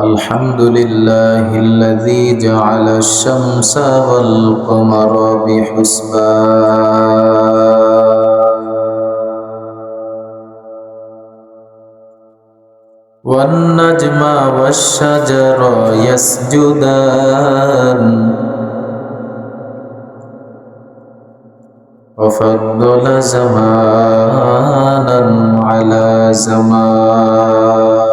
الحمد لله الذي جعل الشمس والقمر بحسبان والنجم والشجر يسجدان وفضل زمانا على زمان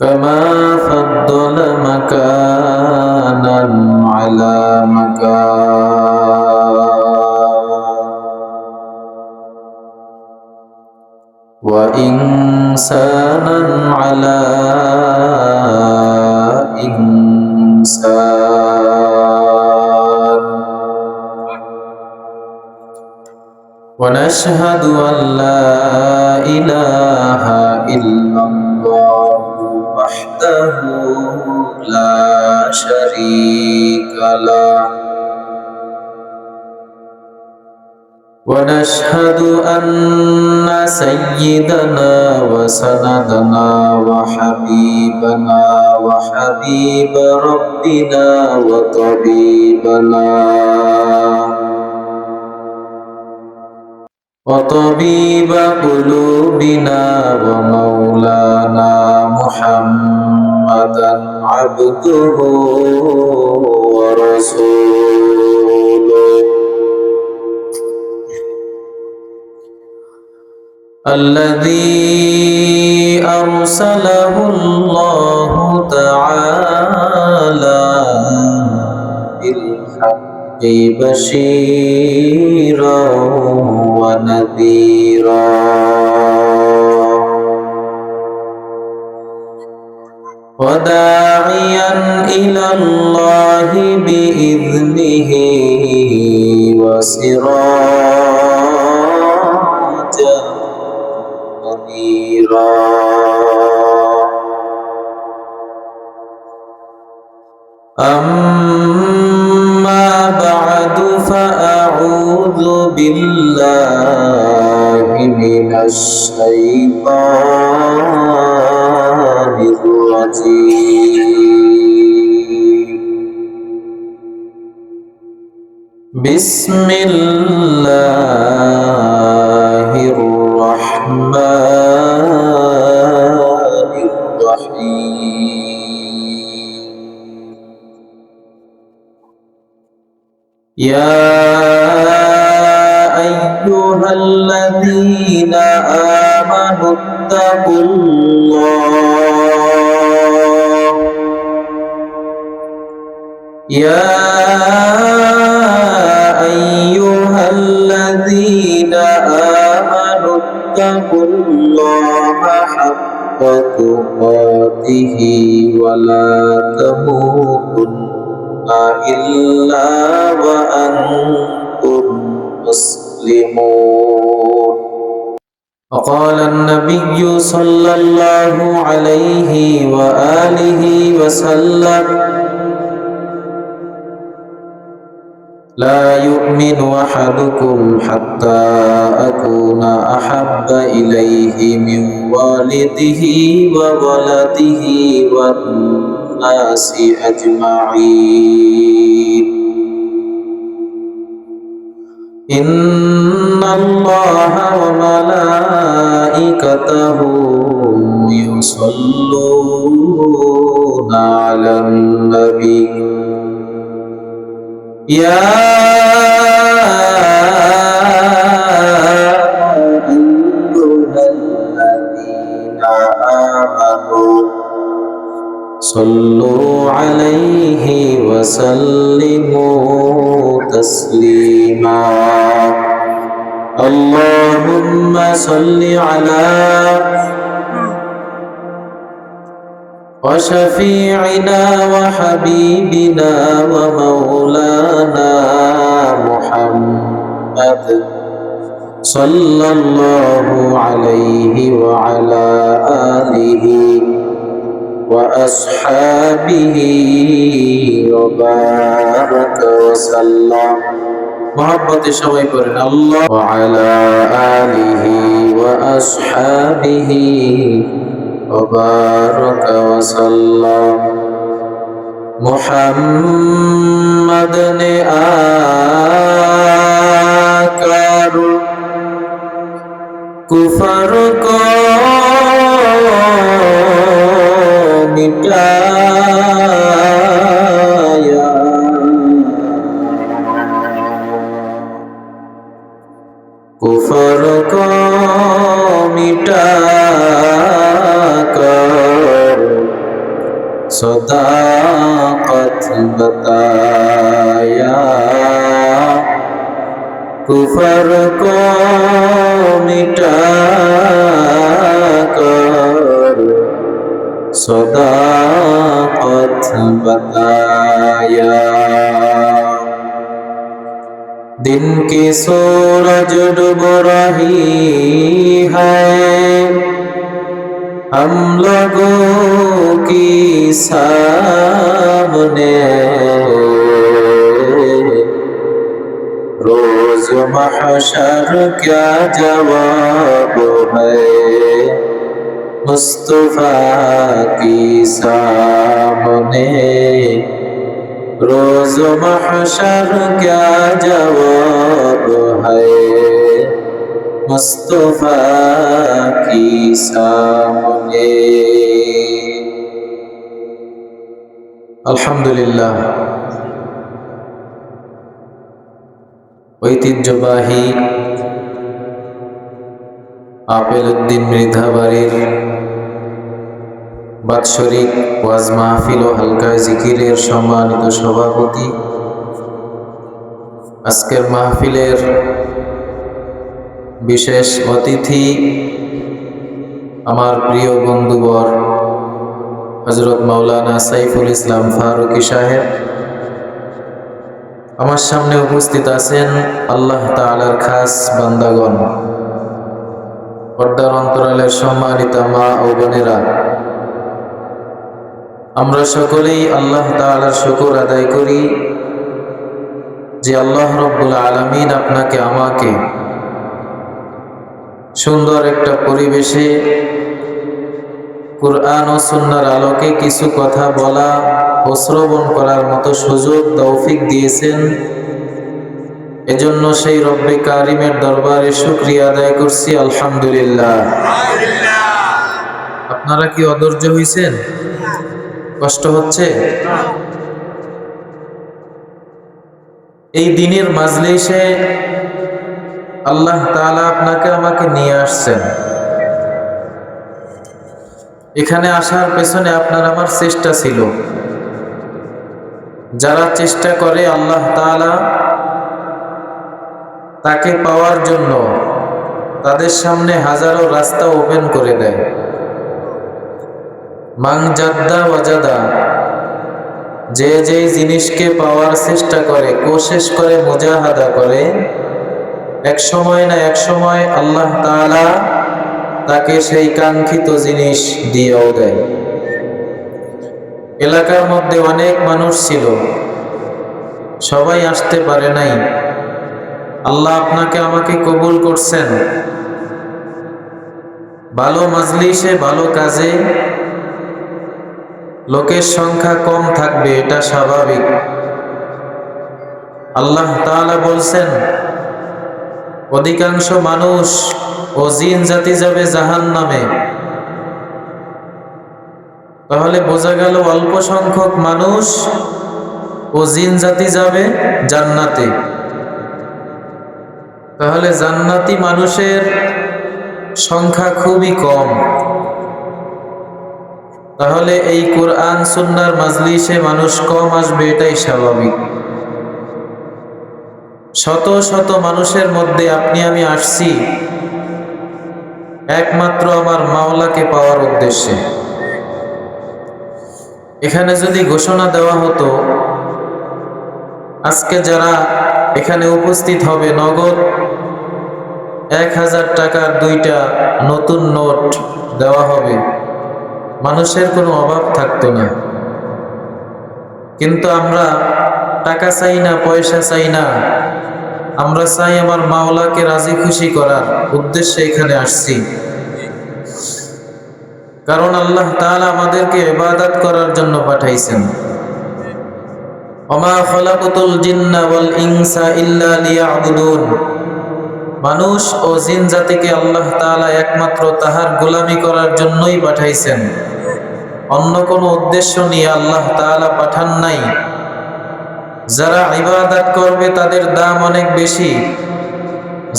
كما فضل مكانا على مكان وإنسانا على إنسان ونشهد أن لا إله إلا الله وحده لا شريك له ونشهد أن سيدنا وسندنا وحبيبنا وحبيب ربنا وطبيب قلوبنا ومولانا محمدا عبده ورسوله الذي أرسله الله تعالى بالحق بشيرا ونذيرا وداعيا إلى الله بإذنه وسراجا منيرا أما بعد فأعوذ بالله من الشيطان الرجيم بسم الله الرحمن الرحيم يا أيها الذين آمنوا اتقوا الله يا أيها الذين آمنوا اتقوا الله حق تقاته ولا تموتن إلا وأنتم مسلمون وقال النبي صلى الله عليه وآله وسلم لا يؤمن أحدكم حتى أكون أحب إليه من والده وولده والناس أجمعين إن الله وملائكته يصلون على النبي يا أيها الذين آمنوا صلوا عليه وسلموا تسليما اللهم صل على وشفيعنا وحبيبنا ومولانا محمد صلى الله عليه وعلى آله وأصحابه وبارك وسلم محبة সবাই করেন আল্লাহ وعلى آله وأصحابه وبارك وسلم محمد نے آکر کفر کو مٹایا کفر کو مٹا کر صداقت بتایا کفر کو مٹا کر صداقت بتایا दिन की सूरज डूब रही है हम लोगों की सामने रोज महशर क्या जवाब है मुस्तफा की सामने रोज महशर क्या जवाब है मुस्तफा की सामने अल्हम्दुलिल्लाह ঐতিহ্যবাহী আপেল উদ্দিন মৃধা বাড়ির বাৎসরিক ওয়াজ মাহফিল ও হালকা জিকিরের সম্মানিত সভাপতি, আজকের মাহফিলের বিশেষ অতিথি আমার প্রিয় বন্ধুবর হযরত মাওলানা সাইফুল ইসলাম ফারুকী সাহেব, আমার সামনে উপস্থিত আছেন আল্লাহ তাআলার খাস বান্দাগণ, পর্দার অন্তরালের সম্মানিত মা ও বোনেরা, আমরা সকলেই আল্লাহ তাআলার শুকর আদায় করি যে আল্লাহ রব্বুল আলামিন আপনাকে আমাকে সুন্দর একটা পরিবেশে কুরআন ও সুন্নাহর আলোকে কিছু কথা বলা ও শ্রবণ করার মতো সুযোগ তৌফিক দিয়েছেন। এজন্য সেই রব্বে কারিমের দরবারে শুকরিয়া আদায় করছি, আলহামদুলিল্লাহ। আপনারা কি অধৈর্য হইছেন? কষ্ট হচ্ছে? এই দিনের মাজলিসে আল্লাহ তাআলা আপনাকে আমাকে নিয়ে আসছেন। এখানে আসার পেছনে আপনার আমার চেষ্টা ছিল। যারা চেষ্টা করে আল্লাহ তাআলা তাকে পাওয়ার জন্য তাদের সামনে হাজারো রাস্তা ওপেন করে দেয়। মান জাদ্দা ওয়াজাদা, যে যেই জিনিসকে পাওয়ার চেষ্টা করে, কোশিশ করে, মুজাহাদা করে, এক সময় না এক সময় আল্লাহ তাআলা তাকে সেই কাঙ্ক্ষিত জিনিস দিয়েও দেয়। এলাকার মধ্যে অনেক মানুষ ছিল, সবাই আসতে পারে নাই। আল্লাহ আপনাকে আমাকে কবুল করছেন। ভালো মাজলিসে, ভালো কাজে লোকের সংখ্যা কম থাকবে, এটা স্বাভাবিক। আল্লাহ তাআলা বলছেন অধিকাংশ মানুষ ও জিন জাতি যাবে জাহান্নামে। তাহলে বোঝা গেল অল্প সংখ্যক মানুষ ও জিন জাতি যাবে জান্নাতে। তাহলে জান্নাতি মানুষের সংখ্যা খুবই কম। তাহলে এই কোরআন সুন্নাহর মাজলিসে মানুষ কম আসবে, এটাই স্বাভাবিক। শত শত মানুষের মধ্যে আপনি আমি আসছি একমাত্র আমার মাওলাকে পাওয়ার উদ্দেশ্যে। এখানে যদি ঘোষণা দেওয়া হতো আজকে যারা এখানে উপস্থিত হবে নগদ 1000 টাকার 2টা নতুন নোট দেওয়া হবে, মানুষের কোনো অভাব থাকতো না। কিন্তু আমরা টাকা চাই না, পয়সা চাই না, আমরা চাই আমার মাওলাকে রাজি খুশি করার উদ্দেশ্যে এখানে আসছি। কারণ আল্লাহ তাআলা আমাদেরকে ইবাদত করার জন্য পাঠাইছেন। ওমা খলাকুতুল জিন্না ওয়াল ইনসা ইল্লা লিয়াবুদুন। মানুষ ও জিন জাতিকে আল্লাহ তাআলা একমাত্র তাহার গোলামি করার জন্যই পাঠাইছেন, অন্য কোনো উদ্দেশ্য নিয়ে আল্লাহ তাআলা পাঠান নাই। যারা ইবাদত করবে তাদের দাম অনেক বেশি,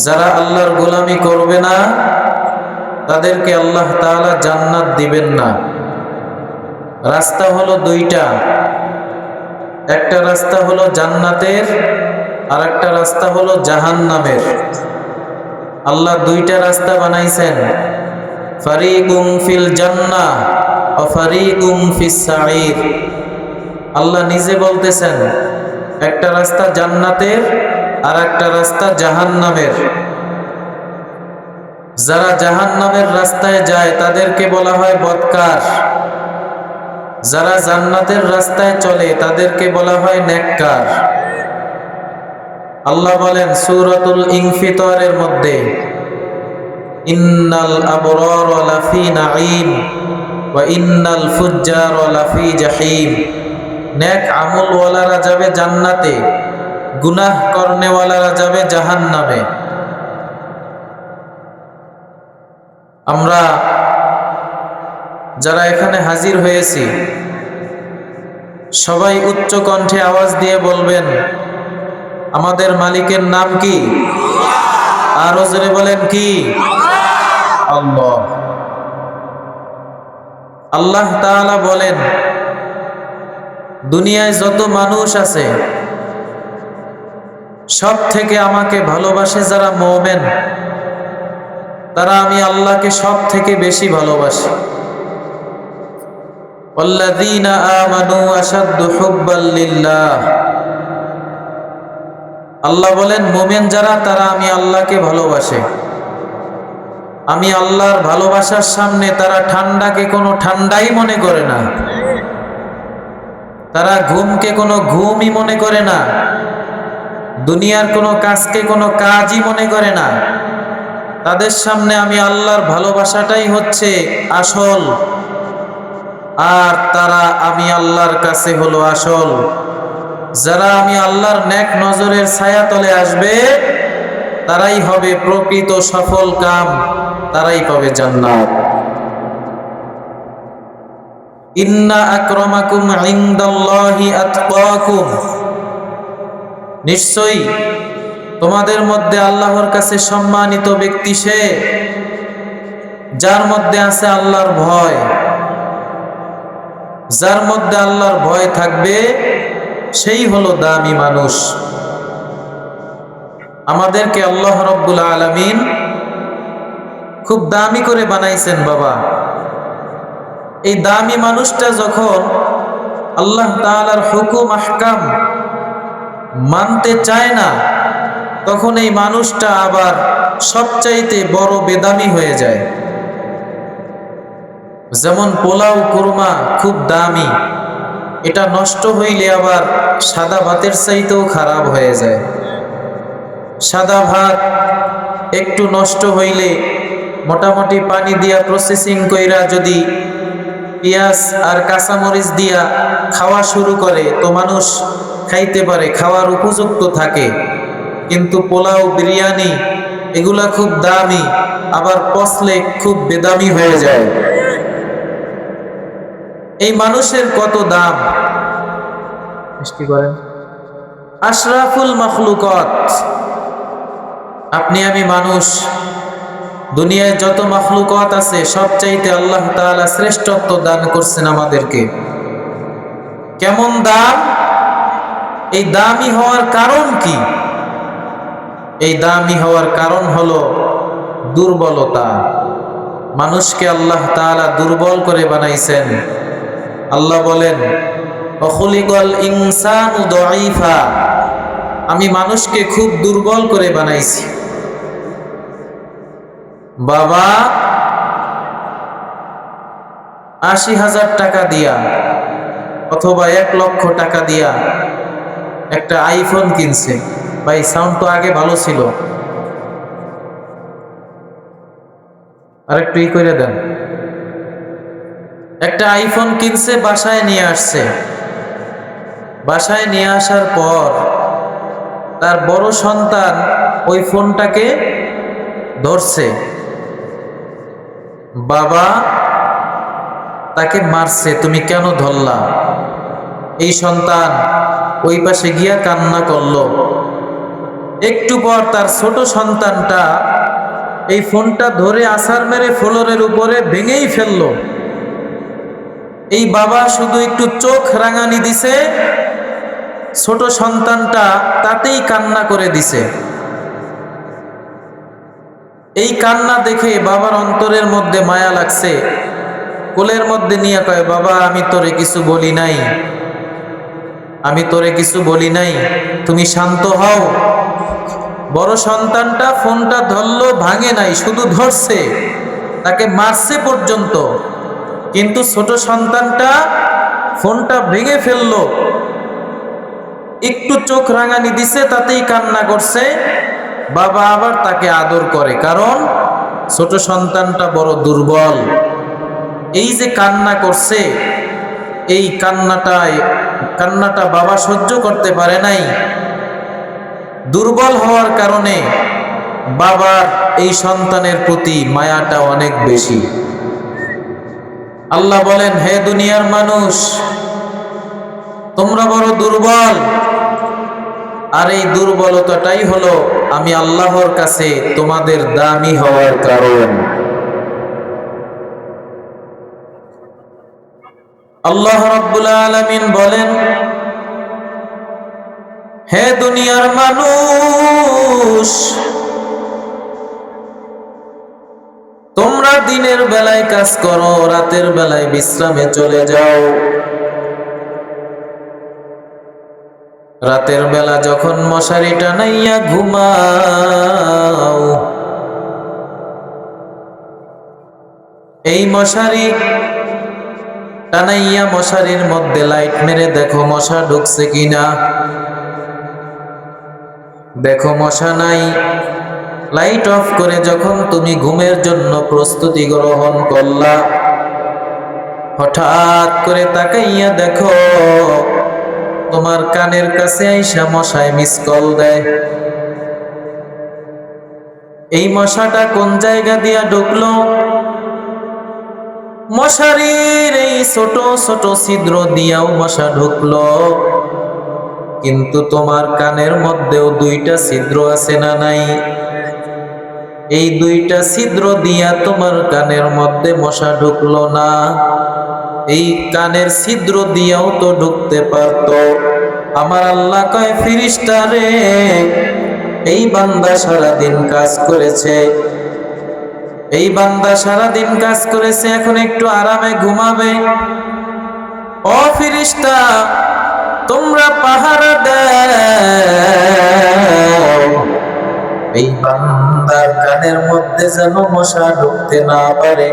যারা আল্লাহর গোলামি করবে না তাদেরকে আল্লাহ তাআলা জান্নাত দিবেন না। রাস্তা হলো দুইটা, একটা রাস্তা হলো জান্নাতের আর একটা রাস্তা হলো জাহান্নামের। আল্লাহ দুইটা রাস্তা বানাইছেন, ফারিকুম ফিল জান্নাহ ওয়া ফারিকুম ফিস সাঈর। আল্লাহ নিজে বলতেছেন একটা রাস্তা জান্নাতের আর একটা রাস্তা জাহান্নামের। যারা জাহান্নামের রাস্তায় যায় তাদেরকে বলা হয় বদকার, যারা জান্নাতের রাস্তায় চলে তাদেরকে বলা হয় নেককার। আল্লাহ বলেন সূরাতুল ইনফিতারের মধ্যে, ইন্নাল আবরার লাফি নাঈম ওয়া ইন্নাল ফুজ্জার লাফি জাহিম। নেক আমলওয়ালারা যাবে জান্নাতে, গুনাহ করনেওয়ালারা যাবে জাহান্নামে। আমরা যারা এখানে হাজির হয়েছি সবাই উচ্চ কণ্ঠে আওয়াজ দিয়ে বলবেন আমাদের মালিকের নাম কি? আরো জোরে বলেন কি? আল্লাহ। আল্লাহ তাআলা বলেন দুনিয়ায় যত মানুষ আছে সব থেকে আমাকে ভালোবাসে যারা মুমিন, তারা আমি আল্লাহকে সব থেকে বেশি ভালোবাসি। ওয়াল্লাযীনা আমানু আশাদ্দু হুব্বাল লিল্লাহ। আল্লাহ বলেন মুমিন যারা তারা আমি আল্লাহকে ভালোবাসে। আমি আল্লাহর ভালোবাসার সামনে তারা ঠান্ডাকে কোনো ঠান্ডাই মনে করে না, তারা ঘুমকে কোনো ঘুমই মনে করে না, দুনিয়ার কোনো কাজকে কোনো কাজই মনে করে না। তাদের সামনে আমি আল্লাহর ভালোবাসাটাই হচ্ছে আসল, আর তারা আমি আল্লাহর কাছে হলো আসল। যারা আমি আল্লাহর নেক নজরের ছায়া তলে আসবে তারাই হবে প্রকৃত সফল কাম, তারাই পাবে জান্নাত। ইন্না আকরামাকুম ইনদাল্লাহি আতকাকুম। নিশ্চয়ই তোমাদের মধ্যে আল্লাহর কাছে সম্মানিত ব্যক্তি সে যার মধ্যে আছে আল্লাহর ভয়। যার মধ্যে আল্লাহর ভয় থাকবে সেই হলো দামি মানুষ। আমাদেরকে আল্লাহ রাব্বুল আলামিন খুব দামি করে বানাইছেন বাবা। এই দামি মানুষটা যখন আল্লাহ তাআলার হুকুম আহকাম মানতে চায় না তখন এই মানুষটা আবার সবচাইতে বড় বেদামি হয়ে যায়। যেমন পোলাও কুরমা খুব দামি, এটা নষ্ট হইলে আবার সাদা ভাতের চাইতেও খারাপ হয়ে যায়। সাদা ভাত একটু নষ্ট হইলে মোটামুটি পানি দিয়া প্রসেসিং কইরা যদি পেঁয়াজ আর কাঁচামরিচ দিয়া খাওয়া শুরু করে তো মানুষ খাইতে পারে, খাওয়ার উপযুক্ত থাকে। কিন্তু পোলাও বিরিয়ানি এগুলা খুব দামি, আবার পচলে খুব বেদামি হয়ে যায়। এই মানুষের কত দাম! মিষ্টি করেন আশরাফুল মাখলুকাত। আপনি আমি মানুষ, দুনিয়ায় যত মাখলুকাত আছে সবচাইতে আল্লাহ তাআলা শ্রেষ্ঠত্ব দান করছেন আমাদেরকে। কেমন দাম? এই দামি হওয়ার কারণ কি? এই দামি হওয়ার কারণ হলো দুর্বলতা। মানুষকে আল্লাহ তাআলা দুর্বল করে বানাইছেন। আল্লাহ বলেন ওয়াখুলিকাল ইনসানু দাঈফা। আমি মানুষকে খুব দুর্বল করে বানাইছি। বাবা ৮০,০০০ টাকা দিয়া অথবা ১,০০,০০০ টাকা দিয়া একটা আইফোন কিনছে। ভাই সাউন্ড তো আগে ভালো ছিল, আর একটু ই করে দেন। একটা আইফোন কিনছে, বাসায় নিয়ে আসছে। বাসায় নিয়ে আসার পর তার বড় সন্তান ওই ফোনটাকে ধরছে, বাবা তাকে মারছে, তুমি কেন ধরলা? এই সন্তান ওই পাশে গিয়া কান্না করলো। একটু পর তার ছোট সন্তানটা এই ফোনটা ধরে আছাড় মেরে ফ্লোরের উপরে ভেঙেই ফেললো। এই বাবা শুধু একটু চোখ রাঙানি দিছে, ছোট সন্তানটা তাতেই কান্না করে দিছে। এই কান্না দেখে বাবার অন্তরের মধ্যে মায়া লাগছে, কোলের মধ্যে নিয়ে কয়, বাবা আমি তোরে কিছু বলি নাই, আমি তোরে কিছু বলি নাই, তুমি শান্ত হও। বড় সন্তানটা ফোনটা ধরলো, ভাঙে নাই, শুধু ধরছে, তাকে মারছে পর্যন্ত, কিন্তু ছোট সন্তানটা ফোনটা ভেঙে ফেললো, একটু চোখ রাঙানি দিছে, তাতেই কান্না করছে। বাবা আবার তাকে আদর করে, কারণ ছোট সন্তানটা বড় দুর্বল। এই যে কান্না করছে, এই কান্নাটা বাবা সহ্য করতে পারে নাই। দুর্বল হওয়ার কারণে বাবার এই সন্তানের প্রতি মায়াটা অনেক বেশি। আল্লাহ বলেন, হে দুনিয়ার মানুষ, তোমরা বড় দুর্বল, আর এই দুর্বলতাটাই হলো আমি আল্লাহর কাছে তোমাদের দামি হওয়ার কারণ। আল্লাহ রাব্বুল আলামিন বলেন, হে দুনিয়ার মানুষ, তোমরা দিনের বেলায় কাজ করো, রাতের বেলায় বিশ্রামে চলে যাও। রাতের বেলা যখন মশারি টানাইয়া ঘুমাও, এই মশারি টানাইয়া মশারির মধ্যে লাইট মেরে দেখো মশা ঢুকছে কিনা। দেখো মশা নাই, লাইট অফ করে যখন তুমি ঘুমের জন্য প্রস্তুতি গ্রহণ করলা, হঠাৎ করে তাকাইয়া দেখো তোমার কানের কাছে আইসা মশায় মিস কল দেয়। এই মশাটা কোন জায়গা দিয়া ঢুকলো? মশারির এই ছোট ছোট ছিদ্র দিয়াও মশা ঢুকলো, কিন্তু তোমার কানের মধ্যেও দুইটা ছিদ্র আছে না নাই? এই দুইটা ছিদ্র দিয়া তোমার কানের মধ্যে মশা ঢুকলো না, এই কানের ছিদ্র দিয়াও তো ঢুকতে পারতো। আমার আল্লাহ কয়, ফেরেশতা রে, এই বান্দা সারাদিন কাজ করেছে, এই বান্দা সারাদিন কাজ করেছে, এখন একটু আরামে ঘুমাবে। ও ফেরেশতা, তোমরা পাহারা দাও, এই বান্দার কানের মধ্যে যেন মশা ঢুকতে না পারে,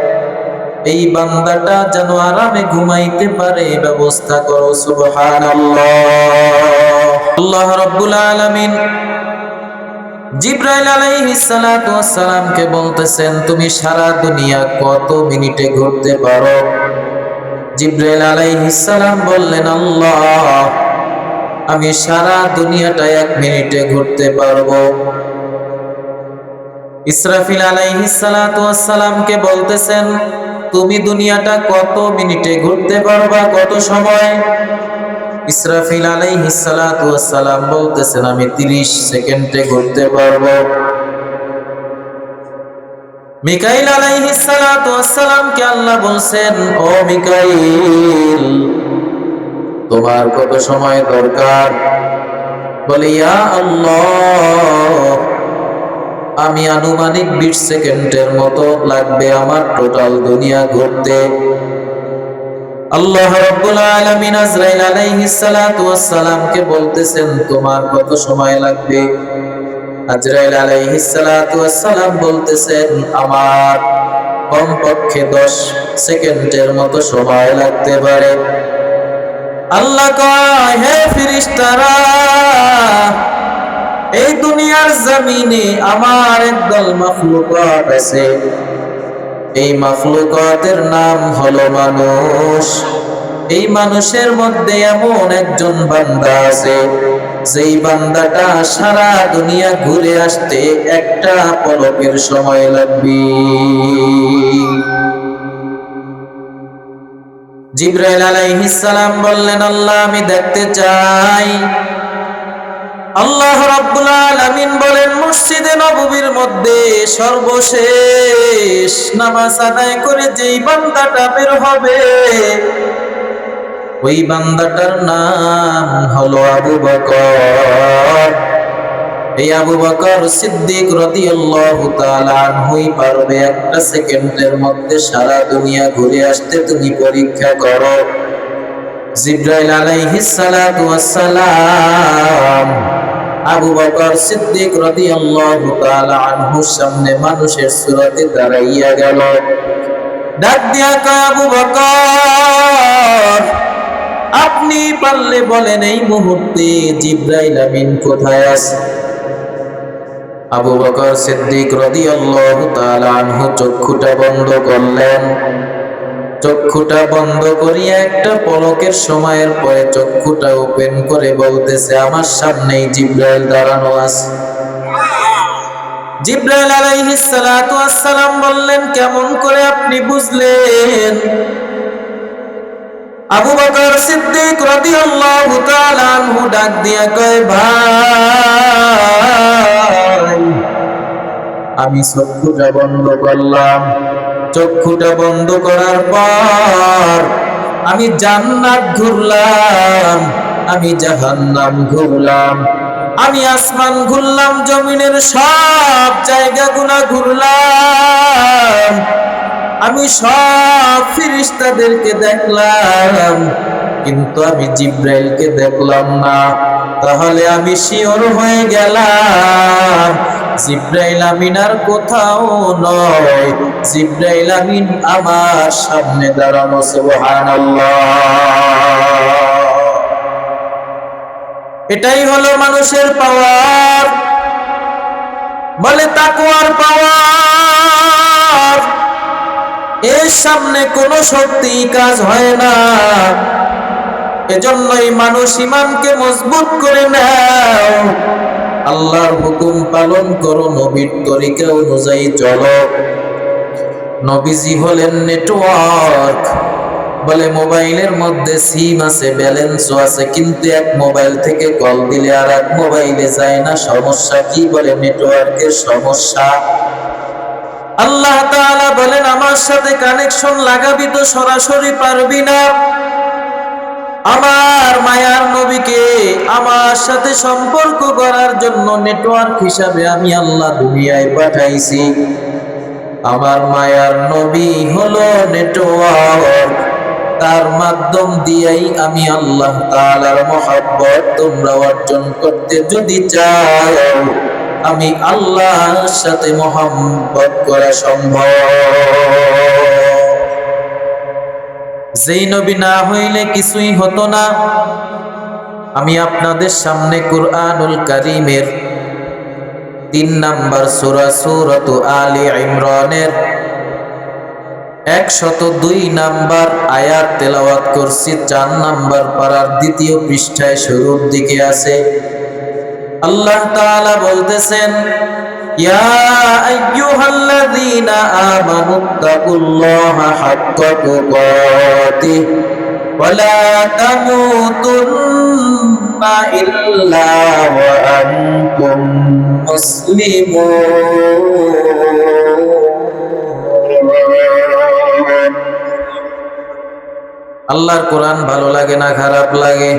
এই বান্দাটা যেন আরামে ঘুমাইতে পারে, ব্যবস্থা করো। সুবহানাল্লাহ। আল্লাহ রাব্বুল আলামিন জিবরাইল আলাইহিস সালাতু ওয়াস সালামকে বলতেছেন, তুমি সারা দুনিয়া কত মিনিটে ঘুরতে পারো? জিবরাইল আলাইহিস সালাম বললেন, আল্লাহ, আমি সারা দুনিয়াটা 1 মিনিটে ঘুরতে পারবো। ইসরাফিল আলাইহিস সালাতু ওয়াস সালামকে বলতেছেন, তুমি দুনিয়াটা কত মিনিটে ঘুরতে পারবা, কত সময়? ইসরাফিল আলাইহিস সালাতু ওয়াস সালাম বলতেছেন, আমি 30 সেকেন্ডে ঘুরতে পারবো। মিকাইল আলাইহিস সালাতু ওয়াস সালামকে আল্লাহ বলছেন, ও মিকাইল, তোমার কত সময় দরকার? বলে, ইয়া আল্লাহ, আমি আনুমানিক 20 সেকেন্ডের মতো লাগবে আমার টোটাল দুনিয়া ঘুরতে। আল্লাহ রাব্বুল আলামিন আজরাইল আলাইহিস সালাতু ওয়াস সালামকে বলতেছেন, তোমার কত সময় লাগবে? আজরাইল আলাইহিস সালাতু ওয়াস সালাম বলতেছেন, আমার কমপক্ষে 10 সেকেন্ডের মতো সময় লাগতে পারে। আল্লাহ কয়, হে ফেরেশতারা, এই দুনিয়ার জমিনে আমার একদল মাখলুকাত আছে, এই মাখলুকাতের নাম হলো মানুষ। এই মানুষের মধ্যে এমন একজন বান্দা আছে, যেই বান্দাটা সারা দুনিয়া ঘুরে আসতে একটা পলকের সময় লাগবে। জিবরাইল আলাইহিস সালাম বললেন, আল্লাহ আমি দেখতে চাই। আল্লাহ রাব্বুল আলামিন বলেন, মসজিদে নববীর মধ্যে সর্বশেষ নামাজ আদায় করে যেই বান্দাটা বের হবে, ওই বান্দাটার নাম হলো আবু বকর। এই আবু বকর সিদ্দিক রাদিয়াল্লাহু তাআলা আনহুই পারবে একটা সেকেন্ডের মধ্যে সারা দুনিয়া ঘুরে আসতে। তুমি পরীক্ষা করো। জিবরাইল আলাইহিস সালাতু ওয়াস সালাম আবু বকর সিদ্দিক রাদিয়াল্লাহু তাআলা আনহুর সামনে মানুষের সুরতে দাঁড়াইয়া গেল। ডাক দিয়া কয়, আবু বকর, আপনি পারলে বলেন এই মুহূর্তে জিবরাইল আমিন কোথায় আছে? আবু বকর সিদ্দিক রাদিয়াল্লাহু তাআলা আনহু চক্ষুটা বন্ধ করলেন। চক্ষুটা বন্ধ করিয়া একটা পলকের সময়ের পরে চক্ষুটা ওপেন করে বলতেছে, আমার সামনেই জিবরাইল দাঁড়ানো আছে। জিবরাইল আলাইহিস সালাতু ওয়াস সালাম বললেন, কেমন করে আপনি বুঝলেন? আবু বকর সিদ্দিক রাদিয়াল্লাহু তাআলা আনহু ডাক দিয়া কয়, ভাই, আমি চক্ষুটা বন্ধ করলাম। চক্ষুটা বন্ধ করার পর আমি জান্নাত ঘুরলাম, আমি জাহান্নাম ঘুরলাম, আমি আসমান ঘুরলাম, জমিনের সব জায়গাগুলো ঘুরলাম, আমি সব ফেরেশতাদেরকে দেখলাম, কিন্তু আমি জিবরাইলকে দেখলাম না। তাহলে আমি শিওর হয়ে গেলাম জিবরাইল আমিন আর কোথাও নয়, জিবরাইল আমিন আমার সামনে দাঁড়ানো। সুবহানাল্লাহ। এটাই হলো মানুষের পাওয়ার, বলে তাকওয়ার পাওয়ার। এর সামনে কোনো শক্তি কাজ হয় না। এজন্যই মানুষ ইমানকে মজবুত করে নাও, আল্লাহর হুকুম পালন করো, নবীর তরিকা অনুযায়ী চলো। নবীজি হলেন নেটওয়ার্ক। বলে মোবাইলের মধ্যে সিম আছে, ব্যালেন্সও আছে, কিন্তু এক মোবাইল থেকে কল দিলে আর এক মোবাইলে যায় না। সমস্যা কি? বলে নেটওয়ার্কের সমস্যা। আল্লাহ তাআলা বলেন, আমার সাথে কানেকশন লাগাবি তো সরাসরি পারবি না। আমার মায়ার নবীকে আমার সাথে সম্পর্ক করার জন্য নেটওয়ার্ক হিসাবে আমি আল্লাহ দুনিয়ায় পাঠাইছি। আমার মায়ার নবী হলো নেটওয়ার্ক। তার মাধ্যম দিয়েই আমি আল্লাহ তাআলার মহব্বত তোমরা অর্জন করতে যদি চাও, আমি আল্লাহর সাথে মহব্বত করা সম্ভব। যেই নবী না হইলে কিছুই হতো না। আমি আপনাদের সামনে কুরআনুল কারীমের 3 নাম্বার সূরা সূরাতু আলে ইমরানের 102 নাম্বার আয়াত তেলাওয়াত করছি। 4 নাম্বার পারার 2য় পৃষ্ঠায় শুরুর দিকে আছে। আল্লাহ তাআলা বলতেছেন, ইয়া আইয়ুহাল্লাযীনা আমানুত্তাকুল্লাহা হাক্কা তুকাতিহ ওয়া লা তামুতুন্না ইল্লা ওয়া আনতুম মুসলিমুন। আল্লাহর কোরআন ভালো লাগে না খারাপ লাগে?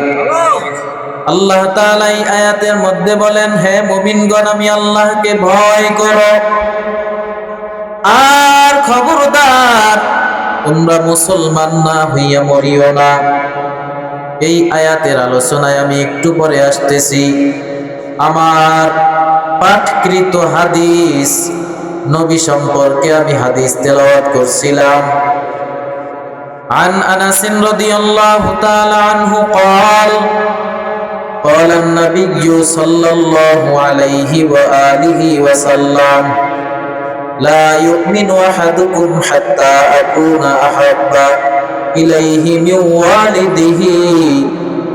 আল্লাহ তাআলা এই আয়াতের মধ্যে বলেন, হে মুমিনগণ, আমি আল্লাহকে ভয় করো আর খবরদার তোমরা মুসলমান না হইয়া মরিও না। এই আয়াতের আলোচনায় আমি একটু পরে আসতেছি। আমার পাঠকৃত হাদিস নবী সম্পর্কে আমি হাদিস তেলাওয়াত করছিলাম। عن أنس رضي الله تعالى عنه قال قال النبي صلى الله عليه وآله وسلم لا يؤمن أحدكم حتى أكون أحب إليه من والده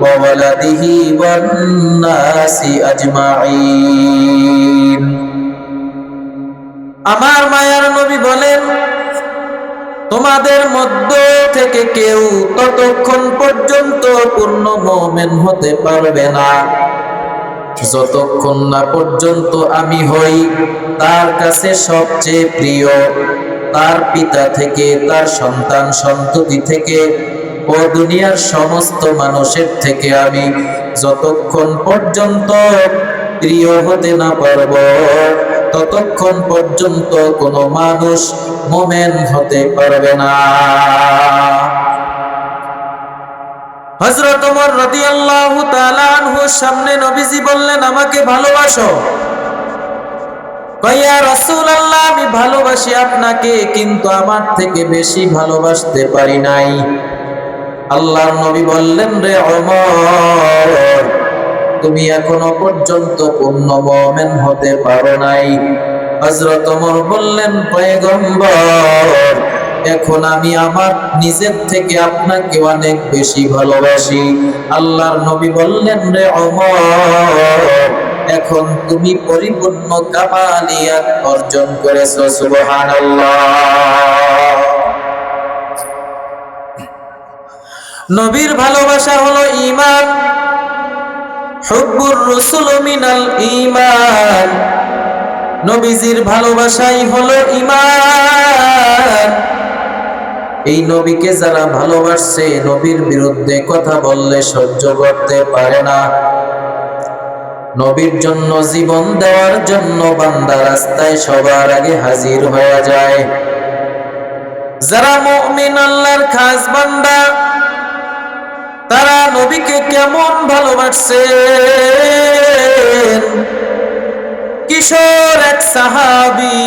وولده والناس أجمعين। আমার মায়ার নবী বলেন, তোমাদের মধ্য থেকে কেউ ততক্ষণ পর্যন্ত পূর্ণ মুমিন হতে পারবে না যতক্ষণ না পর্যন্ত আমি হই তার কাছে সবচেয়ে প্রিয়, তার পিতা থেকে, তার সন্তান সন্ততি থেকে ও দুনিয়ার সমস্ত মানুষের থেকে আমি যতক্ষণ পর্যন্ত প্রিয় হতে না পারব ততক্ষণ পর্যন্ত কোনো মানুষ মুমিন হতে পারবে না। হযরত ওমর রাদিয়াল্লাহু তাআলা আনহুর সামনে নবীজি বললেন, আমাকে ভালোবাসো। কয়, ইয়া রাসূলুল্লাহ, আমি ভালোবাসি আপনাকে, কিন্তু আমার থেকে বেশি ভালোবাসতে পারি নাই। আল্লাহর নবী বললেন, রে ওমর, তুমি এখনো পর্যন্ত পূর্ণ মুমিন হতে পারো নাই। হযরত ওমর বললেন, পয়গম্বর, এখন আমি আমার নিজের থেকে আপনাকে অনেক বেশি ভালোবাসি। আল্লাহর নবী বললেন, রে ওমর, এখন তুমি পরিপূর্ণ কামালিয়াত অর্জন করেছো। সুবহানাল্লাহ। নবীর ভালোবাসা হলো ঈমান। হুব্বুর রাসূল মিনাল ঈমান। নবীজির ভালোবাসাই হলো ঈমান। এই নবীকে যারা ভালোবাসে, নবীর বিরুদ্ধে কথা বললে সহ্য করতে পারে না। নবীর জন্য জীবন দেওয়ার জন্য বান্দা রাস্তায় সবার আগে হাজির হয়ে যায়। যারা মুমিন, আল্লাহর খাস বান্দা, তারা নবীকে কেমন ভালোবাসছেন। কিশোর এক সাহাবী,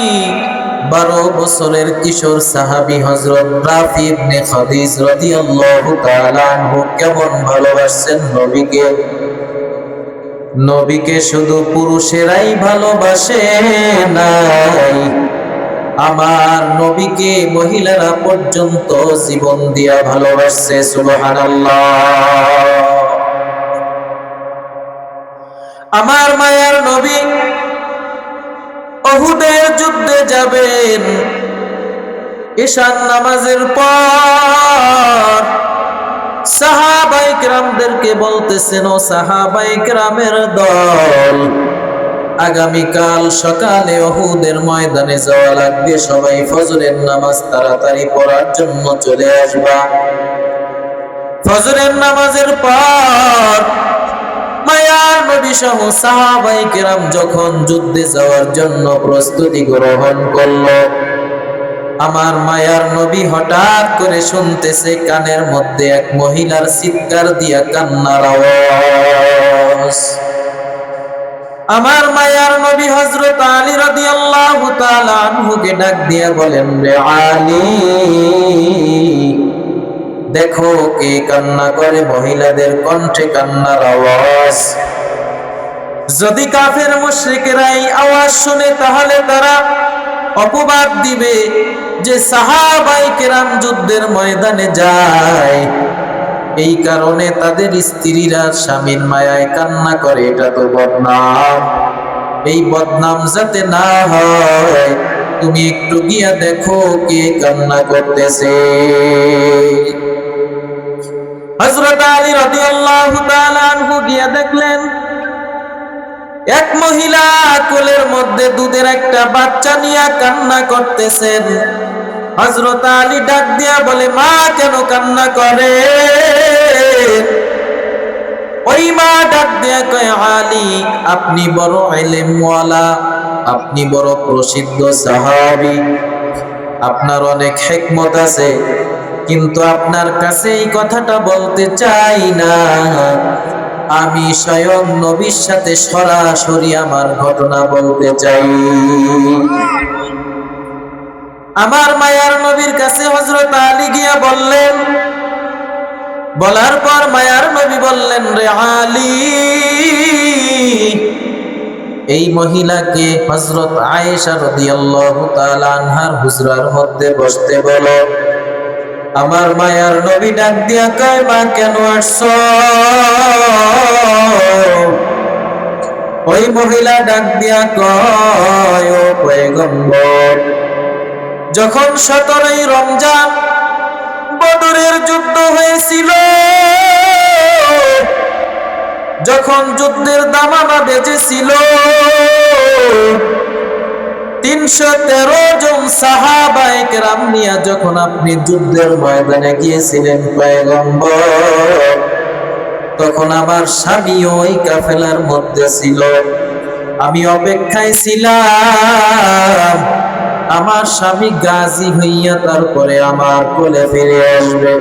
12 বছরের কিশোর সাহাবী হযরত রাফি ইবনে খাদিজ রাদিয়াল্লাহু তাআলা আনহু কেমন ভালোবাসছেন নবীকে। নবীকে শুধু পুরুষেরাই ভালোবাসে নাই, আমার নবীকে মহিলারা পর্যন্ত জীবন দিয়া ভালোবাসছে। সুবহানাল্লাহ। আমার মায়ার নবী উহুদের যুদ্ধে যাবেন। ঈশার নামাজের পর সাহাবায়ে কেরামদেরকে বলতেছেন, ও সাহাবায়ে কেরামের দল, আগামীকাল সকালে উহুদের ময়দানে যাওয়া লাগবে, সবাই ফজরের নামাজ তাড়াতাড়ি পড়ার জন্য চলে আসবা। ফজরের নামাজের পর মায়ার নবী সহ সাহাবায়ে কেরাম যখন যুদ্ধে যাওয়ার জন্য প্রস্তুতি গ্রহণ করলো, আমার মায়ার নবী হঠাৎ করে শুনতেছে কানের মধ্যে এক মহিলার চিৎকার দিয়া কান্নার আওয়াজ। আমার মায়ার নবী হযরত আলী রাদিয়াল্লাহু তাআলা আনহুকে ডাক দিয়া বলেন, রে আলী, দেখো কে কান্না করে, মহিলাদের কণ্ঠে কান্নার আওয়াজ। যদি কাফের মুশরিকেরা এই আওয়াজ শুনে তাহলে তারা অপবাদ দিবে যে সাহাবায়ে কেরাম যুদ্ধের ময়দানে যায়, এই কারণে তাদের স্ত্রীরা স্বামীর মায়ায় কান্না করে। এটা তো বদনাম। এই বদনাম যাতে না হয়, তুমি একটু গিয়া দেখো কে কান্না করতেছে। হযরত আলী রাদিয়াল্লাহু তাআলা আনহু গিয়া দেখলেন এক মহিলা কোলের মধ্যে দুধের একটা বাচ্চা নিয়ে কান্না করতেছেন। হযরত আলী ডাক দিয়া বলে, মা কেন কান্না করে? ওই মা ডাক দিয়া কয়, আলী, আপনি বড় ইলমওয়ালা, আপনি বড় প্রসিদ্ধ সাহাবী, আপনার অনেক হিকমত আছে, কিন্তু আপনার কাছে এই কথাটা বলতে চাই না। আমি স্বয়ং নবীর সাথে সরাসরি আমার ঘটনা বলতে চাই। আমার মায়ার নবীর কাছে হযরত আলী গিয়া বললেন, বলার পর মায়ার নবী বললেন, রে আলী, এই মহিলাকে হযরত আয়েশা রাদিয়াল্লাহু তাআলা আনহার হুজরার মধ্যে বসতে বলো। আমার মায়ার নবী ডাক দিয়া কয়, মা কেন আসছো? ওই মহিলা ডাক দিয়া কয়, ও পয়গম্বর, যখন 17ই রমজান বদরের যুদ্ধ হয়েছিল, যখন যুদ্ধের দামামা বেজেছিল, 313 জন সাহাবায়ে কেরাম নিয়ে যখন আপনি যুদ্ধের ময়দানে গিয়েছিলেন পয়গম্বর, তখন আমার স্বামী ওই কাফেলার মধ্যে ছিল। আমি অপেক্ষায় ছিলাম আমার স্বামী গাজী হইয়া তারপরে আমার কোলে ফিরে আসবে।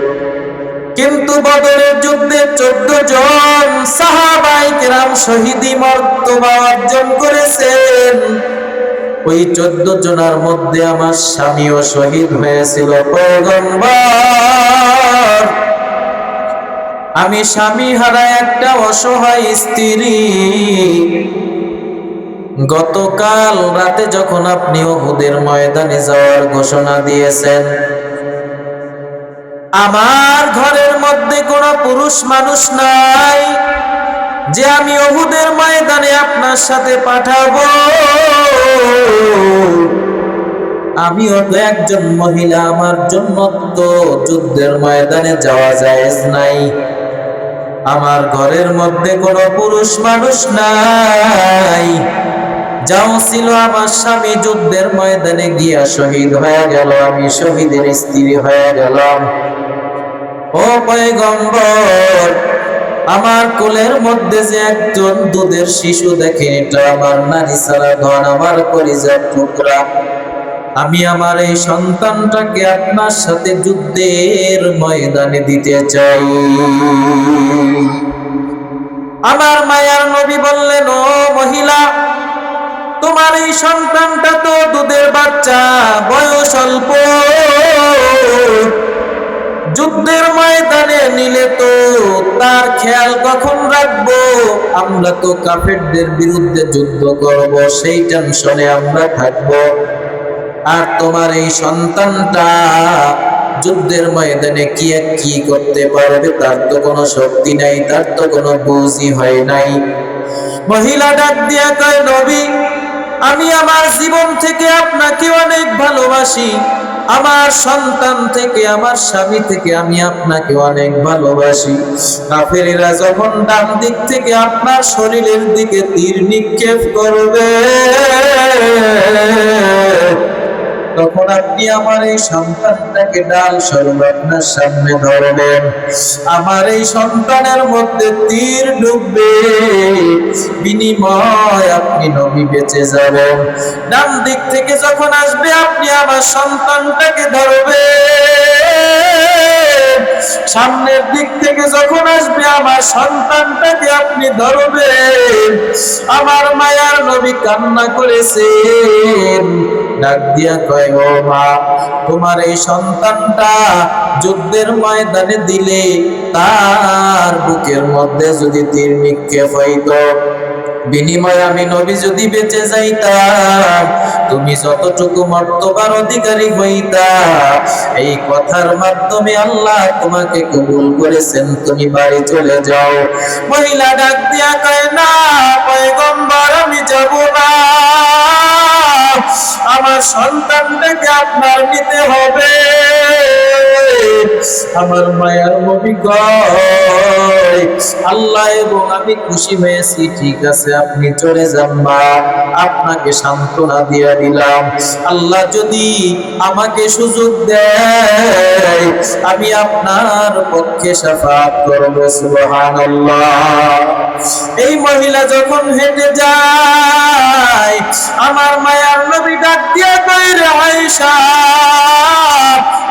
কিন্তু বদরের যুদ্ধে 14 জন সাহাবায়ে কেরাম শহীদি মর্তবা অর্জন করেছেন। ওই 14 জনের মধ্যে আমার স্বামীও শহীদ হয়েছিল পয়গম্বর। আমি স্বামী হারা একটা অসহায় স্ত্রী। গতকাল রাতে যখন আপনি উহুদের ময়দানে যাওয়ার ঘোষণা দিয়েছেন, আমার ঘরের মধ্যে কোনো পুরুষ মানুষ নাই যে আমি উহুদের ময়দানে আপনার সাথে পাঠাবো। আমিও তো একজন মহিলা, আমার জন্য তো যুদ্ধের ময়দানে যাওয়া জায়েজ নাই। আমার ঘরের মধ্যে কোনো পুরুষ মানুষ নাই, যাও ছিল আমার স্বামী যুদ্ধের ময়দানে গিয়া শহীদ হয়ে গেল, আমি শহীদের স্ত্রী হয়ে গেলাম। ও পয়গম্বর, আমার কোলের মধ্যে যে একজন দুধের শিশু দেখেন, এটা আমার নারী ছাড়া ধন, আমার কলিজার টুকরা। আমি আমার এই সন্তানটাকে আপনার সাথে যুদ্ধের ময়দানে দিতে চাই। আমার মায়ার নবী বললেন, ও মহিলা, তোমার এই সন্তানটা তো দুধের বাচ্চা, বয়স অল্প, যুদ্ধের ময়দানে নিলে তো তার খেয়াল কখন রাখবো? আমরা তো কাফেরদের বিরুদ্ধে যুদ্ধ করব, সেই টেনশনে আমরা থাকবো। আর তোমার এই সন্তানটা যুদ্ধের ময়দানে কি করতে পারবে তার তো কোনো শক্তি নাই, তার তো কোনো বুঝই হয় নাই। মহিলা ডাক দিয়া কয়, নবী, আমি আমার জীবন থেকে আপনাকে অনেক ভালোবাসি, আমার সন্তান থেকে, আমার স্বামী থেকে আমি আপনাকে অনেক ভালোবাসি। কাফেরেরা যখন ডান দিক থেকে আপনার শরীরের দিকে তীর নিক্ষেপ করবে, তখন আপনি আমার এই সন্তানটাকে ডাল স্বরূপ আপনার সামনে ধরবেন। আমার এই সন্তানের মধ্যে তীর ঢুকবে, বিনিময় আপনি নবী বেঁচে যাবেন। ডান দিক থেকে যখন আসবে, আপনি আমার সন্তানটাকে ধরবেন। সামনের দিক থেকে যখন আসবে, আমার সন্তানটাকে আপনি ধরবেন। আমার মায়ার নবী কান্না করেছেন, ডাক দিয়া কয়, ও মা, তোমার এই সন্তানটা যুদ্ধের ময়দানে দিলে তার বুকের মধ্যে যদি তীর নিক্ষেপ হইতো, বিনিময়ে আমি নবী যদি বেঁচে যাইতাম, তুমি যতটুকু মর্তবার অধিকারী হইতা। এই কথার মাধ্যমে আল্লাহ তোমাকে কবুল করেছেন, তুমি বাড়ি চলে যাও। মহিলা ডাক দিয়া কয়, না পয়গম্বর, আমি যাব না, আমার সন্তানটাকে আপনার নিতে হবে। আমার মায়ার নবী কয়, আল্লাহ এবং আমি খুশি হয়েছি, ঠিক আছে আপনি চলে যান মা, আপনাকে সান্ত্বনা দিয়ে দিলাম। আল্লাহ যদি আমাকে সুযোগ দেয়, আমি আপনার পক্ষে শাফাআত করব। সুবহানাল্লাহ। এই মহিলা যখন হেঁটে যায়, আমার মায়ার নবী ডাক দিয়া কয়, রে আয়েশা,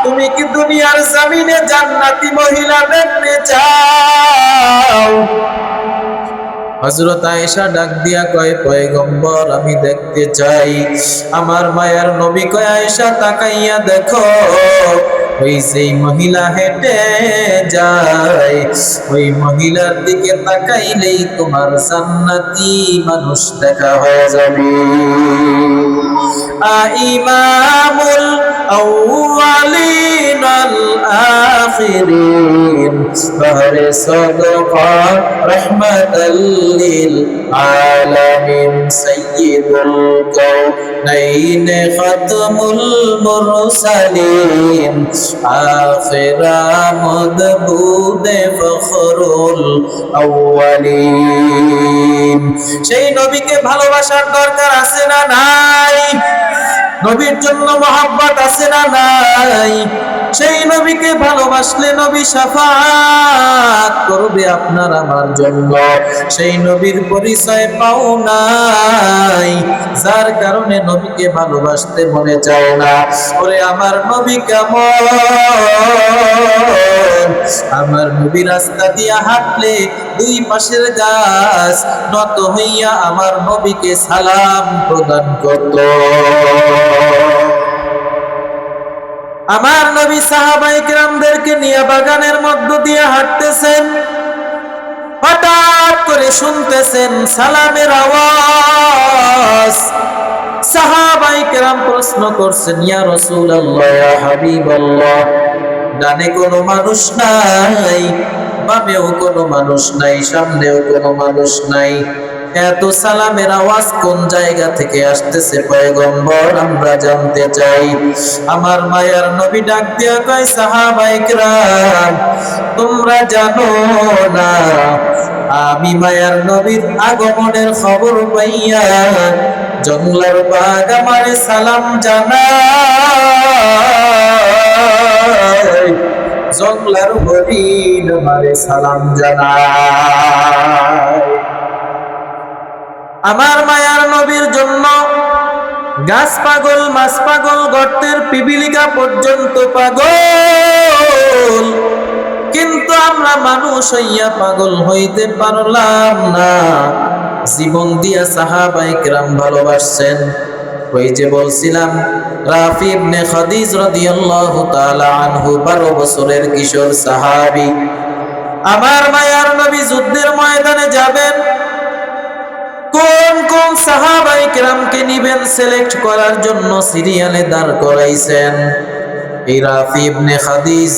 তুমি কি দুনিয়ার জমিনে জান্নাতি মহিলা দেখতে চাও? হযরত আয়েশা ডাক দিয়া কয়, পয়গম্বর আমি দেখতে চাই। আমার মায়ার নবী কয়, আয়েশা তাকাইয়া দেখো, ওই যেই মহিলা হেঁটে যায়, ওই মহিলার দিকে তাকাইলেই তোমার জান্নাতি মানুষ দেখা হয়ে যাবে। ইমামুল আউয়ালিন আল আখিরিন বাহরে সাদকা রাহমাতাল লিল আলামিন সাইয়্যিদুল কাউনাইন খাতমুল মুরসালিন আখিরা মদবুদে ফখরুল আউয়ালিন। সেই নবীকে ভালোবাসার দরকার আছে না নাই? নবীর জন্য মহব্বত আছে না নাই? সেই নবীকে ভালোবাসলে নবী শাফাআত করবে আপনার আমার জন্য। সেই নবীর পরিচয় পাও নাই, যার কারণে নবীকে ভালোবাসতে মনে চায় না। ওরে আমার নবী কেমন? আমার নবী রাস্তা দিয়া হাঁটলে দুই পাশের গাছ নত হইয়া আমার নবীকে সালাম প্রদান করত। আমার নবী সাহাবায়ে কেরামদেরকে নিয়ে বাগানের মধ্য দিয়ে হাঁটতেছেন, হঠাৎ করে শুনতেছেন সালামের আওয়াজ। সাহাবায়ে কেরাম প্রশ্ন করছেন, ইয়া রাসূলুল্লাহ, ইয়া হাবিবাল্লাহ, ডানে কোনো মানুষ নাই, বামেও কোনো মানুষ নাই, সামনেও কোনো মানুষ নাই, এত সালামের আওয়াজ কোন জায়গা থেকে আসতেছে পয়গম্বর, আমরা জানতে চাই। আমার মায়ার নবী ডাক দিয়া কয়, সাহাবায়ে কেরাম তোমরা জানো না, আমি মায়ার নবীর আগমনের খবর পাইয়া জংলার বাঘ আমারে সালাম জানায়, জংলার হরিণ আমারে সালাম জানায়। আমার মায়ার নবীর জন্য গাছ পাগল, মাছ পাগল, গর্তের পিপিলিকা পর্যন্ত পাগল, কিন্তু আমরা মানুষ হইয়া পাগল হইতে পারলাম না। জীবন দিয়া সাহাবায়ে কেরাম ভালোবাসছেন। ওই যে বলছিলাম রাফি ইবনে খাদিজ রাদিয়াল্লাহু তাআলা আনহু 12 বছরের কিশোর সাহাবী। আমার মায়ার নবী যুদ্ধের ময়দানে যাবেন, কোন কোন সাহাবায়ে কেরামকে নিবেন সিলেক্ট করার জন্য সিরিয়ালে দাঁড় করাইছেন। এই রাফি ইবনে খাদিজ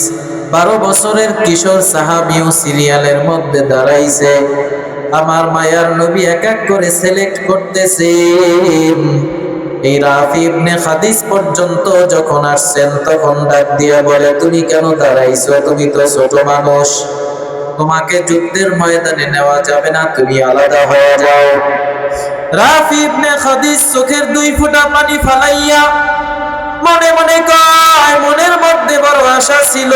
12 বছরের কিশোর সাহাবীও সিরিয়ালের মধ্যে দাঁড়াইছে। আমার মায়ার নবী এক এক করে সিলেক্ট করতেছেন। এই রাফি ইবনে খাদিজ পর্যন্ত যখন আসছেন, তখন ডাক দিয়া বলে, তুমি কেন দাঁড়াইছো? তুমি তো ছোট মানুষ, তোমাকে যুদ্ধের ময়দানে নেওয়া যাবে না, তুমি আলাদা হয়ে যাও। রাফি ইবনে খাদিজ চোখের 2 ফোঁটা পানি ফালাইয়া মনে মনে কয়, মনের মধ্যে বড় আশা ছিল,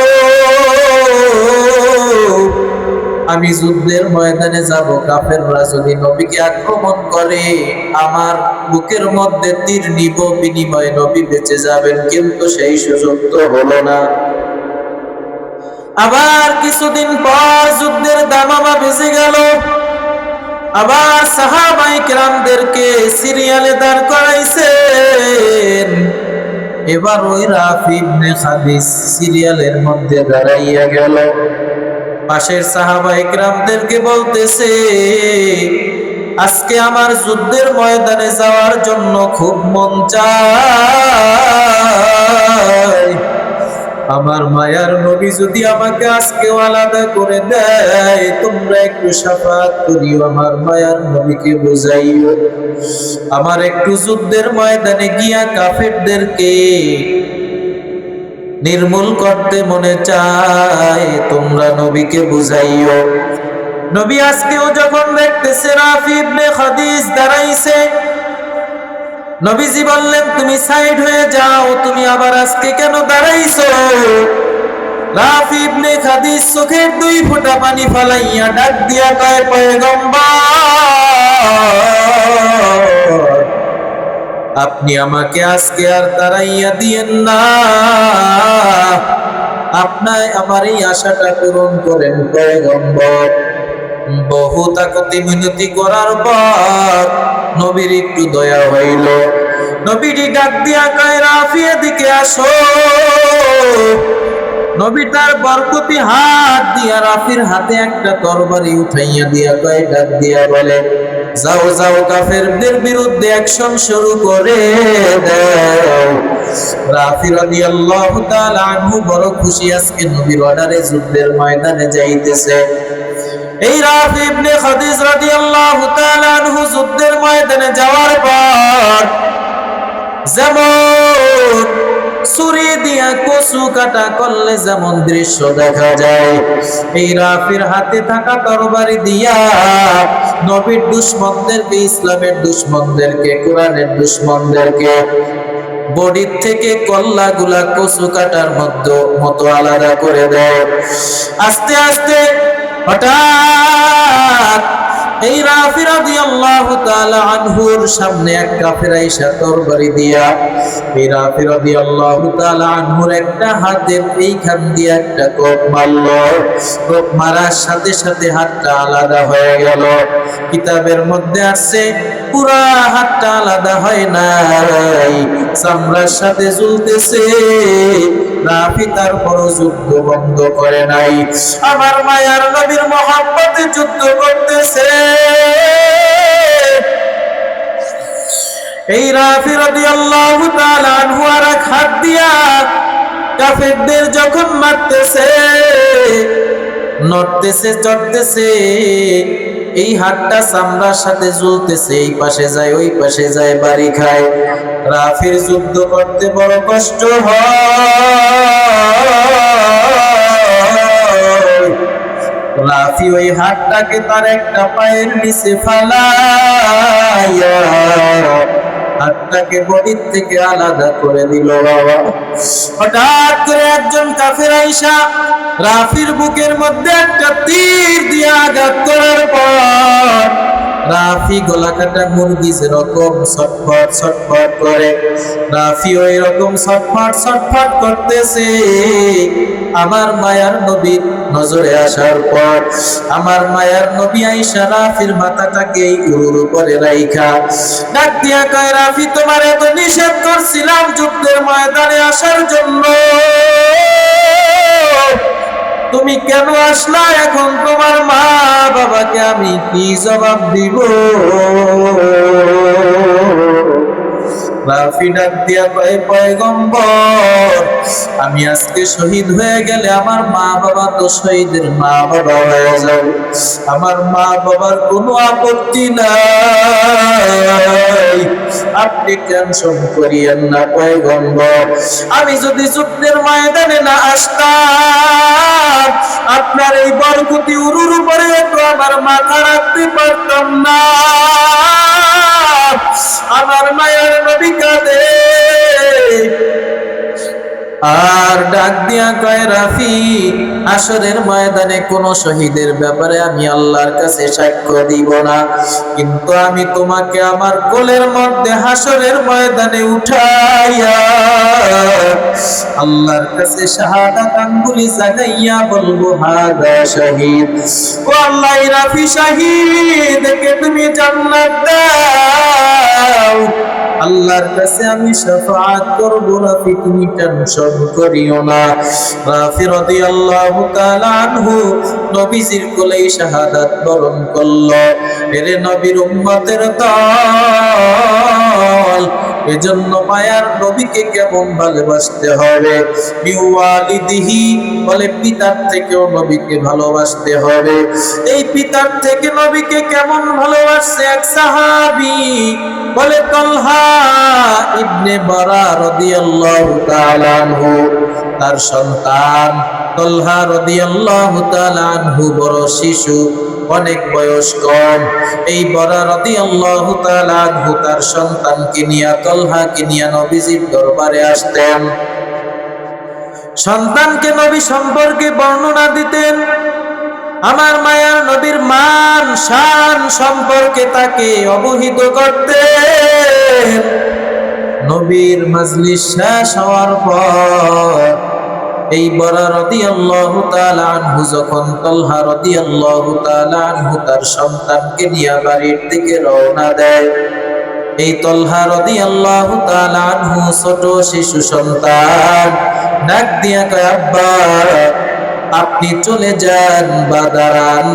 আমি যুদ্ধের ময়দানে যাব, কাফেররা যদি নবীকে আক্রমণ করে আমার বুকের মধ্যে তীর নিব, বিনিময়ে নবী বেঁচে যাবেন, কিন্তু সেই সুযোগ তো হলো না। আবার কিছুদিন পর যুদ্ধের দামামা বেজে গেল, আবার সাহাবায়ে কেরামদেরকে সিরিয়ালে দাঁড় করাইছেন। এবার ওই রাফি ইবনে খাদিজ সিরিয়ালের মধ্যে দাঁড়াইয়া গেল, পাশের সাহাবায়ে কেরামদেরকে বলতেছে, আজকে আমার যুদ্ধের ময়দানে যাওয়ার জন্য খুব মন চায়, আমার মায়ার নবী যদি আমাকে আজকে আলাদা করে দেয়, তোমরা একটু শাফাআত করিও, আমার মায়ার নবীকে বুঝাইও, আমার একটু যুদ্ধের ময়দানে গিয়া কাফেরদেরকে নির্মূল করতে মনে চায়, তোমরা নবীকে বুঝাইও। নবী আজকেও যখন দেখতেছে রাফি ইবনে খাদিজ দাঁড়াইছে, নবীজি বললেন, তুমি সাইড হয়ে যাও, তুমি আবার আজকে কেন দাঁড়াইছো? রাফি ইবনে খাদিজ চোখের 2 ফোঁটা পানি ফালাইয়া ডাক দিয়া কয়, পয়গম্বর আপনি আমাকে আজকে আর তাড়াইয়া দিয়েন না, আপনার আমার এই আশাটা পূরণ করেন পয়গম্বর। বহু তাকতি মিনতি করার পর নবীর একটু দয়া হইল। নবীজি ডাক দিয়া কয়, রাফি এদিকে আসো। নবী তার বরকতি হাত দিয়া রাফির হাতে একটা তরবারি উঠাইয়া দিয়া কয়, ডাক দিয়া বলে, যাও যাও কাফেরদের বিরুদ্ধে অ্যাকশন শুরু করে দাও। রাফি রাদিয়াল্লাহু তাআলা আনহু বড় খুশি, আজকে নবীর অর্ডারে যুদ্ধের ময়দানে যাইতেছে। এই রাফি ইবনে খাদিজ রাদিয়াল্লাহু তাআলা আনহু যুদ্ধের ময়দানে যাওয়ার পর যেমন ছুরি দিয়া কচু কাটা করলে যেমন দৃশ্য দেখা যায়, এই রাফির হাতে থাকা তরবারি দিয়া নবীর দুশমনদেরকে, ইসলামের দুশমনদেরকে, কোরআনের দুশমনদেরকে বডির থেকে কল্লাগুলা কচু কাটার মতো আলাদা করে দেয়। আস্তে আস্তে হঠাৎ এই রাফি রাদিয়াল্লাহু তাআলা আনহুর সামনে এক কাফের আইসা তরবারি দিয়া এই রাফি রাদিয়াল্লাহু তাআলা আনহুর একটা হাতের এইখান দিয়ে একটা কোপ মারল। কোপ মারার সাথে সাথে হাতটা আলাদা হয়ে গেল। কিতাবের মধ্যে আছে পুরা হাতটা আলাদা হয় নাই, চামড়ার সাথে ঝুলতেছে। রাফি তারপর যুদ্ধ বন্ধ করে নাই, আমার মায়ার নবীর মহব্বতে যুদ্ধ করতেছে। এই রাফি রাদিয়াল্লাহু তাআলা আনহু আর এক হাত দিয়া কাফেরদের যখন মারতেছে, নড়তেছে, চড়তেছে, এই হাতটা চামড়ার সাথে ঝুলতেছে, এই পাশে যায় ওই পাশে যায়, বাড়ি খায়। রাফির যুদ্ধ করতে বড় কষ্ট হয়। রাফি ওই হাতটাকে তার একটা পায়ের নিচে ফালাইয়া হাতটাকে বডির থেকে আলাদা করে দিল। বাবা, হঠাৎ করে একজন কাফের আইসা রাফির বুকের মধ্যে একটা তীর দিয়ে আঘাত করার পর রাফি গলা কাটা মুরগি যেরকম ছটফট ছটফট করে, রাফি ওই রকম ছটফট ছটফট করতেছে। আমার মায়ার নবীর নজরে আসার পর আমার মায়ার নবী আইসা রাফির মাথাটাকে এই উরুর উপরে রাইখা ডাক দিয়া কয়, রাফি তোমার এত নিষেধ করছিলাম যুদ্ধের ময়দানে আসার জন্য, তুমি কেন আসলা? এখন তোমার মা বাবাকে আমি কি জবাব দিব? রাফি ডাক দিয়া কয়, পয়গম্বর, আমি আজকে শহীদ হয়ে গেলে আমার মা বাবা তো শহীদের মা বাবা হয়ে যাবে, আমার মা বাবার কোনো আপত্তি নাই, আপনি টেনশন করিয়েন না পয়গম্বর। আমি যদি যুদ্ধের ময়দানে না আসতাম আপনার এই বরকতি উরুর উপরে তো আমার মাথা রাখতে পারতাম না। আমার মায়ের নবী কাঁদে আর ডাক দিয়া কয়, রাফি, হাসরের ময়দানে কোন শহীদের ব্যাপারে আমি আল্লাহর কাছে সাক্ষ্য দিব না, কিন্তু আমি তোমাকে আমার কোলের মধ্যে হাসরের ময়দানে উঠাইয়া আল্লাহর কাছে শাহাদাত আঙ্গুলি জাগাইয়া বলবো, হাদা শহীদ। ও আল্লাহ, রাফি শহীদ, কে তুমি জান্নাত দাও। আল্লাহর কাছে আমি শাফাআত করব, রাফি তুমি টেনশন করিও না। রাফি রাদিয়াল্লাহু তাআলা আনহু নবীজির কোলেই শাহাদাত বরণ করল। এর নবীর উম্মতের দল, এজন্য মায়ার নবীকে কেমন ভালোবাসতে হবে। বিওয়ালিদিহি বলে পিতার থেকেও নবীকে ভালোবাসতে হবে। এই পিতার থেকে নবীকে কেমন ভালোবাসছে এক সাহাবী, বলে তালহা ইবনে বারা রাদিয়াল্লাহু তাআলা আনহু। তার সন্তান তালহা রাদিয়াল্লাহু তাআলা আনহু বড় শিশু, অনেক বয়স কম। এই বারা রাদিয়াল্লাহু তাআলা আনহু তার সন্তানকে নিয়ে, তালহাকে নিয়ে নবীজির দরবারে আসতেন। সন্তানকে নবী সম্পর্কে বর্ণনা দিতেন, আমার মায়ার নবীর মান শান সম্পর্কে তাকে অবহিত করতেন। নবীর মজলিস শেষ হওয়ার পর এই বরা রাদিয়াল্লাহু তাআলা আনহু যখন তালহা রাদিয়াল্লাহু তাআলা আনহু তার সন্তানকে নিয়ে বাড়ির দিকে রওনা দেয়, এই তালহা রাদিয়াল্লাহু তাআলা আনহু ছোট শিশু সন্তান ডাক দিয়া কয়, আব্বা আপনি চলে যান বা দাঁড়ান,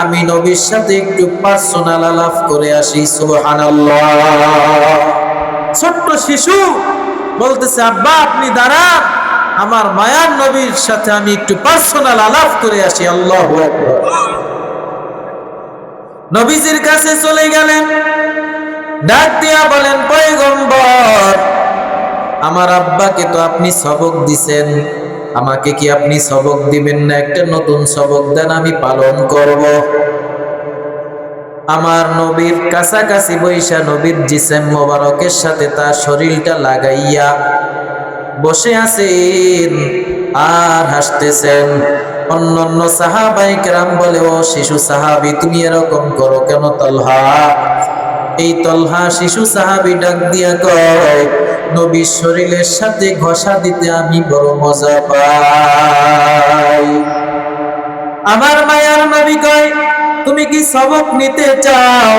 আমি নবীর সাথে একটু পার্সোনাল আলাপ করে আসি। সুবহানাল্লাহ। ছোট্ট শিশু বলতেছে, আব্বা আপনি দাঁড়ান, আমার মায়ার নবীর সাথে আমি একটু পার্সোনাল আলাপ করে আসি। আল্লাহু আকবার। নবীজির কাছে চলে গেলেন, ডাক দিয়া বলেন, পয়গম্বর আমার আব্বাকে তো আপনি সবক দিছেন, আমাকে কি আপনি সবক দিবেন না? একটা নতুন সবক দেন, আমি পালন করব। আমার নবীর কাছাকাছি বৈশা নবীর জিসেম মোবারকের সাথে তার শরীরটা লাগাইয়া বসে আছেন আর হাসতেছেন। অন্যান্য সাহাবায়ে কেরাম বলে, ও শিশু সাহাবী তুমি এরকম করো কেন তালহা? এই তালহা শিশু সাহাবী ডাক দিয়া কয়, নবীর শরীরের সাথে ঘষা দিতে আমি বড় মজা পাই। আমার মায়ার নবী কয়, তুমি কি সবক নিতে চাও?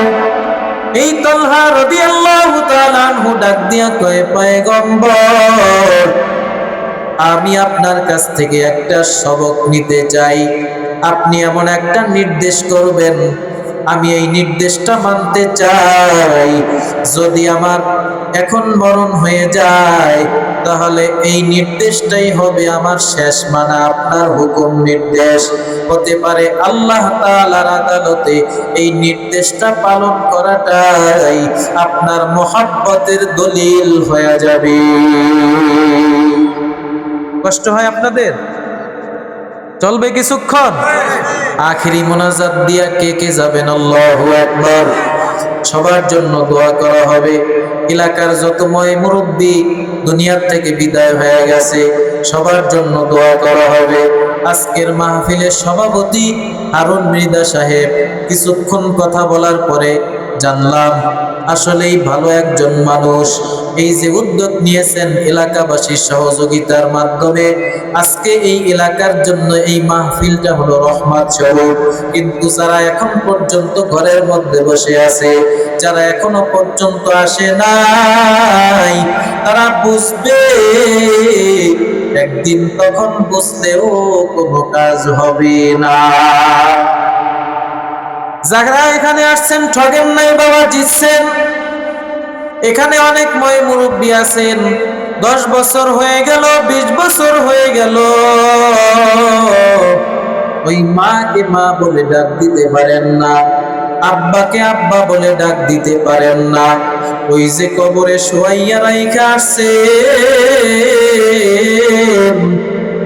এই তালহা রাদিয়াল্লাহু তাআলা আনহু ডাক দিয়া কয়, পয়গম্বর আমি আপনার কাছ থেকে একটা সবক নিতে চাই, আপনি এমন একটা নির্দেশ করবেন, আমি এই নির্দেশটা মানতে চাই। যদি আমার এখন মরণ হয়ে যায় তাহলে এই নির্দেশটাই হবে আমার শেষ মানা। আপনার হুকুম নির্দেশ হতে পারে আল্লাহ তাআলার আদালতে এই নির্দেশটা পালন করাটাই আপনার মহব্বতের দলিল হয়ে যাবে। কষ্ট হয় আপনাদের? চলবে কিছুক্ষণ? আখিরি মোনাজাত দিয়া কে কে যাবেন? আল্লাহু আকবার। সবার জন্য দোয়া করা হবে। এলাকার যত মুরব্বি দুনিয়ার থেকে বিদায় হয়ে গেছে সবার জন্য দোয়া করা হবে। আজকের মাহফিলের সভাপতি হারুন মৃধা সাহেব কিছুক্ষণ কথা বলার পরে জানলাম আসলেই ভালো একজন মানুষ। এই যে উদ্যোগ নিয়েছেন এলাকাবাসীর সহযোগিতার মাধ্যমে, আজকে এই এলাকার জন্য এই মাহফিলটা হলো রহমত স্বরূপ। কিন্তু যারা এখন পর্যন্ত ঘরের মধ্যে বসে আছে, যারা এখনো পর্যন্ত আসে নাই, তারা বুঝবে একদিন, তখন বুঝলেও কোনো কাজ হবে না। যারা এখানে আসছেন ঠগেন নাই বাবা, জিতছেন। এখানে অনেক মুরব্বী আছেন, 10 বছর হয়ে গেল, 20 বছর হয়ে গেল, ওই মাকে মা বলে ডাক দিতে পারেন না, আব্বাকে আব্বা বলে ডাক দিতে পারেন না। ওই যে কবরে শোয়াইয়া রাইখা আসছে,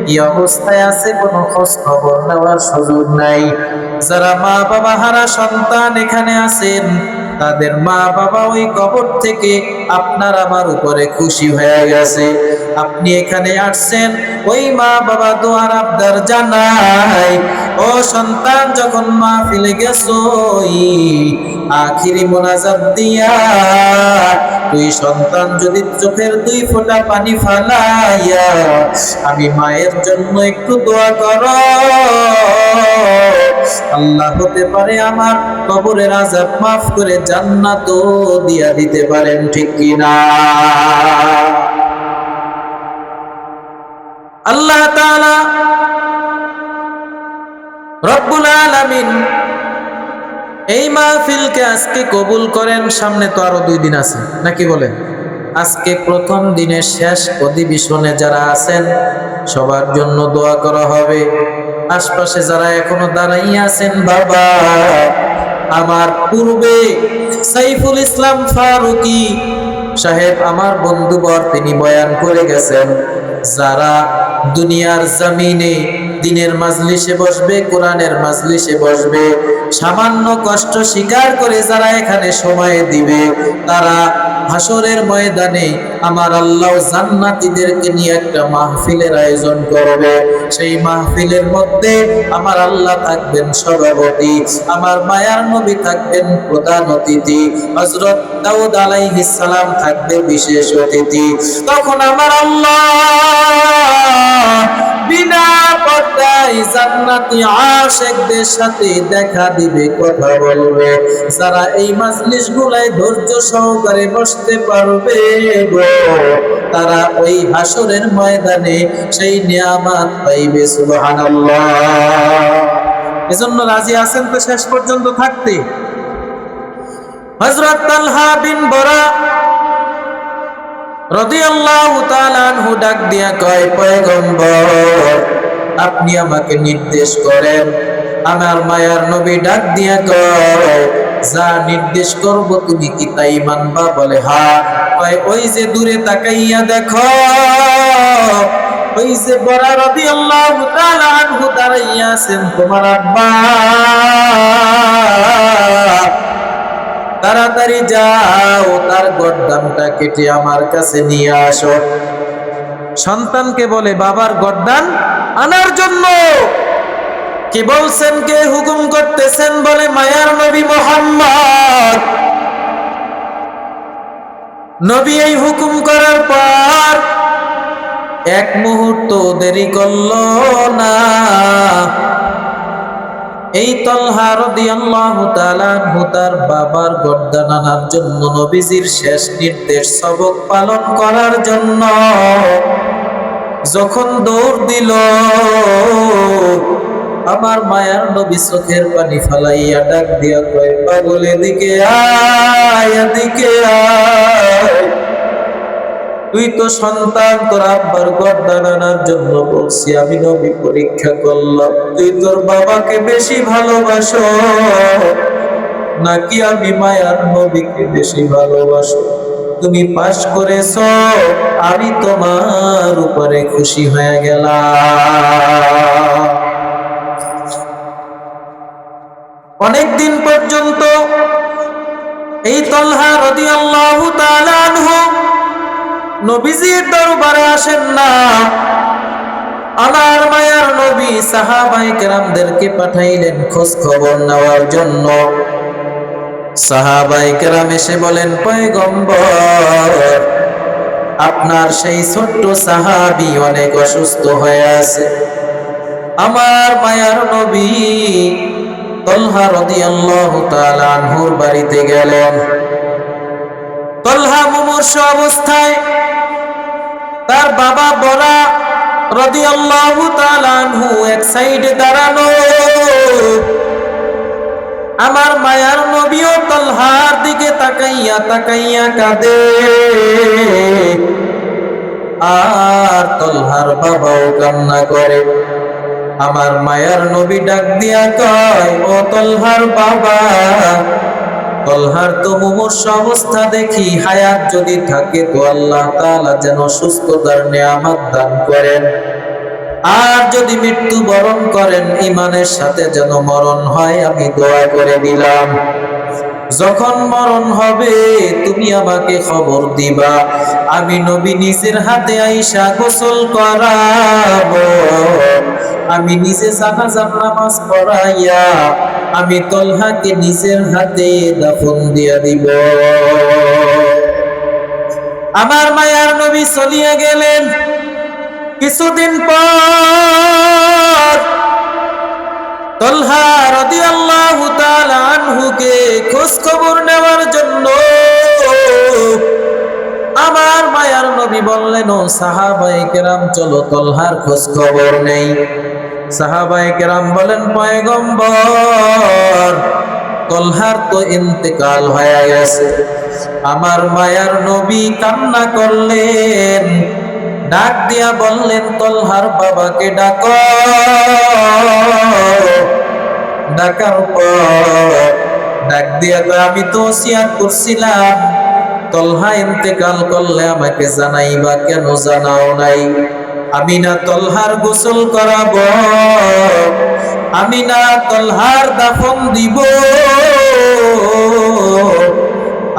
কি অবস্থায় আছে কোনো খোঁজ খবর নেওয়ার সুযোগ নাই। যারা মা বাবা হারা সন্তান এখানে আছেন, তাদের মা বাবা ওই কবর থেকে আপনার আমার উপরে খুশি হয়ে গেছে। আপনি এখানে আসছেন, ওই মা বাবা দোয়ার আবদার জানাই, ও সন্তান যখন মাহফিলে গেছো আখিরি মোনাজাত দিয়া, তুই সন্তান যদি চোখের 2 ফোঁটা পানি ফালাইয়া আমি মায়ের জন্য একটু দোয়া করো, আল্লাহ হতে পারে আমার কবরের আযাব মাফ করে জান্নাতও দিয়া দিতে পারেন, ঠিক কিনা? আল্লাহ তাআলা রব্বুল আলামিন এই মাহফিলকে আজকে কবুল করেন। সামনে তো আরো 2 দিন আছে, নাকি বলেন? আজকে প্রথম দিনের শেষ অধিবেশনে যারা আছেন সবার জন্য দোয়া করা হবে। আশপাশে যারা এখনো দাঁড়াইয়া আছেন, বাবা আমার পূর্বে সাইফুল ইসলাম ফারুকী সাহেব আমার বন্ধুবর তিনি বয়ান করে গেছেন, যারা দুনিয়ার জমিনে দিনের মাজলিসে বসবে, কোরআনের মাজলিসে বসবে, সামান্য কষ্ট স্বীকার করে যারা এখানে সময় দিবে, তারা হাসরের ময়দানে আমার আল্লাহ জান্নাতীদেরকে নিয়ে একটা মাহফিলের আয়োজন করবে। সেই মাহফিলের মধ্যে আমার আল্লাহ থাকবেন সভাপতি, আমার মায়ার নবী থাকবেন প্রধান অতিথি, হযরত দাউদ আলাইহিস সালাম থাকবে বিশেষ অতিথি। তখন আমার আল্লাহ বিনা পর্দায় জান্নাতি আশিকদের সাথে দেখা দিবে, কথা বলবে। যারা এই মাজলিসগুলায় ধৈর্য সহকারে বসতে পারবে গো, তারা ওই হাসরের ময়দানে সেই নিয়ামত পাইবে। সুবহানাল্লাহ। এজন্য রাজি আছেন তো শেষ পর্যন্ত থাকতে? হযরত তালহা বিন বরা রাদিয়াল্লাহু তাআলা আনহু ডাক দিয়া কয়, পয়গম্বর আপনি আমাকে নির্দেশ করেন। আমার মায়ার নবী ডাক দিয়া কয়, যা নির্দেশ করব তুমি কি তাই মানবা? বলে হ্যাঁ। কয়, ওই যে দূরে তাকাইয়া দেখো, ওই যে বরা রাদিয়াল্লাহু তাআলা আনহু দাঁড়াইয়া আছেন তোমার আব্বা, তাড়াতাড়ি যাও তার গর্দানটা কেটে আমার কাছে নিয়ে আসো। সন্তানকে বলে বাবার গর্দান আনার জন্য। কি বলছেন, কে হুকুম করতেছেন? বলে মায়ার নবী মুহাম্মদ। নবী এই হুকুম করার পর এক মুহূর্ত দেরি করল না। এই তালহা রাদিয়াল্লাহু তাআলা আনহু তার বাবার গর্দান আনার জন্য, নবীজির শেষ নির্দেশ সবক পালন করার জন্য যখন দৌড় দিল, আমার মায়ার নবী চোখের পানি ফালাইয়া ডাক দিয়া কয়, পাগল এদিকে আয়, এদিকে আয়। তুই তো সন্তান, তোর আব্বার গর্দান আনার জন্য বলছি, আমি নবী পরীক্ষা করলাম তুই তোর বাবাকে বেশি ভালোবাসো নাকি আমি মায়ার নবীকে বেশি ভালোবাসো। তুমি পাস করেছো, আমি তোমার উপরে খুশি হয়ে গেলাম। অনেকদিন পর্যন্ত এই তালহা রাদিয়াল্লাহু তাআলা আনহু নবীজির দরবারে আসেন না। আমার মায়ার নবী সাহাবায়ে কেরামদেরকে পাঠাইলেন খোঁজ খবর নেওয়ার জন্য। সাহাবায়ে কেরাম এসে বলেন, পয়গম্বর আপনার সেই ছোট্ট সাহাবী অনেক অসুস্থ হয়ে আছে। আমার মায়ার নবী তালহা রাদিয়াল্লাহু তাআলা আনহুর বাড়িতে গেলেন। তালহা মুমূর্ষু অবস্থায়, তার বাবা বরা রাদিয়াল্লাহু তাআলা আনহু এক সাইডে দাঁড়ানো। আমার মায়ার নবীও তালহার দিকে তাকাইয়া তাকাইয়া কাঁদে, আর তালহার বাবাও কান্না করে। আমার মায়ার নবী ডাক দিয়া কয়, ও তালহার বাবা, তালহার তো মুমূর্ষু অবস্থা দেখি, হায়াত যদি থাকে তো আল্লাহ তাআলা যেন সুস্থতার নিয়ামত দান করেন, আর যদি মৃত্যু বরণ করেন ঈমানের সাথে যেন মরণ হয়, আমি দোয়া করে দিলাম। যখন মরণ হবে তুমি আমাকে খবর দিবা, আমি নবী নিজের হাতে আইসা গোসল করাবো, আমি নিজে জানাজার নামাজ পড়াইয়া আমি তালহাকে নিজের হাতে দাফন দিয়া দিব। আমার মায়ার নবী চলিয়া গেলেন। কিছুদিন পর তালহা রাদিয়াল্লাহু তাআলা আনহুকে খোঁজ খবর নেওয়ার জন্য আমার মায়ার নবী বললেন, ও সাহাবায়ে কেরাম চলো তালহার খোঁজ খবর নেই। সাহাবায়ে কেরাম বলেন, পয়গম্বর তালহার তো ইন্তেকাল হয়ে গেছে। আমার মায়ার নবী কান্না করলেন, ডাক দিয়া বললেন, তালহার বাবাকে ডাকো। ডাকার পর ডাক দিয়া আমি তো ওসিয়ত করছিলাম তালহা ইন্তেকাল করলে আমাকে জানাইবা, কেন জানাও নাই? আমি না তালহার গোসল করাবো, আমি না তালহার দাফন দিব,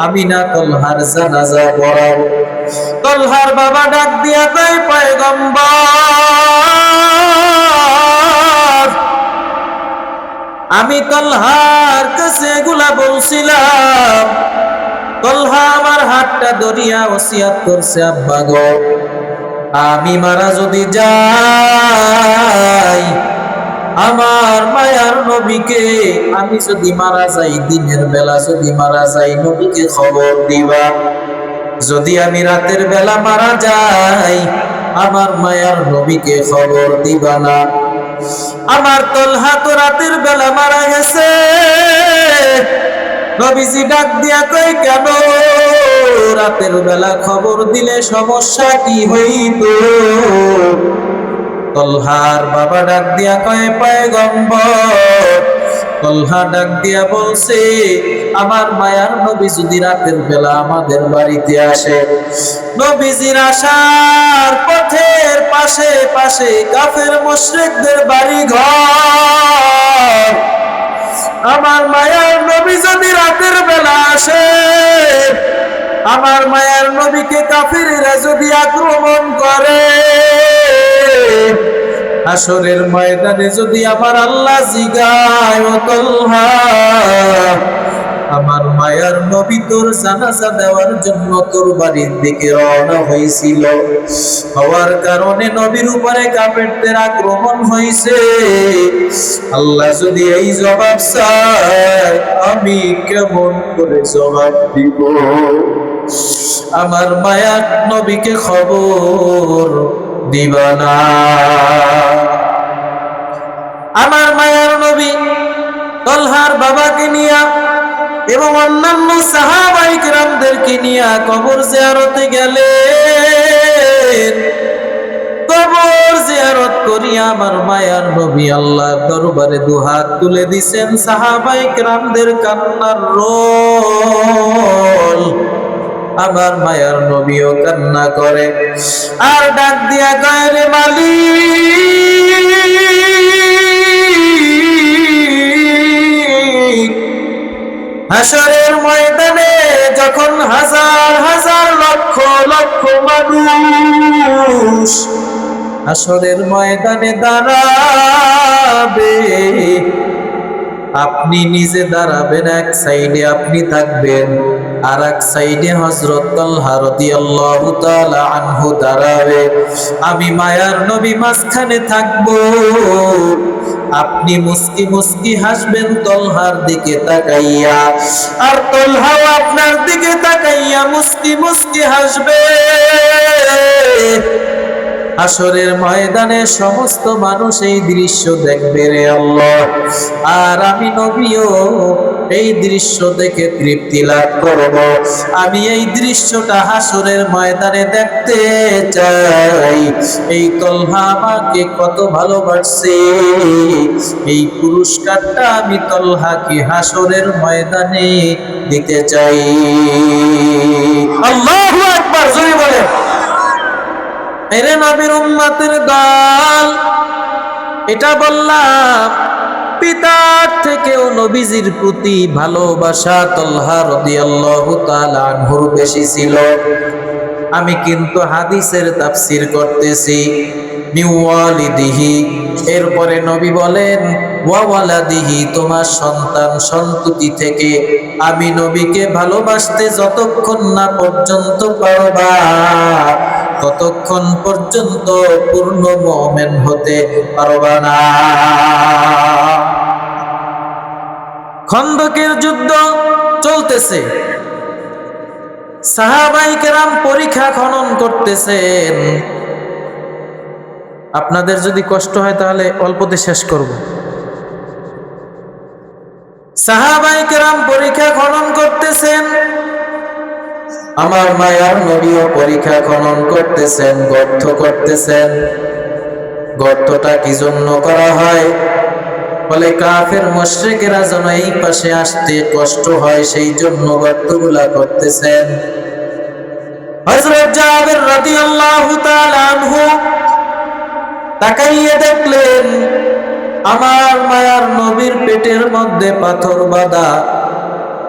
আমি না তালহার জানাজা পড়াবো। তালহার বাবা ডাক দিয়া কয়, পয়গম্বর আমি তালহার কাছে এগুলা বলছিলাম, তালহা আমার হাতটা ধরিয়া ওসিয়ত করছে, আব্বা গো আমি মারা যদি যাই, আমার মায়ার নবীকে, আমি যদি মারা যাই, দিনের বেলা যদি মারা যাই, নবীকে খবর দিবা। যদি আমি রাতের বেলা মারা যাই, আমার মায়ার নবীকে খবর দিবা না। আমার তলহা তো রাতের বেলা মারা গেছে। নবীজি ডাক দিয়া কয়, কেন রাতের বেলা খবর দিলে সমস্যা কি হইত? তলহার বাবা ডাক দিয়া কয়, পয়গম্বর। তলহা ডাক দিয়া বলছে, আমার মায়ার নবী যদি রাতের বেলা আমাদের বাড়িতে আসে, নবীজির আসার পথের পাশে পাশে কাফের মুশরিকদের বাড়ি ঘর। আমার মায়ার নবী যদি রাতের বেলা আসে, আমার মায়ার নবীকে কাফিররা যদি আক্রমণ করে, হাসরের ময়দানে যদি আমার আল্লাহ জিগায়, ও তলহা, আমার মায়ার নবী তোর জানাজা দেওয়ার জন্য তোর বাড়ির দিকে রওনা হয়েছিল, হওয়ার কারণে নবীর উপরে কাফেরদের আক্রমণ হয়েছে, আল্লাহ যদি এই জবাব চায়, আমি কেমন করে জবাব দিব? আমার মায়ার নবীকে খবর দিবা না। আমার মায়ার নবী তলহার বাবাকে নিয়া এবং অন্যান্য সাহাবায়ে কেরামদেরকে নিয়া কবর জিয়ারতে গেলেন। কবর জিয়ারত করিয়া আমার মায়ার নবী আল্লাহর দরবারে দুহাত তুলে দিছেন। সাহাবায়ে কেরামদের কান্নার রোল। আমার মায়ার নবীও কান্না করে আর ডাক দিয়া কয়, রে মালিক, হাসরের ময়দানে যখন হাজার হাজার লক্ষ লক্ষ মানুষ হাসরের ময়দানে দাঁড়াবে, আপনি নিজে দাঁড়াবেন, এক সাইডে আপনি থাকবেন, আর এক সাইডে হযরত তালহা রাদিয়াল্লাহু তাআলা আনহু দাঁড়াবে। আমি মায়ার নবী মাঝখানে থাকব। আপনি মুস্কি মুস্কি হাসবেন তলহার দিকে তাকাইয়া, আর তলহাও আপনার দিকে তাকাইয়া মুস্কি মুস্কি হাসবে। হাসরের ময়দানে সমস্ত মানুষ এই দৃশ্য দেখবে রে আল্লাহ, আর আমি নবীও এই দৃশ্য দেখে তৃপ্তি লাভ করব। আমি এই দৃশ্যটা হাসরের ময়দানে দেখতে চাই। এই তলহা আমাকে কত ভালোবাসছে, এই পুরস্কারটা আমি তলহাকে হাসরের ময়দানে দিতে চাই। আল্লাহু আকবার, জোরে বলেন। এরে নবীর উম্মতের দল, এটা বললাম পিতার থেকেও নবীজির প্রতি ভালোবাসা তলহা রাদিয়াল্লাহু তাআলা আনহুর বেশি ছিল। আমি কিন্তু হাদিসের তাফসীর করতেছি। মিওয়ালিদিহি, এরপরে নবী বলেন ওয়াওয়ালাদিহি, তোমার সন্তান সন্ততি থেকে আমি নবীকে ভালোবাসতে যতক্ষণ না পর্যন্ত পারবা, ততক্ষণ পর্যন্ত পূর্ণ মুমিন হতে পারবা না। খন্দকের যুদ্ধ চলতেছে, সাহাবায়ে কেরাম পরীক্ষা খনন করতেছেন। আপনাদের যদি কষ্ট হয় তাহলে অল্পতে শেষ করব। সাহাবায়ে কেরাম পরীক্ষা খনন করতেছেন, আমার মায়ার নবীও পরীক্ষা খনন করতেছেন, গর্ত করতেছেন। গর্তটা কি জন্য করা হয়? বলে কাফের মুশরিকেরা যেন এই পাশে আসতে কষ্ট হয়, সেই জন্য গর্তগুলা করতেছেন। হযরত জাবের রাদিয়াল্লাহু তাআলা আনহু তাকাইয়ে দেখলেন আমার মায়ার নবীর পেটের মধ্যে পাথর বাঁধা।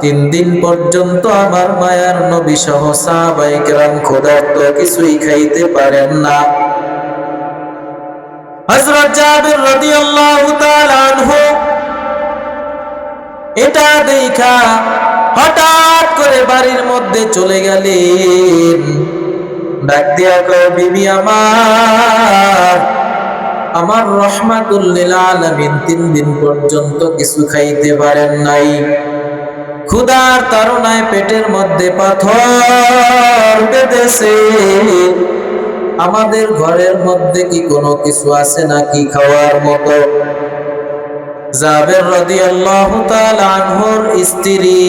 3 দিন পর্যন্ত আমার মায়ার নবী সহ সাহাবায়ে কেরাম ক্ষুধার্ত, কিছুই খাইতে পারেন না। হযরত জাবের রাদিয়াল্লাহু তাআলা আনহু এটা দেখা হঠাৎ করে বাড়ির মধ্যে চলে গেলেন। ডাক দিয়া কয়, বিবি আমার রহমাতুল লিল আলামিন 3 দিন পর্যন্ত কিছু খাইতে পারেন নাই। ক্ষুধার তাড়নায় পেটের মধ্যে পাথর বেঁধেছে। আমাদের ঘরের মধ্যে কি কোনো কিছু আছে নাকি খাওয়ার মতো? জাবের রাদিয়াল্লাহু তাআলা আনহুর স্ত্রী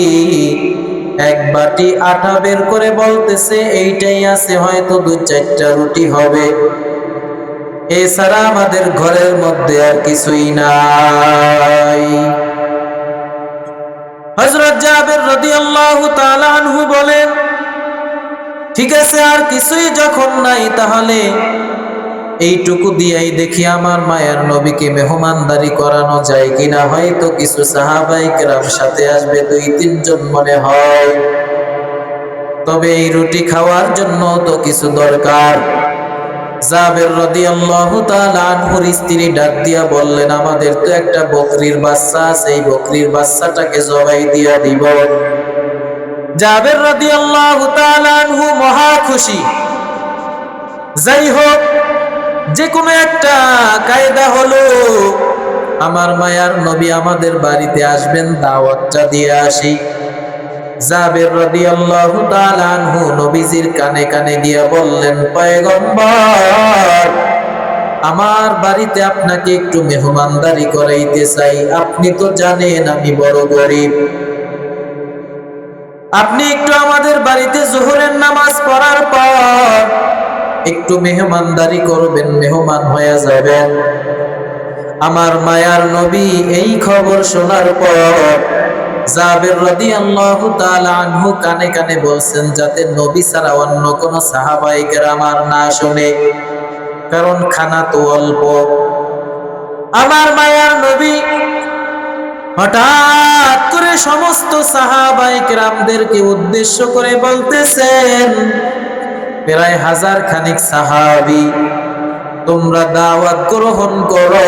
এক বাটি আটা বের করে বলতেছে, এইটাই আছে, হয়তো 2-4টা রুটি হবে, এছাড়া আমাদের ঘরের মধ্যে আর কিছুই নাই। হযরত জাবের রাদিয়াল্লাহু তাআলা আনহু বলেন, ঠিক আছে, আর কিছুই যখন নাই, তাহলে এইটুকু দিয়েই দেখি আমার মায়ের নবীকে মেহমানদারি করানো যায় কিনা। হয়তো কিছু সাহাবায়ে কেরাম সাথে আসবে, 2-3 জন মনে হয়। তবে এই রুটি খাওয়ার জন্য তো কিছু দরকার। জাবের রাদিয়াল্লাহু তাআলা আনহুর স্ত্রী ডাক দিয়া বললেন, আমাদের তো একটা বকরির বাচ্চা আছে, এই বকরির বাচ্চাটাকে জবাই দিয়া দিব। জাবের রাদিয়াল্লাহু তাআলা আনহু মহা খুশি। যাই হোক, যে কোনো একটা কায়দা হলো, আমার মায়ার নবী আমাদের বাড়িতে আসবেন, দাওয়াতটা দিয়ে আসি। জাবের রাদিয়াল্লাহু তাআলা আনহু নবীজির কানে কানে গিয়া বললেন, পয়গম্বর, আমার বাড়িতে আপনাকে একটু মেহমানদারি করাইতে চাই। আপনি তো জানেন আমি বড় গরীব, আপনি একটু আমাদের বাড়িতে যোহরের নামাজ পড়ার পর একটু মেহমানদারি করবেন, মেহমান হয়ে যাবেন। আমার মায়ার নবী এই খবর শোনার পর জাবের রাদিয়াল্লাহু তাআলা আনহু কানে কানে বলছেন, যাতে নবী ছাড়া অন্য কোন সাহাবায়ে কেরাম আর না শুনে, কারণ খানা তো অল্প। আমার মায়ার নবী হঠাৎ করে সমস্ত সাহাবায়ে কেরামদেরকে উদ্দেশ্য করে বলতেছেন, প্রায় 1000 খানিক সাহাবী, তোমরা দাওয়াত গ্রহণ করো।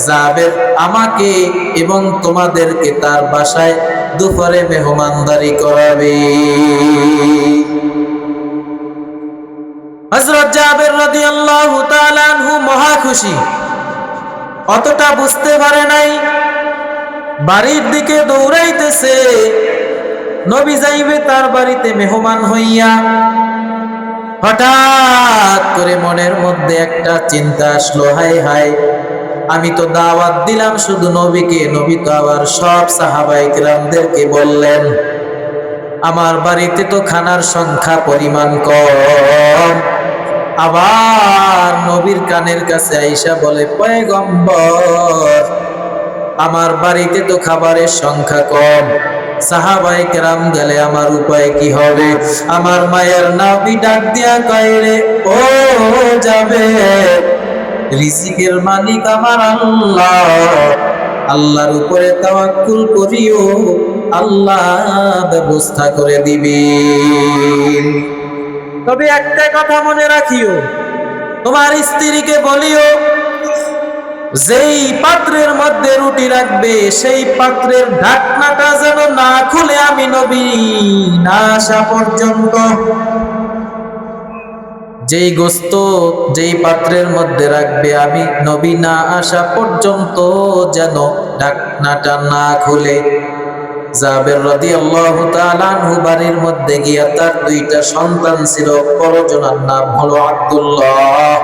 জাবের আমাকে এবং তোমাদেরকে তার বাসায় দুপুরে মেহমানদারি করাবে। হযরত জাবের রাদিয়াল্লাহু তাআলা আনহু মহা খুশি। অতটা বুঝতে পারে নাই, বাড়ির দিকে দৌড়াইতেছে, নবী যাইবে তার বাড়িতে মেহমান হইয়া। হঠাৎ করে মনের মধ্যে একটা চিন্তা আসলো, হায় হায়, আমি তো দাওয়াত দিলাম শুধু নবীকে, নবী তো আবার সব সাহাবায়ে কেরামদেরকে বললেন। আমার বাড়িতে তো খানার সংখ্যা পরিমাণ কম। আবার নবীর কানের কাছে আইসা বলে, পয়গম্বর, আমার বাড়িতে তো খাবারের সংখ্যা কম, সাহাবায়ে কেরাম গেলে আমার উপায় কি হবে? আমার মায়ের নবী ডাক দিয়া কইলে, ও যাবে, রিজিকের মালিক আমার আল্লাহ, আল্লাহর উপরে তাওয়াক্কুল করিও, আল্লাহ ব্যবস্থা করে দিবেন। তবে একটা কথা মনে রাখিও, তোমার স্ত্রীকে বলিও, যেই পাত্রের মধ্যে রুটি রাখবে সেই পাত্রের ঢাকনাটা যেন না খুলে আমি নবী না আসা পর্যন্ত। যেই গোস্ত যেই পাত্রের মধ্যে রাখবে আমি নবী না আসা পর্যন্ত যেন ঢাকনাটা না খুলে। জাবের রাদিয়াল্লাহু তাআলা আনহু বাড়ির মধ্যে গিয়া, তার 2টা সন্তান ছিল, বড়জনের নাম হলো আব্দুল্লাহ।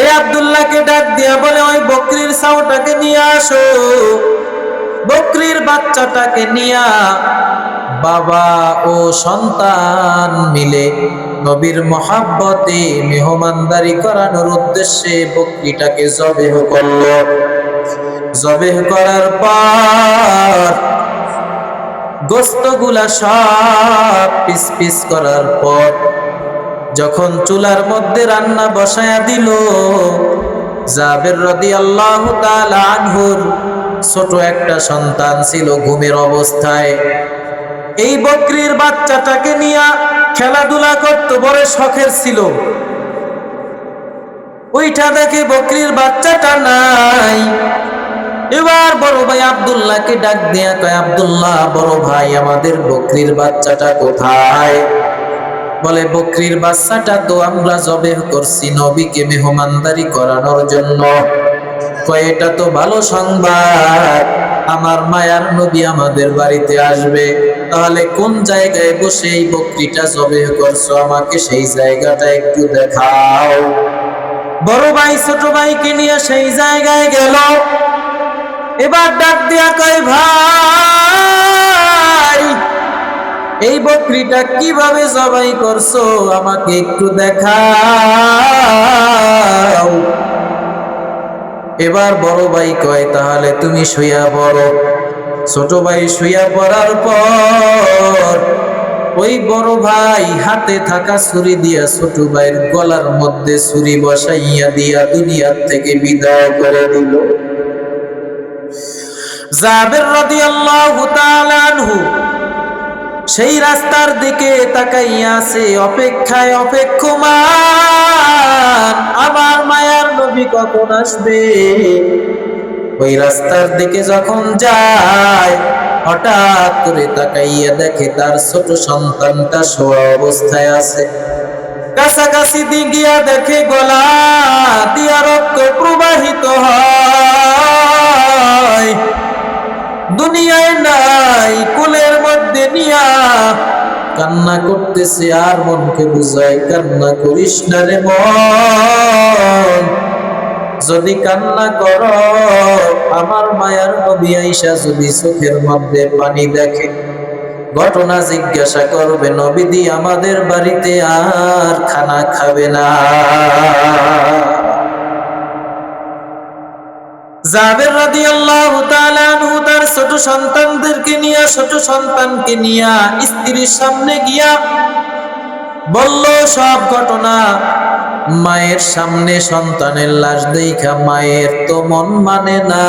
এই আব্দুল্লাহকে ডাক দিয়া বলে, ওই বকরির ছাওটাকে নিয়ে আসো। বকরির বাচ্চাটাকে নিয়া বাবা ও সন্তান মিলে নবীর মহাব্বতে মেহমানদারি করানোর উদ্দেশ্যে বকরিটাকে জবেহ করলো। জবেহ করার পর গোস্তগুলা সব পিস পিস করার পর যখন চুলার মধ্যে রান্না বসায়া দিল, জাবের রাদিয়াল্লাহু তাআলা আনহুর ছোট একটা সন্তান ছিল ঘুমের অবস্থায়। এই বকরির বাচ্চাটাকে নিয়ে খেলাধুলা করতে বড় শখের ছিল। ওইটা দেখে বকরির বাচ্চাটা নাই। এবার বড় ভাই আব্দুল্লাহকে ডাক দিয়া কয়, আব্দুল্লাহ বড় ভাই, আমাদের বকরির বাচ্চাটা কোথায়? বলে বকরির বাচ্চাটা তো আমরা জবেহ করছি নবীকে মেহমানদারি করানোর জন্য। কয় এটা তো ভালো সংবাদ, আমার মায়ার নবী আমাদের বাড়িতে আসবে। তাহলে কোন জায়গায় বসে এই বকরিটা জবেহ করছো, আমাকে সেই জায়গাটা একটু দেখাও। বড় ভাই ছোট ভাইকে নিয়ে সেই জায়গায় গেল। এবার ডাক দিয়া কয়, ভাই এই বকরিটা কিভাবে জবাই করছো আমাকে একটু দেখাও। এবার বড় ভাই কয়, তাহলে তুমি শুইয়া পড়ো। ছোট ভাই শুইয়া পড়ার পর ওই বড় ভাই হাতে থাকা ছুরি দিয়া ছোট ভাইয়ের গলার মধ্যে ছুরি বসাইয়া দিয়া দুনিয়ার থেকে বিদায় করে দিল। জাবের রাদিয়াল্লাহু তাআলা আনহু সেই রাস্তার দিকে তাকাইয়া আছে, অপেক্ষায় অপেক্ষমান, আমার মায়ার নবী কখন আসবে। ওই রাস্তার দিকে যখন যায়, হঠাৎ করে তাকাইয়া দেখে তার ছোট সন্তানটা শোয়া অবস্থায় আছে। কাছাকাছি গিয়া দেখে গলা দিয়া রক্ত প্রবাহিত হয়, দুনিয়ায় নাই, কোলের মধ্যে নিয়া কান্না করতেছে। আর মনকে বুঝায়, কান্না করিস না রে মন, যদি কান্না করো আমার মায়ার নবী আয়েশা যদি চোখের মধ্যে পানি দেখে, ঘটনা জিজ্ঞাসা করবে, নবীদি আমাদের বাড়িতে আর খানা খাবে না। জাবের রাদিয়াল্লাহু তাআলা আনহু তার ছোট সন্তানকে নিয়ে স্ত্রীর সামনে গিয়া বলল সব ঘটনা। মায়ের সামনে সন্তানের লাশ দেখা মায়ের তো মন মানে না।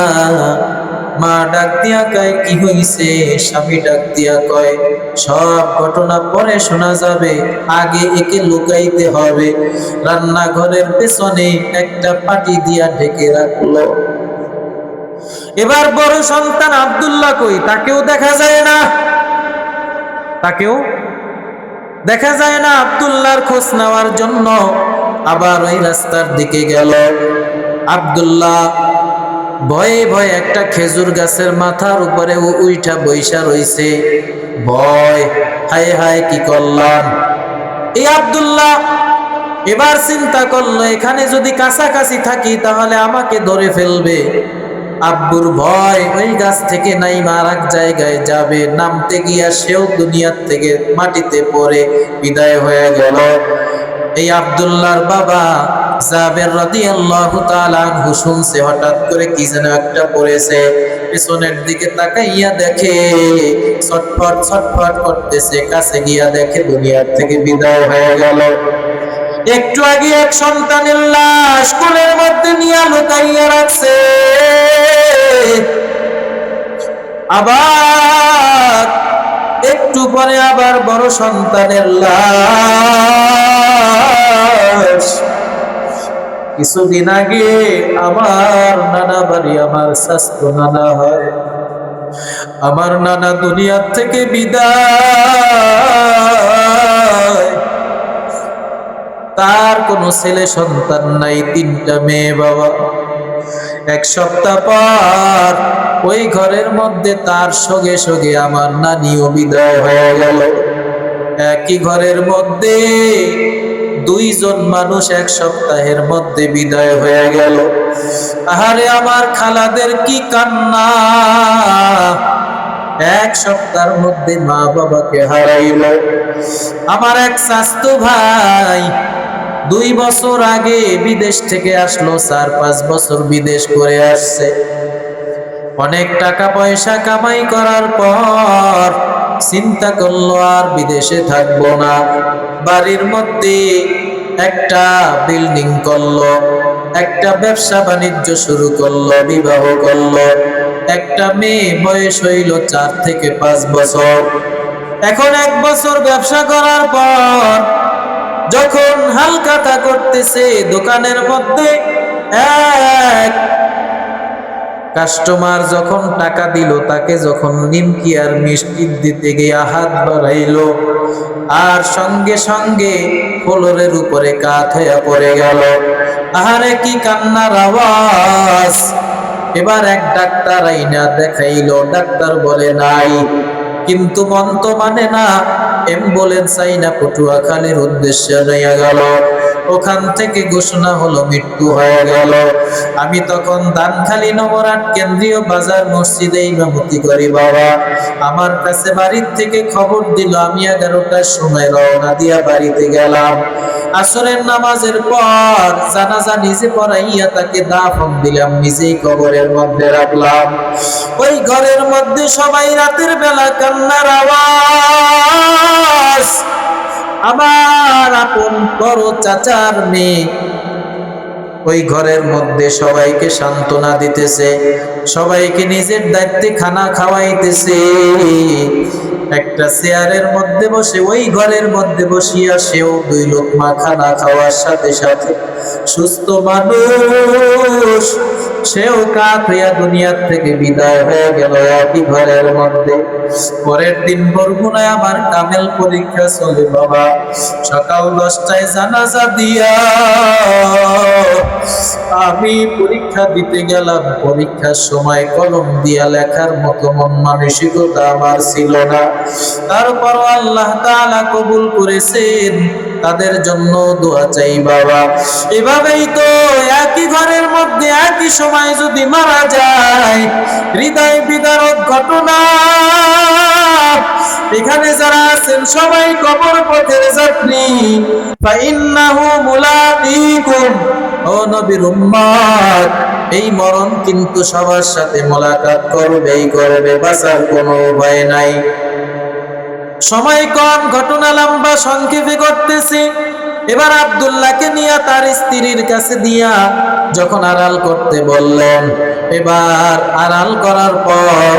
মা ডাক দিয়া কয়, কি হইছে? স্বামী ডাক দিয়া কয়, সব ঘটনা পরে শোনা যাবে, আগে একে লুকাইতে হবে। রান্নাঘরের পেছনে একটা পাটি দিয়া ঢেকে রাখলো। এবার বড় সন্তান আব্দুল্লাহ কই, তাকেও দেখা যায় না। আব্দুল্লাহর খোঁজ নেওয়ার জন্য আবার ওই রাস্তার দিকে গেল। আব্দুল্লাহ ভয়ে ভয়ে একটা খেজুর গাছের মাথার উপরে উইঠা বইসা রইছে। ভয়, হায় হায় কি করলাম। এই আব্দুল্লাহ এবার চিন্তা করলো, এখানে যদি কাছাকাছি থাকি তাহলে আমাকে ধরে ফেলবে। আব্বুর ভয়, ওই গাছ থেকে নাইমা আর এক জায়গায় যাবে, নামতে গিয়া সেও দুনিয়ার থেকে মাটিতে পড়ে বিদায় হয়ে গেল। এই আব্দুল্লাহর বাবা জাবের রাদিয়াল্লাহু তাআলা আনহু শুনছে হঠাৎ করে কি যেন একটা পড়েছে। পিছনের দিকে তাকাইয়া দেখে ছটফট ছটফট করতেছে, কাছে গিয়া দেখে দুনিয়ার থেকে বিদায় হয়ে গেল। একটু আগে এক সন্তানের লাশ কোলের মধ্যে নিয়ে লুকাইয়া রাখছে, আবার একটু পরে আবার বড় সন্তানের লাশ। কিছুদিন আগে আমার নানা বাড়ি, আমার শাস্ত্র নানা হয়, আমার নানা দুনিয়ার থেকে বিদায়। তার কোনো ছেলে সন্তান নাই, 3টা মেয়ে বাবা। এক সপ্তাহ পর ওই ঘরের মধ্যে তার সঙ্গে সঙ্গে আমার নানিও বিদায় হয়ে গেল। একই ঘরের মধ্যে 2 জন মানুষ এক সপ্তাহের মধ্যে বিদায় হয়ে গেল। আহারে আমার খালাদের কি কান্না, এক সপ্তাহের মধ্যে মা বাবাকে হারাইল। আমার এক চাচাতো ভাই 2 বছর আগে বিদেশ থেকে আসলো, 4-5 বছর বিদেশ করে আসছে। অনেক টাকা পয়সা কামাই করার পর চিন্তা করলো আর বিদেশে থাকবো না। বাড়ির মধ্যে একটা বিল্ডিং করলো, একটা ব্যবসা বাণিজ্য শুরু করলো, বিবাহ করলো। একটা মেয়ে, বয়স হইল 4 থেকে 5 বছর। এখন 1 বছর ব্যবসা করার পর যখন হালখাতা করতেছে, দোকানের মধ্যে এক কাস্টমার যখন টাকা দিল, তাকে যখন নিমকি আর মিষ্টি দিতে গিয়ে হাত বাড়াইলো, আর সঙ্গে সঙ্গে ফ্লোরের উপরে কাত হয়ে পড়ে গেল। আহারে কি কান্নার আওয়াজ! এবার এক ডাক্তার আইনা দেখাইলো, ডাক্তার বলে নাই, কিন্তু মন তো মানে না। অ্যাম্বুলেন্স আইনা পটুয়াখালীর উদ্দেশ্যে নিয়ে গেল। ওখান থেকে ঘোষণা হলো মৃত্যু হয়ে গেল। আমি তখন দানখালী নবরাট কেন্দ্রীয় বাজার মসজিদে ইমামতি করি বাবা। আমার কাছে বাড়ির থেকে খবর দিল, আমি 11টার সময় রওনা দিয়া বাড়িতে গেলাম। আসরের নামাজের পর জানাজা নিজে পড়াইয়া তাকে দাফন দিলাম, নিজেই কবরের মধ্যে রাখলাম। ওই ঘরের মধ্যে সবাই রাতের বেলা কান্নার আওয়াজ। আমার আপন বড় চাচার মেয়ে ওই ঘরের মধ্যে সবাইকে সান্ত্বনা দিতেছে, সবাইকে নিজের দায়িত্বে খানা খাওয়াইতেছে। একটা চেয়ারের মধ্যে বসে, ওই ঘরের মধ্যে বসিয়া সেও 2 লোকমা খানা খাওয়ার সাথে সাথে সুস্থ মানুষ সেও কাত হইয়া দুনিয়ার থেকে বিদায় হয়ে গেল একই ঘরের মধ্যে। পরের দিন বরগুনায় আমার কামেল পরীক্ষা চলে বাবা। সকাল 10টায় জানাজা দিয়া আমি পরীক্ষা দিতে গেলাম। পরীক্ষার সময় কলম দিয়া লেখার মতো মন মানসিকতা আমার ছিল না, তারপর আল্লাহ তাআলা কবুল করেছেন। তাদের জন্য দোয়া চাই বাবা। এভাবেই তো একই ঘরের মধ্যে একই সময় যদি মারা যায়, হৃদয় বিদারক ঘটনা। এখানে যারা আছেন সবাই কবর পথের যাত্রী। ফাইন্নাহু মুলাকিকুম, ও নবীর উম্মত, এই মরণ কিন্তু সবার সাথে মোলাকাত করবেই করবে, বাঁচার কোনো উপায় নাই। সময় কম, ঘটনা লম্বা, সংক্ষেপে করতেছি। এবার আব্দুল্লাহকে নিয়ে তার স্ত্রীর কাছে দিয়া যখন আড়াল করতে বললেন, এবার আড়াল করার পর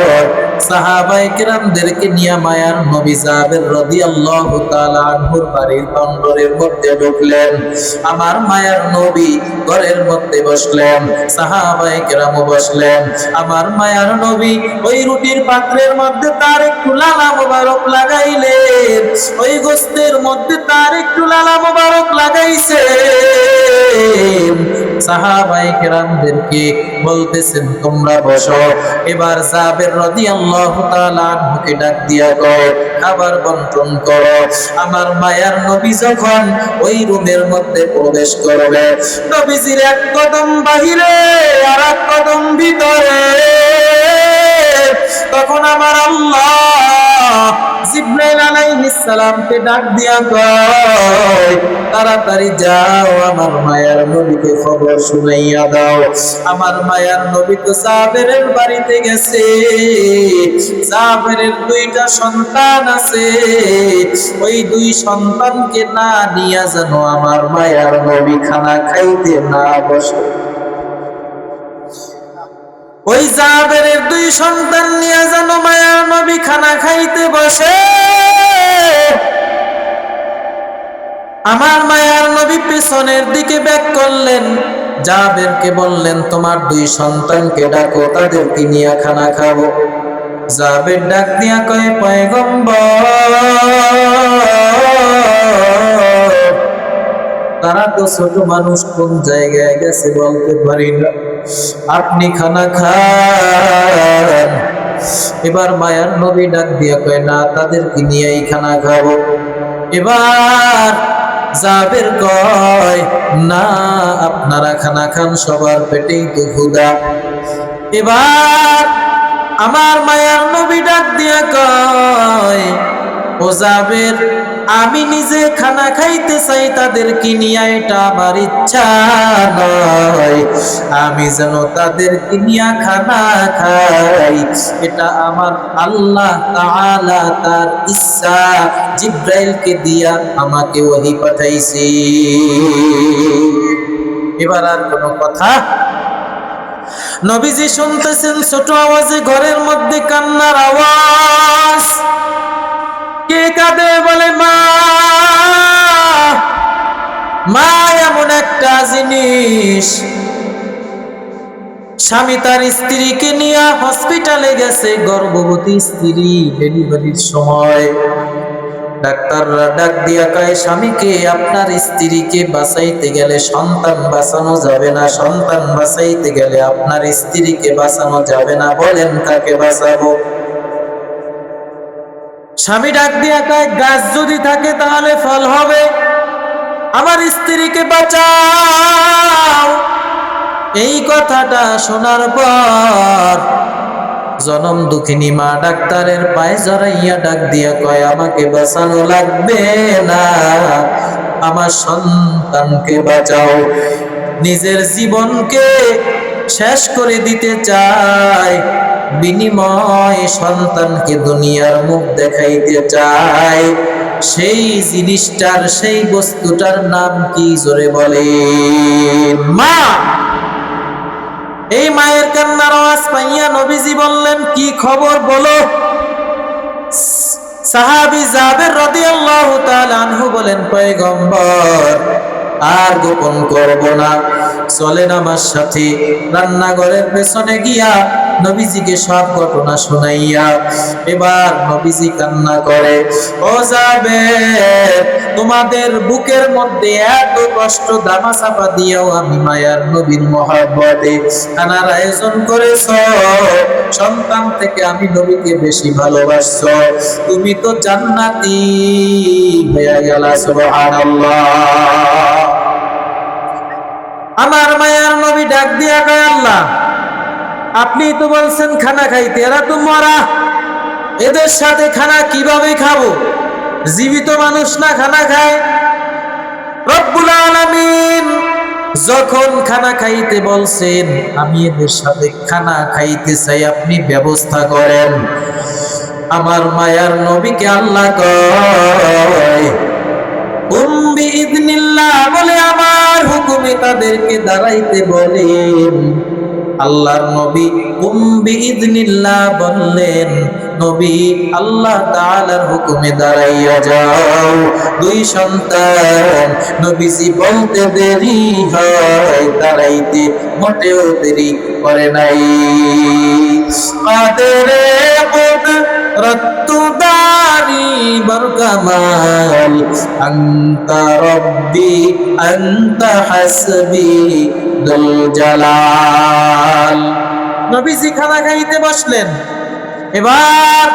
সাহাবায়ে কেরামদেরকে নিয়ে মায়ার নবী জাবের রাদিয়াল্লাহু তাআলা আনহুর বাড়ির বারান্দার মধ্যে ঢুকলেন। আমার মায়ার নবী ঘরের মধ্যে বসলেন, সাহাবায়ে কেরামও বসলেন। আমার মায়ার নবী ওই রুটির পাত্রের মধ্যে তার একটু লালা মোবারক লাগাইলেন, ওই গোশতের মধ্যে তার একটু লালা মোবারক লাগাইছে। সাহাবায়ে কেরামদেরকে বলতেছেন, তোমরা বসো। এবার জাবের রাদিয়াল্লাহু তাআলা আনহুকে ডাক দিয়া কয়, খাবার বন্টন করো। আমার মায়ার নবী যখন ওই রুমের মধ্যে প্রবেশ করবে, নবীজির এক কদম বাহিরে আর এক কদম ভিতরে, তখন আমার আল্লাহ জিবরাইল আলাইহিস সালামকে ডাক দিয়া কয়, তাড়াতাড়ি যাও, আমার মায়ার নবীকে খবর শুনাইয়া দাও। আমার মায়ার নবী তো জাবেরের বাড়িতে গেছে। জাবেরের 2টা সন্তান আছে, ওই 2 সন্তানকে না নিয়ে যেন আমার মায়ার নবী খানা খাইতে না বসে। ওই জাবেরের 2 সন্তান নিয়ে যেন মায়ার নবী খানা খাইতে বসে। আমার মায়ার নবী পেছনের দিকে ব্যাক করলেন, জাবেরকে বললেন, তোমার 2 সন্তানকে ডাকো, তাদেরকে নিয়ে খানা খাবো। জাবের ডাক দিয়া কয়, পয়গম্বর, তারা তো ছোট মানুষ, কোন জায়গায় গেছে বলতে পারি না, আপনি খানা খান। এবার মায়ার নবী ডাক দিয়া কয়, না, তাদেরকে নিয়েই খানা খাবো। এবার জাবের কয়, না, আপনারা খানা খান, সবার পেটেই তো ক্ষুধা। এবার আমার মায়ার নবী ডাক দিয়া কয়, ও জাবের, আমি নিজে খানা খাইতে চাই তাদেরকে নিয়ে, এটা আমার ইচ্ছা নয়। আমি যেন তাদেরকে নিয়ে খানা খাই, এটা আমার আল্লাহ তাআলা তার ইচ্ছা জিবরাইলকে দিয়া আমাকে ওহী পাঠাইছে। এবার আর কোনো কথা নবীজি শুনতেছেন ছোট আওয়াজে ঘরের মধ্যে কান্নার আওয়াজ। কে কাঁদে? বলে মা। মা এমন একটা জিনিস, স্বামী তার স্ত্রীকে নিয়ে হসপিটালে গেছে, গর্ভবতী স্ত্রী, ডেলিভারির সময়। ডাক্তাররা ডাক দিয়া কয় স্বামীকে, আপনার স্ত্রীকে বাঁচাইতে গেলে সন্তান বাঁচানো যাবে না, সন্তান বাঁচাইতে গেলে আপনার স্ত্রীকে বাঁচানো যাবে না, বলেন কাকে বাঁচাবো? স্বামী ডাক দিয়া কয় গাছ যদি থাকে তাহলে ফল হবে, আমার স্ত্রীকে বাঁচাও। এই কথাটা শোনার পর জনম দুঃখিনী মা ডাক্তারের পায়ে জড়াইয়া ডাক দিয়া কয় আমাকে বাঁচানো লাগবে না, আমার সন্তানকে বাঁচাও। নিজের জীবনকে শেষ করে দিতে চায়, বিনিময়ে সন্তানকে দুনিয়ার মুখ দেখাইতে চায়। সেই জিনিসটার, সেই বস্তুটার নাম কি জোরে বলেন? মা। এই মায়ের কান্নার আওয়াজ পাইয়া নবীজি বললেন কি খবর বলো। সাহাবী জাবের রাদিয়াল্লাহু তাআলা আনহু বলেন পয়গম্বর আর গোপন করব না, চলেন আমার সাথে। রান্নাঘরের পেছনে গিয়া নবীজিকে সব ঘটনা শোনাইয়া এবার নবীজি কান্না করে, ও জাবের, তোমাদের বুকের মধ্যে এত কষ্ট দামা চাপা দিয়েও আমি মায়ার নবীর মহব্বতে খানার আয়োজন করেছ, সন্তান থেকে আমি নবীকে বেশি ভালোবাসছো, তুমি তো জান্নাতি হয়ে গেলা। সুবহানাল্লাহ। আমার মায়ার নবী ডাক দিয়া কয় আল্লাহ, আপনি তো বলছেন খানা খাইতে, এরা তো মরা, এদের সাথে খানা কিভাবে খাবো? জীবিত মানুষ না খানা খায়? রব্বুল আলামিন যখন খানা খাইতে বলছেন, আমি এদের সাথে খানা খাইতে চাই, আপনি ব্যবস্থা করেন। আমার মায়ার নবীকে আল্লাহ কয় বিইذনিল্লাহ বলে আমার হুকুমে তাদেরকে দাঁড়াইতে বলেন। আল্লাহর নবী বিইذনিল্লাহ বললেন, নবী আল্লাহ তাআলার হুকুমে দাঁড়াইয়া যাও। দুই সন্তান নবীজি বলতে দেরি হয়, দাঁড়াইতে মোটেও দেরি করে নাই। কাদেরে রত্তুদারি বরকামাল আনতা রব্বি আনতা হাসবি দুল জালাল। নবীজি খানা খাইতে বসলেন। এবার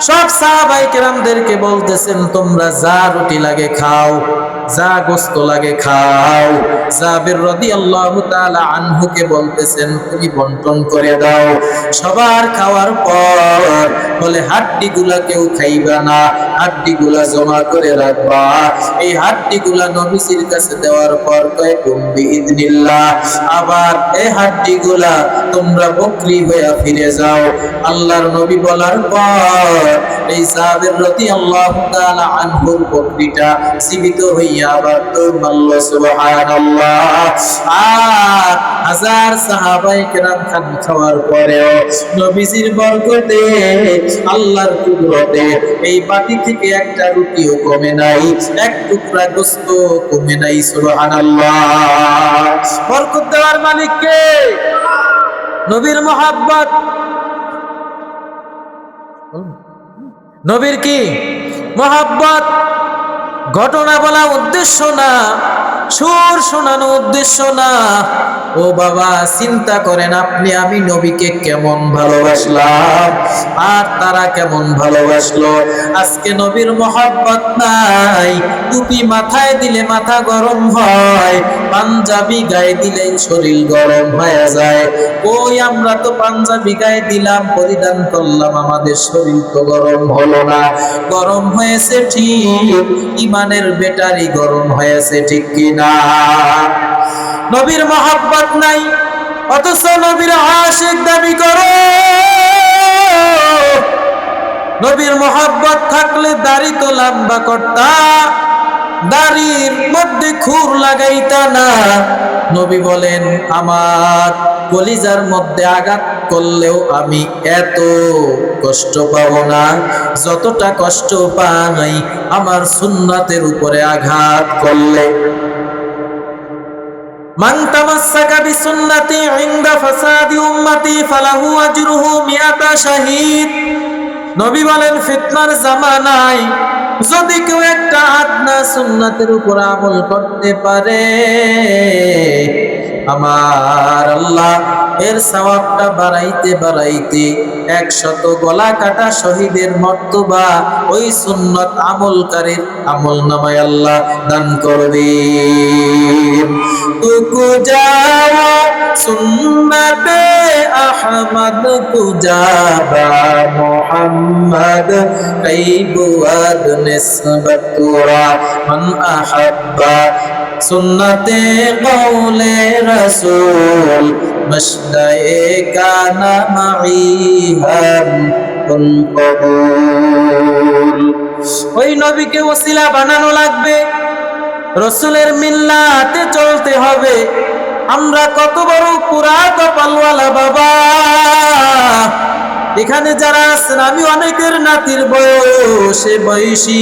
সব সাহাবায়ে কেরামদেরকে বলতেছেন, তোমরা যা রুটি লাগে খাও, যা গোশত লাগে খাও। জাবের রাদিয়াল্লাহু তাআলা আনহুকে বলতেছেন, তুমি বন্টন করে দাও। সবার খাওয়ার পর বলে হাড্ডিগুলা কেউ খাইবা না, হাড্ডিগুলা জমা করে রাখবা। এই হাড্ডিগুলা নবীজির কাছে দেওয়ার পর কয় বিইذনিল্লাহ, আবার এই হাড্ডিগুলা তোমরা বকরি হয়ে ফিরে যাও। আল্লাহর নবী বলার পর এই জাবের রাদিয়াল্লাহু তাআলা আনহুর বকরিটা জীবিত হইয়া আবার দৌড় মারল। সুবহানাল্লাহ। আর হাজার সাহাবায়ে কেরাম খাওয়ার পরেও নবীজির বরকতে, আল্লাহর কুদরতে এই বাটি থেকে একটা রুটিও কমে নাই, এক টুকরা গোশত কমে নাই। সুবহানাল্লাহ। বরকত দেওয়ার মালিক কে? নবীর মহব্বত। নবীর কি মহব্বত? ঘটনা বলা উদ্দেশ্য না, সুর শোনানো উদ্দেশ্য না। ও বাবা, চিন্তা করেন আপনি আমি নবীকে কেমন ভালোবাসলাম আর তারা কেমন ভালোবাসলো। আজকে নবীর মহব্বত নাই। টুপি মাথায় দিলে মাথা গরম হয়, পাঞ্জাবি গায়ে দিলে শরীর গরম হয়ে যায়। ওই আমরা তো পাঞ্জাবি গায়ে দিলাম, পরিধান করলাম, আমাদের শরীর তো গরম হলো না। গরম হয়েছে ঠিক, ইমানের ব্যাটারি গরম হয়েছে, ঠিক কিনা? নবীর মহব্বত নাই, অথচ নবীর আশিক দাবি করো। নবীর মহব্বত থাকলে দাড়ি তো লম্বা করতা, দাড়ির মধ্যে খুর লাগাইতা না। নবী বলেন, আমার কলিজার মধ্যে আঘাত করলেও আমি এত কষ্ট পাব না যতটা কষ্ট পাই আমার সুন্নাতের উপরে আঘাত করলে। মান তামাসসাকা বিসুন্নতি ইনদা ফাসাদি উম্মতি ফালাহু আজরুহু মিআতা শাহীদ। নবী বলেন, ফিতনার জামানায় যদি কেউ একটা আদনা সুন্নাতের উপর আমল করতে পারে, আমার আল্লাহ এর সওয়াবটা বাড়াইতে বাড়াইতে 100 গলা কাটা শহীদের মর্তবা ওই সুন্নত আমলকারীর আমল নামায় আল্লাহ দান করবেন। তুকু যাওয়া সুন্নতে আহমদ কুজাবা মুহাম্মদ কাইবুয়াদ নিসবতুরা মান আহাব্বা সুন্নতে কওলে রাসূল মশদায়ে কানা মাইহাম কুন কবুল। ওই নবীকে ওসিলা বানানো লাগবে, রাসূলের মিল্লাতে চলতে হবে। আমরা কত বড় পুরা কপালওয়ালা বাবা! এখানে যারা আছেন, আমি অনেকের নাতির বয়সী,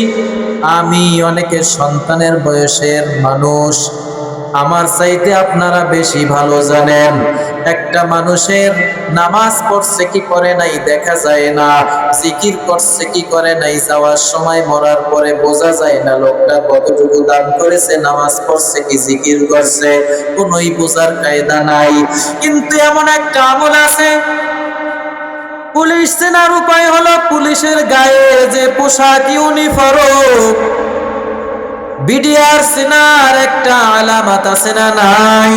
আমি অনেকের সন্তানের বয়সের মানুষ। আমার চাইতে আপনারা বেশি ভালো জানেন একটা মানুষের নামাজ পড়ছে কি করে নাই দেখা যায় না, জিকির করছে কি করে নাই যাওয়ার সময় মরার পরে বোঝা যায় না লোকটা কতটুকু দান করেছে, নামাজ পড়ছে কি জিকির করছে, কোনোই বোঝার কায়দা নাই। কিন্তু এমন একটা আমল আছে, পুলিশ চেনার উপায় হলো পুলিশের গায়ে যে পোশাক ইউনিফর্ম, বিডিআর চেনার একটা আলামত আছে না নাই?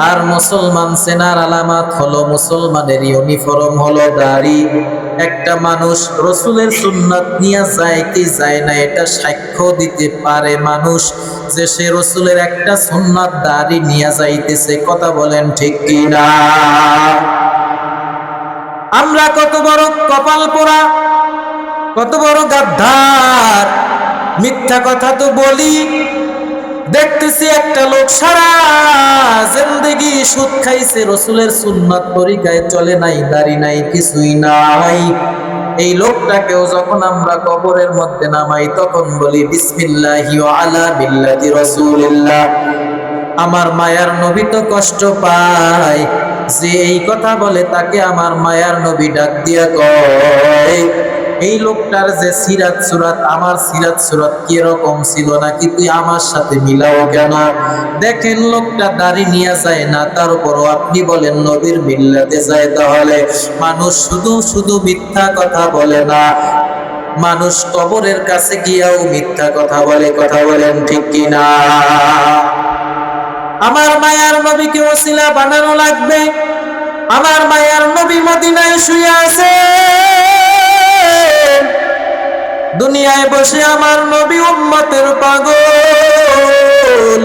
আর মুসলমান চেনার আলামত হলো মুসলমানের ইউনিফর্ম হলো দাড়ি। একটা মানুষ রসুলের সুন্নাত নিয়ে যায় কি যায় না এটা সাক্ষ্য দিতে পারে মানুষ যে সে রসুলের একটা সুন্নাত দাড়ি নিয়ে যাইতেছে। কথা বলেন ঠিক কিনা? আমরা কত বড় কপাল পোড়া, কত বড় গাদ্দার! মিথ্যা কথা তো বলি। দেখতেছি একটা লোক সারা জিন্দেগি সুদ খাইছে, রসুলের সুন্নাত তরিকায় চলে নাই, দাড়ি নাই, কিছুই নাই। এই লোকটাকেও যখন আমরা কবরের মধ্যে নামাই তখন বলি বিসমিল্লাহি ওয়া আলা মিল্লাতি রাসূলিল্লাহ। আমার মায়ার নবী তো কষ্ট পায়, যে এই কথা বলে তাকে আমার মায়ার নবী ডাক দিয়া কয়, এই লোকটার যে সিরাত সুরাত, আমার সিরাত সুরাত কি রকম ছিল নাকি তুই আমার সাথে মিলাও কেন? দেখেন লোকটা দাড়ি নিয়ে যায় না, তার উপরও আপনি বলেন নবীর মিল্লাতে যায়। তাহলে মানুষ শুধু শুধু মিথ্যা কথা বলে না, মানুষ কবরের কাছে গিয়েও মিথ্যা কথা বলে। কথা বলেন ঠিক কিনা? আমার মায়ার নবীকে ওসিলা বানানো লাগবে। আমার মায়ার নবী মদিনায় শুয়ে আছে, দুনিয়ায় বসে আমার নবী উম্মতের পাগল।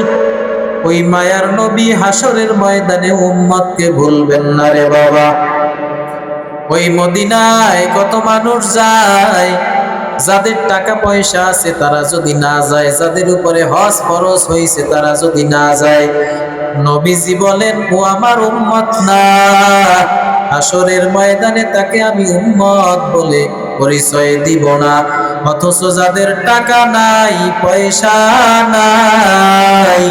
ওই মায়ার নবী হাসরের ময়দানে উম্মতকে ভুলবেন না রে বাবা। ওই মদিনায় কত মানুষ যায়, যাদের টাকা পয়সা আছে তারা যদি না যায়, যাদের উপরে হজ ফরজ হয়েছে তারা যদি না যায়, নবীজি বলেন ও আমার উম্মত না। হাসরের ময়দানে তাকে আমি উম্মত বলে পরিচয় দিব না। অথচ যাদের টাকা নাই, পয়সা নাই,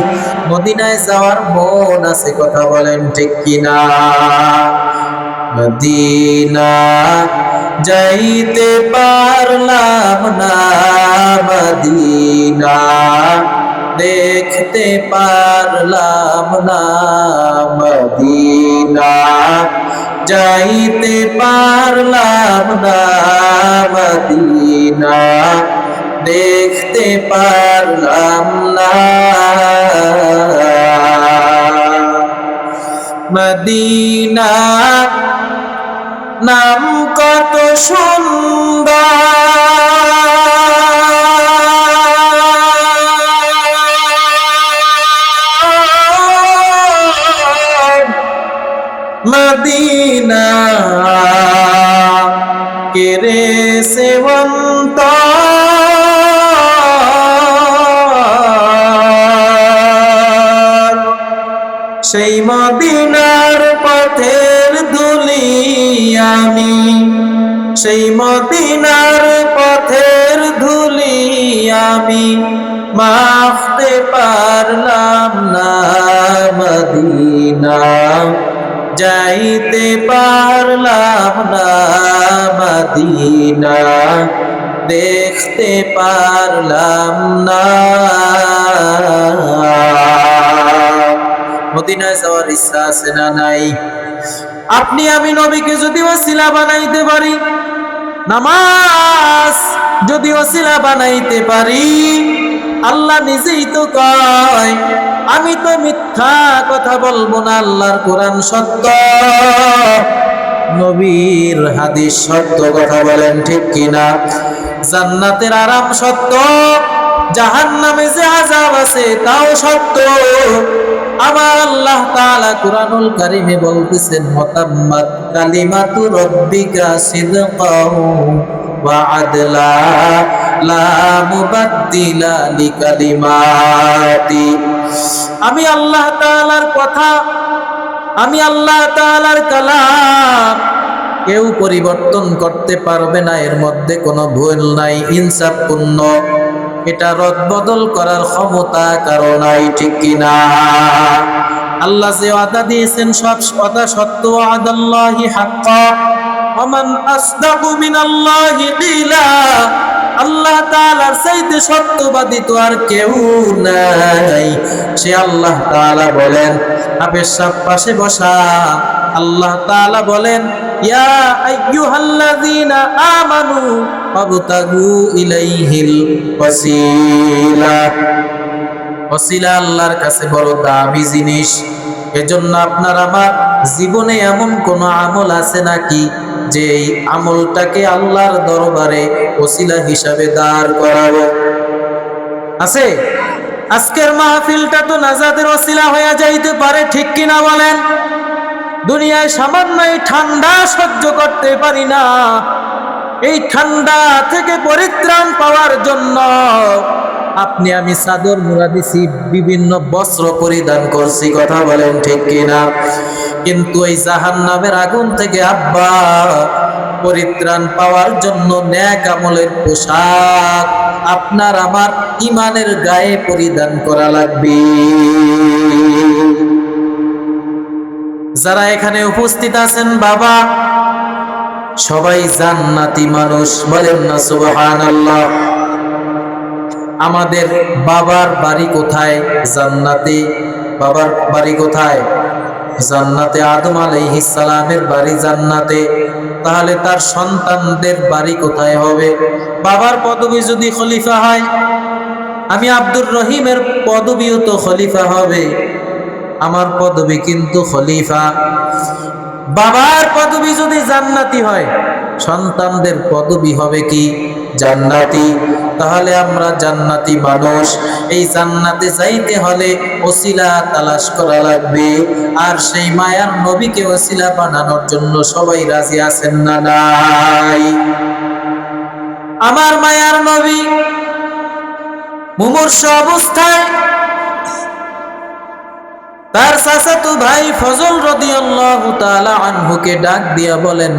মদিনায় যাওয়ার মন আছে। কথা বলেন ঠিক কিনা? মদিনা যাইতে পারলাম না, মদিনা দেখতে পারলাম না, মদিনা যাইতে পারলাম না, মদিনা দেখতে পারলাম না। মদিনা নাম কত সুন্দর, মদিনা কেরে সেবন্ত, সেই মদিনার পথের ধুলি আমি, সেই মদিনার পথের ধুলি আমি মাখতে পারলাম না মদিনা, যাইতে পারলাম না মদিনা, দেখতে পারলাম না। মদিনায় যাওয়ার ইচ্ছা আছে না নাই? আপনি আমি নবীকে যদি ওসিলা বানাইতে পারি, নামাজ যদি ওসিলা বানাইতে পারি, আল্লাহ নিজেই তো কয় আমি তো মিথ্যা কথা বলবো না, আল্লাহর কোরআন সত্য, নবীর হাদিস সত্য, কথা বলেন ঠিক কিনা? জান্নাতের আরাম সত্য, জাহান্নামে যে আযাব আছে তাও সত্য। আমার আল্লাহ তাআলা কুরআনুল কারীমে বলতেছেন, মুতাম্মাত কালিমাতু রাব্বিকা সিদকাও ওয়া আদলা লা মুবাদদিলা লিকালিমাতি। আমি আল্লাহ তাআলার কথা, আমি আল্লাহ তাআলার কালাম কেউ পরিবর্তন করতে পারবে না, এর মধ্যে কোনো ভুল নাই, ইনসাফপূর্ণ, এটা রদবদল করার ক্ষমতা কারো নাই, ঠিক কিনা? আল্লাহ যে ওয়াদা দিয়েছেন সব ওয়াদা সত্য, ওয়াদাল্লাহি হাক্কা, ওমান আসদাকু মিনাল্লাহি কিলা। আল্লাহ তাআলার চাইতে সত্যবাদী তো আর কেউ নাই। সে আল্লাহ তাআলা বলেন, আবেশার পাশে বসা আল্লাহ তাআলা বলেন, ইয়া আইয়ুহাল্লাযীনা আমানু ফাবতাগু ইলাইহিল ওয়াসিলা। ওসিলা আল্লাহর কাছে বড় দামি জিনিস। এজন্য আপনার আমার জীবনে এমন কোন আমল আছে নাকি যে এই আমলটাকে আল্লাহর দরবারে ওসিলা হিসাবে দাঁড় করাবো? আছে? আজকের মাহফিলটা তো নাজাতের ওসিলা হয়ে যাইতে পারে, ঠিক কিনা বলেন? দুনিয়ায় সামান্য এই ঠান্ডা সহ্য করতে পারি না, এই ঠান্ডা থেকে পরিত্রাণ পাওয়ার জন্য আপনি আমি চাদর মুড়া দিছি, বিভিন্ন বস্ত্র পরিধান করছি, কথা বলেন ঠিক কিনা? কিন্তু এই জাহান্নামের আগুন থেকে আব্বা পরিত্রাণ পাওয়ার জন্য নেক আমলের পোশাক আপনার আমার ইমানের গায়ে পরিধান করা লাগবে। যারা এখানে উপস্থিত আছেন বাবা, সবাই জান্নাতি মানুষ, বলেন না সুবহানাল্লাহ। আমাদের বাবার বাড়ি কোথায়? জান্নাতে। বাবার বাড়ি কোথায়? জান্নাতে। আদম আলাইহিস সালামের বাড়ি জান্নাতে। তাহলে তার সন্তানদের বাড়ি কোথায় হবে? বাবার পদবী যদি খলিফা হয়, আমি আব্দুর রহিমের পদবীও তো খলিফা হবে, আমার পদবী কিন্তু খলিফা। বাবার পদবী যদি জান্নাতি হয়, সন্তানদের পদবী হবে কি? জান্নাতি। তাহলে আমরা জান্নাতি মানুষ। এই জান্নাতে যাইতে হলে ওসিলা তালাশ করা লাগবে, আর সেই মায়ার নবীকে ওসিলা বানানোর জন্য সবাই রাজি আছেন না নাই? আমার মায়ার নবী মুমূর্ষ অবস্থায় তার চাচাতো ভাই ফজল রাদিয়াল্লাহু তাআলা আনহুকে ডাক দিয়া বলেন,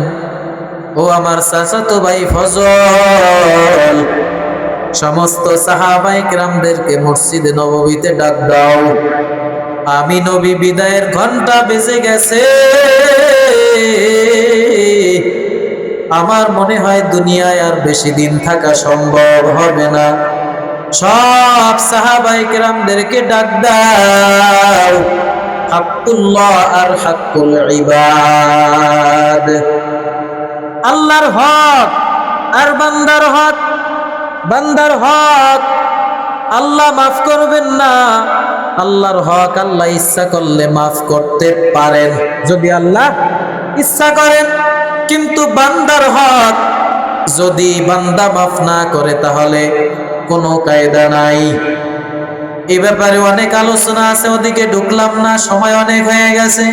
ও আমার চাচাতো ভাই ফজল, সমস্ত সাহাবায়ে কেরামদেরকে মসজিদে নববীতে ডাক দাও, আমি নবী বিদায়ের ঘন্টা বেজে গেছে। আমার মনে হয় দুনিয়ায় আর বেশি দিন থাকা সম্ভব হবে না। সব সাহাবায়ে কেরামদেরকে ডাক দাও, হাক্কুল্লাহ আর হাক্কুল ইবাদ, আল্লাহর হক আর বান্দার হক। বান্দার হক আল্লাহ মাফ করবেন না, আল্লাহর হক আল্লাহ ইচ্ছা করলে মাফ করতে পারেন, যদি আল্লাহ ইচ্ছা করেন। কিন্তু বান্দার হক যদি বান্দা মাফ না করে তাহলে কোনো কায়দা নাই। এই ব্যাপারে অনেক আলোচনা আছে, ওদিকে ঢুকলাম না, সময় অনেক হয়ে গেছে।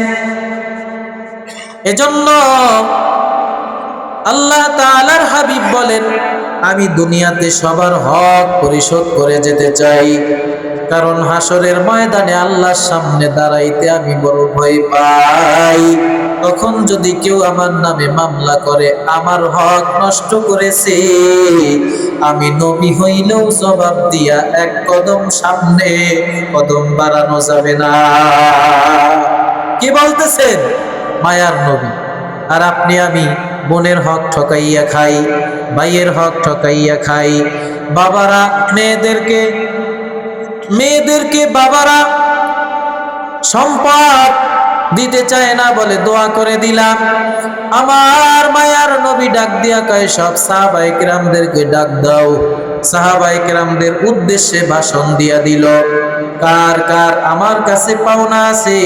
এজন্য আল্লাহ তাআলার হাবিব বলেন, আমি দুনিয়াতে সবার হক পরিশোধ করে যেতে চাই। কারণ হাসরের ময়দানে আল্লাহর সামনে দাঁড়াইতে আমি বড় ভয় পাই। তখন যদি কেউ আমার নামে মামলা করে, আমার হক নষ্ট করেছে, আমি নবী হইলেও জবাব দিয়া এক কদম সামনে কদম বাড়ানো যাবে না। কি বলতেছেন? মায়ার নবী। আর আপনি আমি বোনের হক ঠকাইয়া খাই, ভাইয়ের হক ঠকাইয়া খাই। বাবারা মেয়েদেরকে বাবারা সম্পদ দিতে চায় না বলে দোয়া করে দিলাম। আমার মায়ার নবী ডাক দিয়া কয়, সব সাহাবায়ে কেরামদেরকে ডাক দাও। সাহাবায়ে কেরামদের উদ্দেশ্যে ভাষণ দিয়া দিল, কার কার আমার কাছে পাওনা আছে,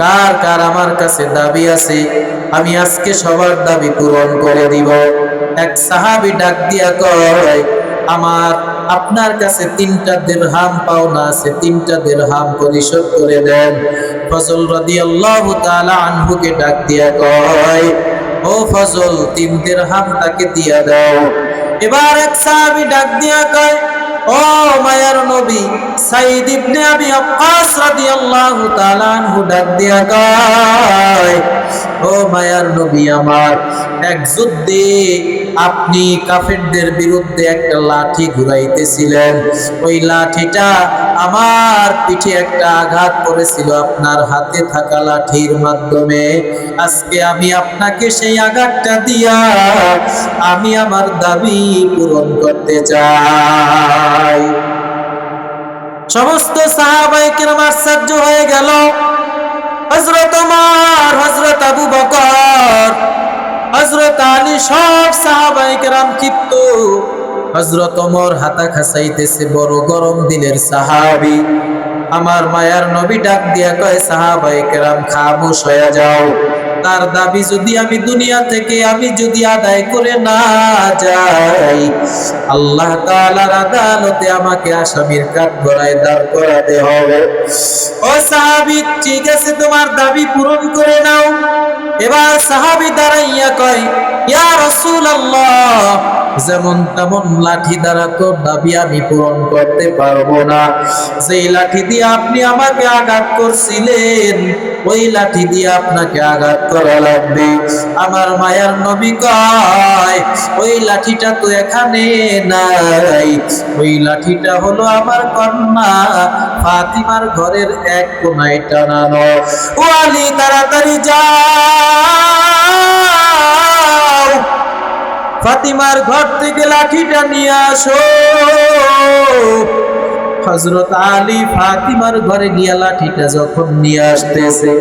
কার কার আমার কাছে দাবি আছে, আমি আজকে সবার দাবি পূরণ করে দিব। এক সাহাবী ডাক দিয়া কয়, আমার আপনার কাছে 3টা দিরহাম পাওনা আছে, 3টা দিরহাম পরিশোধ করে দেন। ফজল রাদিয়াল্লাহু তাআলা আনহুকে ডাক দিয়া কয়, ও ফজল 3 দিরহাম তাকে দিয়া দাও। এবার এক সাহাবী ডাক দিয়া কয়, ও মায়ার নবী, সাইদ ইবনে আবি ওয়াক্কাস রাদিয়াল্লাহু তাআলা আনহু ডাক দিয়া কয়, ও মায়ার নবী আমার, এক যুদ্ধে আপনি কাফেরদের বিরুদ্ধে একটা লাঠি ঘুরাইতেছিলেন, ওই লাঠিটা আমার পিঠে একটা আঘাত করেছিল আপনার হাতে থাকা লাঠির মাধ্যমে। আজকে আমি আপনাকে সেই আঘাতটা দিয়া আমি আমার দাবি পূরণ করতে চাই। সমস্ত সাহাবায়ে কেরাম আশ্চর্য হয়ে গেল। হযরত ওমর, হযরত আবু বকর, হযরত আলী, সব সাহাবায়ে কেরাম ক্ষিপ্ত। হযরত ওমর হাতা খাসাইতেছে, বড় গরম দিলের সাহাবী। আমার মায়ার নবী ডাক দিয়া কয়, সাহাবায়ে কেরাম খামোশ হয়ে যাও। তার দাবি যদি আমি দুনিয়া থেকে আমি যদি আদায় করে না যাই, আল্লাহ তাআলার আদালতে আমাকে আসামির কাঠগড়ায় দাঁড় করাতে হবে। ও সাহাবী, ঠিক আছে, তোমার দাবি পূরণ করে নাও। এবার সাহাবী দাঁড়াইয়া কয়, ইয়া রাসূলুল্লাহ, যেমন তেমন লাঠি দ্বারা তো দাবি আমি পূরণ করতে পারবো না। যেই লাঠি দিয়ে আপনি আমাকে আঘাত করছিলেন, ওই লাঠি দিয়ে আপনাকে আঘাত করা লাগবে। আমার মায়ার নবী কয়, ওই লাঠিটা তো এখানে নাই, ওই লাঠিটা হলো আমার কন্যা ফাতিমার ঘরের এক কোণায় টানানো। ও আলী, তাড়াতাড়ি যাও, ফাতিমার ঘর থেকে লাঠিটা নিয়ে আসো। হযরত আলী ফাতিমার ঘরে গিয়া লাঠিটা যখন নিয়ে আসতেছে,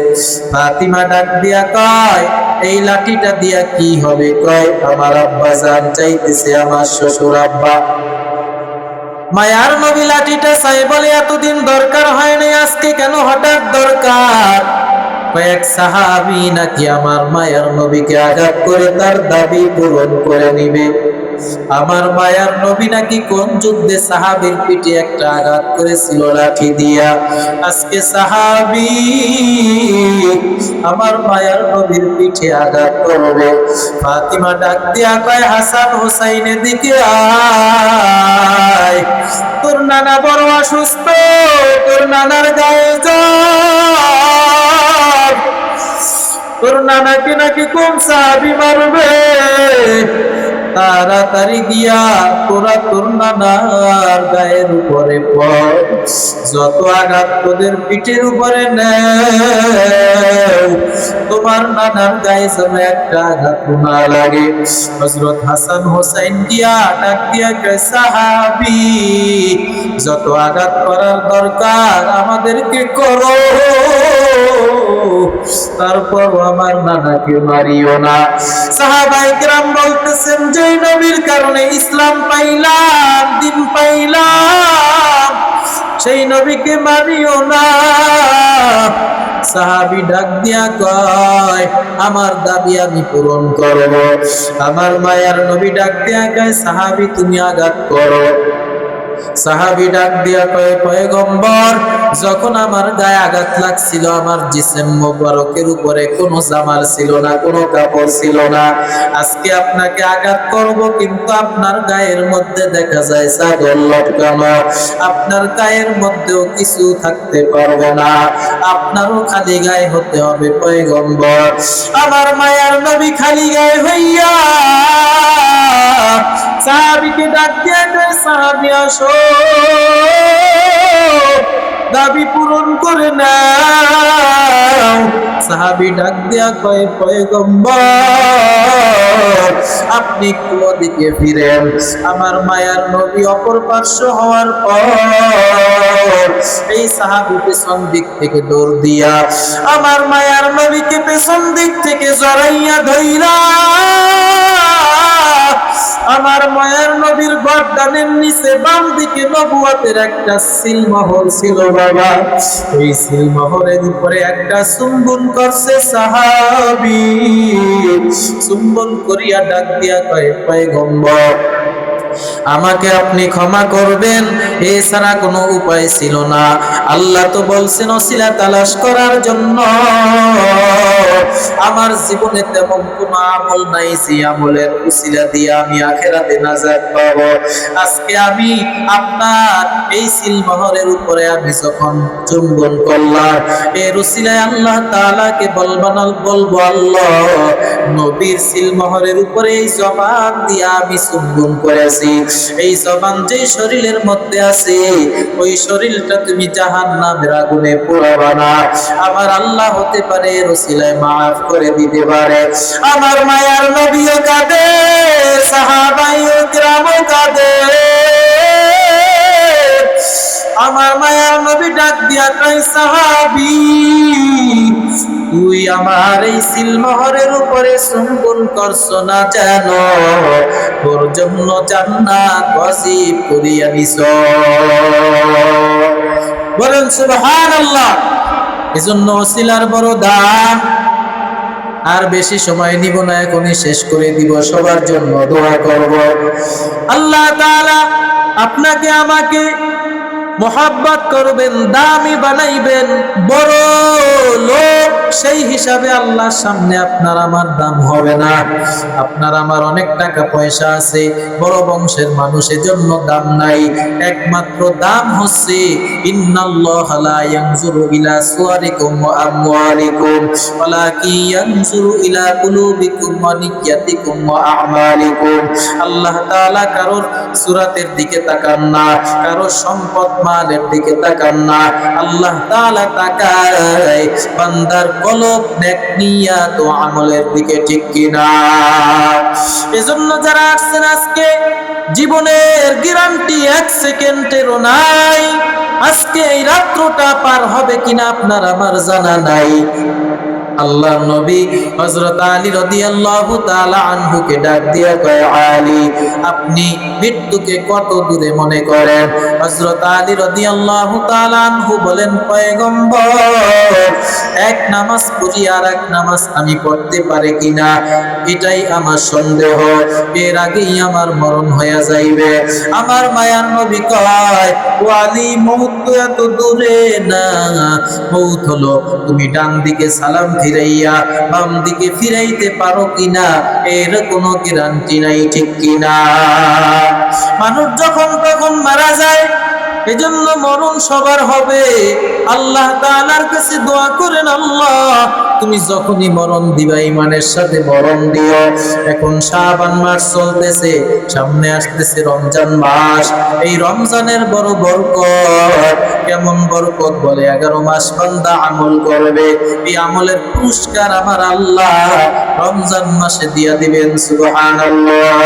ফাতিমা ডাক দিয়া কয়, এই লাঠিটা দিয়া কি হবে? কয়, আমার আব্বা জান চাইতেছে, আমার শ্বশুর আব্বা। মায়ার নবী লাঠিটা চাই বলে, এতদিন দরকার হয় নাই, আজকে কেন হঠাৎ দরকার? কয়েক সাহাবী নাকি আমার মায়ার নবীকে আঘাত করে তার দাবি পূরণ করে নিবে। আমার মায়ার নবী নাকি কোন যুদ্ধে সাহাবীর পিঠে একটা আঘাত করেছিল লাঠি দিয়া। আজকে সাহাবী আমার মায়ার নবীর পিঠে আঘাত করবে। ফাতিমা ডাক দিয়া কয়, হাসান হুসাইনের দিকে আয়, তোর নানা বড় অসুস্থ, তোর নানার গায়ে জ্বর, তোর নানাকে নাকি কোন সাহাবী মারবে। তাড়াতাড়ি গিয়া তোরা তোর নানার গায়ের উপরে পড়, যত আঘাত তোদের পিঠের উপরে নেও, তোমার নানার গায়ে যেন একটা আঘাত না লাগে। হযরত হাসান হোসেন গিয়া ডাক দিয়া কয়, সাহাবী, যত আঘাত করার দরকার আমাদেরকে করো, তারপর আমার নানাকে মারিও না। সাহাবায়ে কেরাম বলতেছেন, যে নবীর কারণে ইসলাম পাইলাম, দিন পাইলাম, সেই নবীকে মারিও না। সাহাবী ডাক দিয়া কয়, আমার দাবি আমি পূরণ করব। আমার মায়ার নবী ডাক দিয়া কয়, সাহাবী তুমি আঘাত করো। সাহাবী ডাক দিয়া কয়, পয়গম্বর যখন আমার গায়ে আঘাত লাগছিল, আমার জিসম মোবারকের উপরে কোনো জামার ছিল না, কোনো কাপড় ছিল না। আজকে আপনাকে আঘাত করব, কিন্তু আপনার গায়ের মধ্যে দেখা যায় চাদর লটকানো, আপনার গায়ের মধ্যেও কিছু থাকতে পারবে না, আপনারও খালি গায়ে হতে হবে পয়গম্বর। আমার মায়ার নবী খালি গায়ে হইয়া সাহাবীকে ডাক দিয়ে কয়, সাহাবী আসো, দাবি পূরণ করে নাও। সাহাবী ডাক দিয়া কয়, পয়গম্বর আপনি কোন দিকে ফিরেন। আমার মায়ার নবী অপর পার্শ্ব হওয়ার পর এই সাহাবী পেছন দিক থেকে দৌড় দিয়া আমার মায়ার নবীকে পেছন দিক থেকে জড়াইয়া ধইরা আমার মায়ার নবীর গর্দানের নিচে বাম দিকে নবুয়তের একটা সিলমোহর ছিল বাবা। ওই সিলমোহরের উপরে একটা চুম্বন করছে সাহাবী। চুম্বন করিয়া ডাক দিয়া কয়, পয়গম্বর আমাকে আপনি ক্ষমা করবেন, এছাড়া কোনো উপায় ছিল না। আল্লাহ তো বলছেন ওসিলা তালাশ করার জন্য। আমার জীবনে তেমন কোনো আমল নাই যে আমলের উসিলা দিয়ে আমি আখিরাতে নাজাত পাব। আজকে আমি আপনার এই সিলমোহরের উপরে আমি যখন চুম্বন করলাম, এর উসিলায় আল্লাহ তাআলাকে বলবো, আল্লাহ নবীর সিলমোহরের উপরে এই জবান দিয়ে আমি চুম্বন করেছি, এই জবান যে শরীরের মধ্যে আছে ওই শরীরটা তুমি জাহান্নামের আগুনে পোড়াবা না। আমার আল্লাহ হতে পারে এর উসিলায় মাফ করে দিতে পারে। আমার মায়ার নবীও কাঁদে, সাহাবায়ে কিরামও কাঁদে। আমার মায়ার নবী ডাক দিয়া কয়, সাহাবী তুই আমার এই সিলমোহরের উপরে চুম্বন করছো না জানো, তোর জন্য জান্নাত ওয়াজিব করিয়া দিছো। বলেন সুবহানাল্লাহ। এজন্য ওসিলার বড় দাম। আর বেশি সময় নিব না, এখনই শেষ করে দিব। সবার জন্য দোয়া করব, আল্লাহ তাআলা আপনাকে আমাকে মোহাব্বত করবেন, দামি বানাইবেন, বড় লোক সেই হিসাবে আল্লাহর সামনে আপনার আমার দাম হবে না। আপনার আমার অনেক টাকা পয়সা আছে, বড় বংশের মানুষের জন্য দাম নাই। একমাত্র দাম হচ্ছে ইন্নাল্লাহা লা ইয়ানজুরু ইলা সুওয়ারিকুম ওয়া আমওয়ালিকুম ওয়ালাকিন ইয়ানজুরু ইলা কুলুবিকুম ওয়া নিয়্যাতিকুম ওয়া আমালিকুম। আল্লাহ তাআলা কারোর সূরাতের দিকে তাকান না, কারোর সম্পদ মালের দিকে তাকান না। আল্লাহ তাআলা তাকায় বান্দার কলব, নেক নিয়ত ও আমলের দিকে, ঠিক কিনা? এজন্য যারা আসছেন আজকে জীবনের গ্যারান্টি 1 সেকেন্ডেরও নাই। আজকে এই রাত্রটা পার হবে কিনা আপনার আমার জানা নাই। আল্লাহর নবী হযরত আলী রাদিয়াল্লাহু তাআলা আনহুকে ডাক দিয়া কয়, আলী আপনি মৃত্যুকে কত দূরে মনে করেন? হযরত আলী রাদিয়াল্লাহু তাআলা আনহু বলেন, পয়গম্বর এক নামাজ পড়ি আর এক নামাজ আমি পড়তে পারি কিনা এটাই আমার সন্দেহ, এর আগেই আমার মরণ হয়ে যাইবে। আমার মায়ার নবী কয়, ও আলী মউত তো এত দূরে না, মউত হলো তুমি ডান দিকে সালাম ফিরাইয়া বাম দিকে ফিরাইতে পারো কিনা এর কোনো গ্যারান্টি নাই, ঠিক কিনা? মানুষ যখন তখন মারা যায়, এজন্য মরণ সবার হবে। আল্লাহ তাআলার কাছে দোয়া করেন, আল্লাহ তুমি যখনই মরণ দিবা ঈমানের সাথে মরণ দিও। এখন শাবান মাস চলতেছে, সামনে আসতেছে রমজান মাস। এই রমজানের বড় বরকত, কেমন বরকত বলে 11 মাস বান্দা আমল করবে, এই আমলের পুরস্কার আমার আল্লাহ রমজান মাসে দিয়া দিবেন। সুবহানাল্লাহ।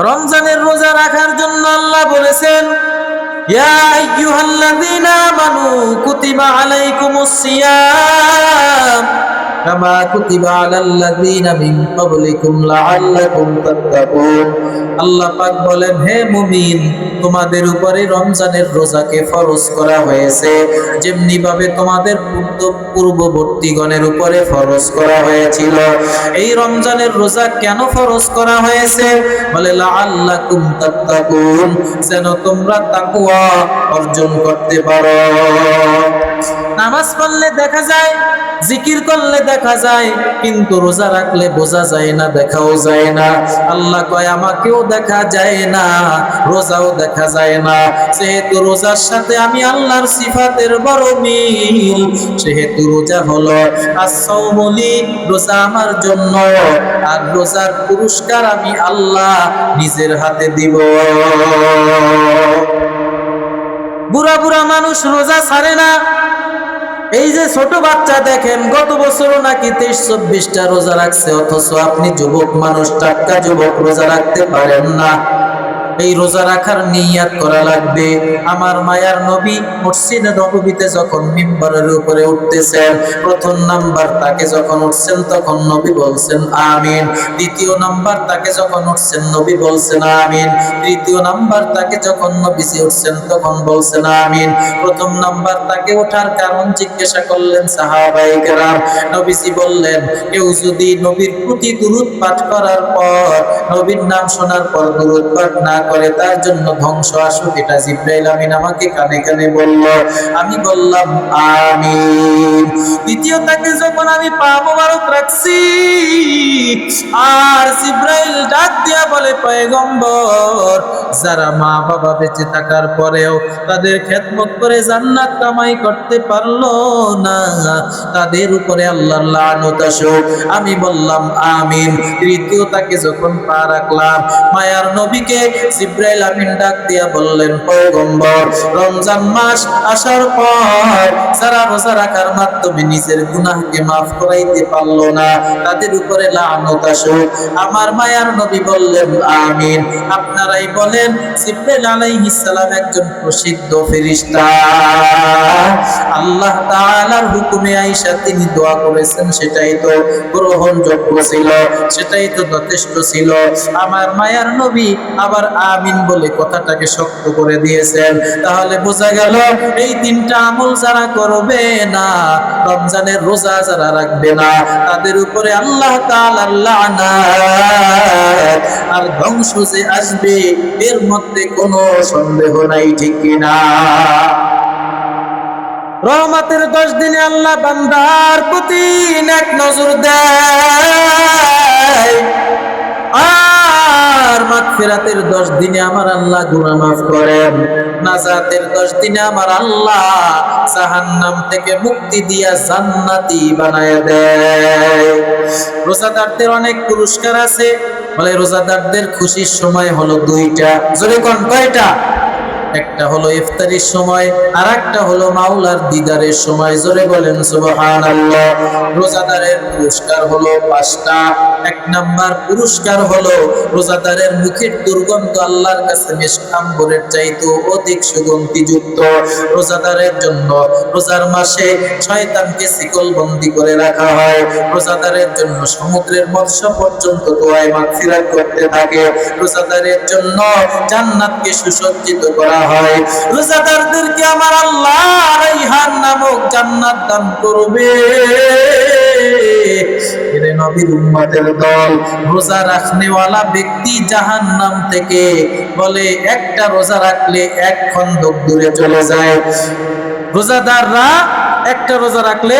রমজানের রোজা রাখার জন্য আল্লাহ বলেছেন, ইয়া আইয়ুহাল্লাযীনা আমানু কুতিবা আলাইকুমুস সিয়াম কামা কুতিবা আলাল্লাযীনা মিন ক্বাবলিকুম লাআল্লাকুম তাত্তাকুন। আল্লাহ পাক বলেন, হে মুমিন, তোমাদের উপরে রমজানের রোজাকে ফরজ করা হয়েছে যেমনি ভাবে তোমাদের পূর্ববর্তীগণের উপরে ফরজ করা হয়েছিল। এই রমজানের রোজা কেন ফরজ করা হয়েছে? বলে লাআল্লাকুম তাত্তাকুন, যেন তোমরা তাকওয়া অর্জন করতে পারো। নামাজ পড়লে দেখা যায়, জিকির করলে দেখা যায়, কিন্তু রোজা রাখলে বোঝা যায় না, দেখাও যায় না। আল্লাহ কয় আমাকেও দেখা যায় না, রোজাও দেখা যায় না। যেহেতু রোজার সাথে আমি আল্লাহর সিফাতের বড় মিল, সেহেতু রোজা হলো as-সাওমুলি, রোজা আমার জন্য, আর রোজার পুরস্কার আমি আল্লাহ নিজের হাতে দিব। বুড়া বুড়া মানুষ রোজা ছাড়ে না। এই যে ছোট বাচ্চা দেখেন, গত বছরও নাকি 23-24টা রোজা রাখছে, অথচ আপনি যুবক মানুষ, টাটকা যুবক, রোজা রাখতে পারেন না। এই রোজা রাখার নিয়ত করা লাগবে। আমার মায়ার নবী মসজিদে নববীতে যখন মিম্বরের উপরে উঠতেছেন, প্রথম নাম্বার তাকে যখন উঠছেন তখন নবী বলছেন আমিন। দ্বিতীয় নাম্বার তাকে যখন উঠছেন নবী বলছেন আমিন। তৃতীয় নাম্বার তাকে যখন নবীজি উঠছেন তখন বলছেন আমিন। প্রথম নাম্বার তাকে ওঠার কারণ জিজ্ঞাসা করলেন সাহাবায়ে কেরাম। নবীজি বললেন, কেউ যদি নবীর প্রতি দুরূদ পাঠ করার পর, নবীর নাম শোনার পর দুরূদ পাঠ না করে, তার জন্য ধ্বংস আসুক। এটা জিবরাইল আমিন আমাকে কানে কানে বলল, আমি বললাম আমিন। দ্বিতীয় তাকে যখন আমি পা মোবারক রাখছি, আর জিবরাইল ডাক দিয়া বলে, পয়গম্বর, যারা মা বাবা বেঁচে থাকার পরেও তাদের খেদমত করে জান্নাত কামাই করতে পারলো না, তাদের উপরে আল্লাহর লানত আসুক। আমি বললাম আমিন। তৃতীয় তাকে যখন পা রাখলাম, মায়ার নবীকে জিবরাইল আমিন ডাক দিয়া বললেন, পয়গম্বর, রমজান মাস আসার পর যারা রোজা রাখার মাধ্যমে নিজের গুনাহকে মাফ করাইতে পারলো না, তাদের উপরে লানত আসুক। আমার মায়ার নবী বললেন আমিন। আপনারাই বলেন, জিবরাইল আলাইহিস সালাম একজন প্রসিদ্ধ ফেরেশতা, আল্লাহ তাআলার হুকুমে আয়েশা তিনি দোয়া করেছেন, সেটাই তো গ্রহণযোগ্য ছিল, সেটাই তো যথেষ্ট ছিল। আমার মায়ার নবী আবার আমিন বলে কথাটাকে শক্ত করে দিয়েছেন। তাহলে বোঝা গেল, এই তিনটা আমল যারা করবে না, রমজানের রোজা যারা রাখবে না, তাদের উপরে আল্লাহ তাআলার লানাত আর ধ্বংস যে আসবে, এর মধ্যে কোনো সন্দেহ নাই, ঠিক কিনা? রহমতের 10 দিনে আল্লাহ বান্দার প্রতি নেক নজর দেয়, আর মাগফিরাতের 10 দিনে আমার আল্লাহ গুনাহ মাফ করেন। নাজাতের 10 দিনে আমার আল্লাহ জাহান্নাম থেকে মুক্তি দিয়া জান্নাতি বানায় দেয়। রোজাদারদের অনেক পুরস্কার আছে। বলে রোজাদারদের খুশির সময় হলো 2টা। জোরে কোন কয়টা? একটা হলো ইফতারির সময়, আর একটা হলো মাওলার দিদারের সময়। জোরে বলেন সুবহানাল্লাহ। রোজাদারের পুরস্কার হলো 5টা। 1 নাম্বার পুরস্কার হলো রোজাদারের মুখের দুর্গন্ধ আল্লাহর কাছে মিশকাম্বরের চাইতেও অধিক সুগন্ধিযুক্ত। রোজাদারের জন্য রোজার মাসে শয়তানকে শিকলবন্দি করে রাখা হয়। রোজাদারের জন্য সমুদ্রের মৎস্য পর্যন্ত দোয়ায় মাগফিরাত করতে থাকে। রোজাদারের জন্য জান্নাতকে সুসজ্জিত করা হয়। রোজাদারদেরকে আমার আল্লাহ রাইহান নামক জান্নাত দান করবে। এরে নবীর উম্মতের দল, রোজা রাখনেওয়ালা ব্যক্তি জাহান্নাম থেকে বলে একটা রোজা রাখলে 1 খন্দক দূরে চলে যায়। রোজাদাররা একটা রোজা রাখলে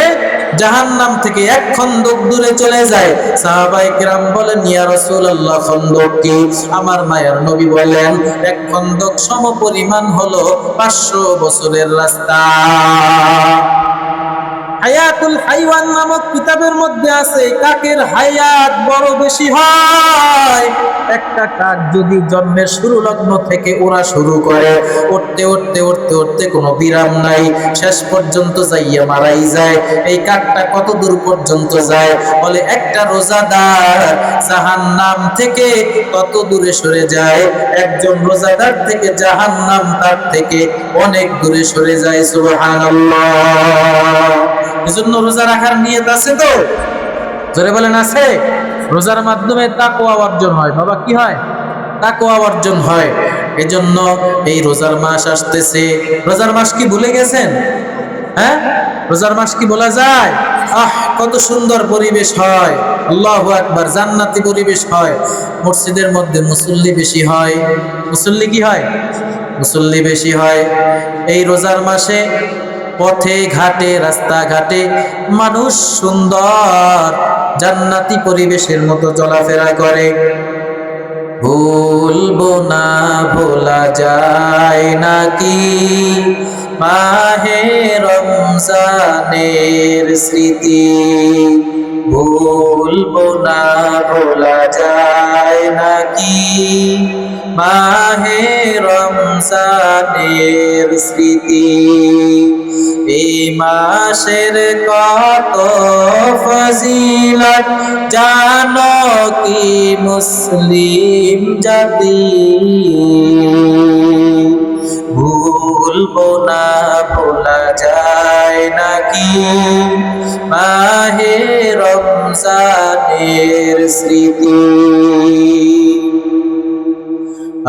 জাহান্নাম থেকে 1 খন্দক দূরে চলে যায়। সাহাবায়ে কেরাম বলেন, ইয়া রাসূলুল্লাহ, খন্দক কি? আমার মায়ের নবী বলেন, 1 খন্দক সমপরিমাণ হলো 500 বছরের রাস্তা। হায়াতুল হাইওয়ান নামক কিতাবের মধ্যে আছে, কাকের হায়াত বড় বেশি হয়। একটা কাক যদি জন্মের শুরু লগ্ন থেকে ওরা শুরু করে, উঠতে উঠতে উঠতে উঠতে কোনো বিরাম নাই, শেষ পর্যন্ত যাইয়া মারাই যায়। এই কাকটা কত দূর পর্যন্ত যায়? বলে একটা রোজাদার জাহান্নাম থেকে কত দূরে সরে যায়। একজন রোজাদার থেকে জাহান্নাম তার থেকে অনেক দূরে সরে যায়। সুবহানাল্লাহ। এজন্য রোজা রাখার নিয়ত আছে তো? জোরে বলেন আছে? রোজার মাধ্যমে তাকওয়া অর্জন হয় বাবা, কি হয়? তাকওয়া অর্জন হয়। এজন্য এই রোজার মাস আসতেছে। রোজার মাস কি ভুলে গেছেন? হ্যাঁ, রোজার মাস কি বলা যায়? কত সুন্দর পরিবেশ হয়, আল্লাহু আকবার, জান্নাতি পরিবেশ হয়। মসজিদের মধ্যে মুসল্লি বেশি হয়। মুসল্লি কি হয়? মুসল্লি বেশি হয়। এই রোজার মাসে পথে ঘাটে রাস্তাঘাটে মানুষ সুন্দর জান্নাতি পরিবেশের মতো চলাফেরা করে। ভুলবো না, ভোলা যায় নাকি মাহে রমজানের স্মৃতি? ভুলবো না, ভোলা যায় নাকি মাহে রমজানের স্মৃতি? এই মাসের কত ফজিলত জানো কি মুসলিম জাতি? ভুলবো না, ভোলা যায় নাকি মাহে রমজানের স্মৃতি?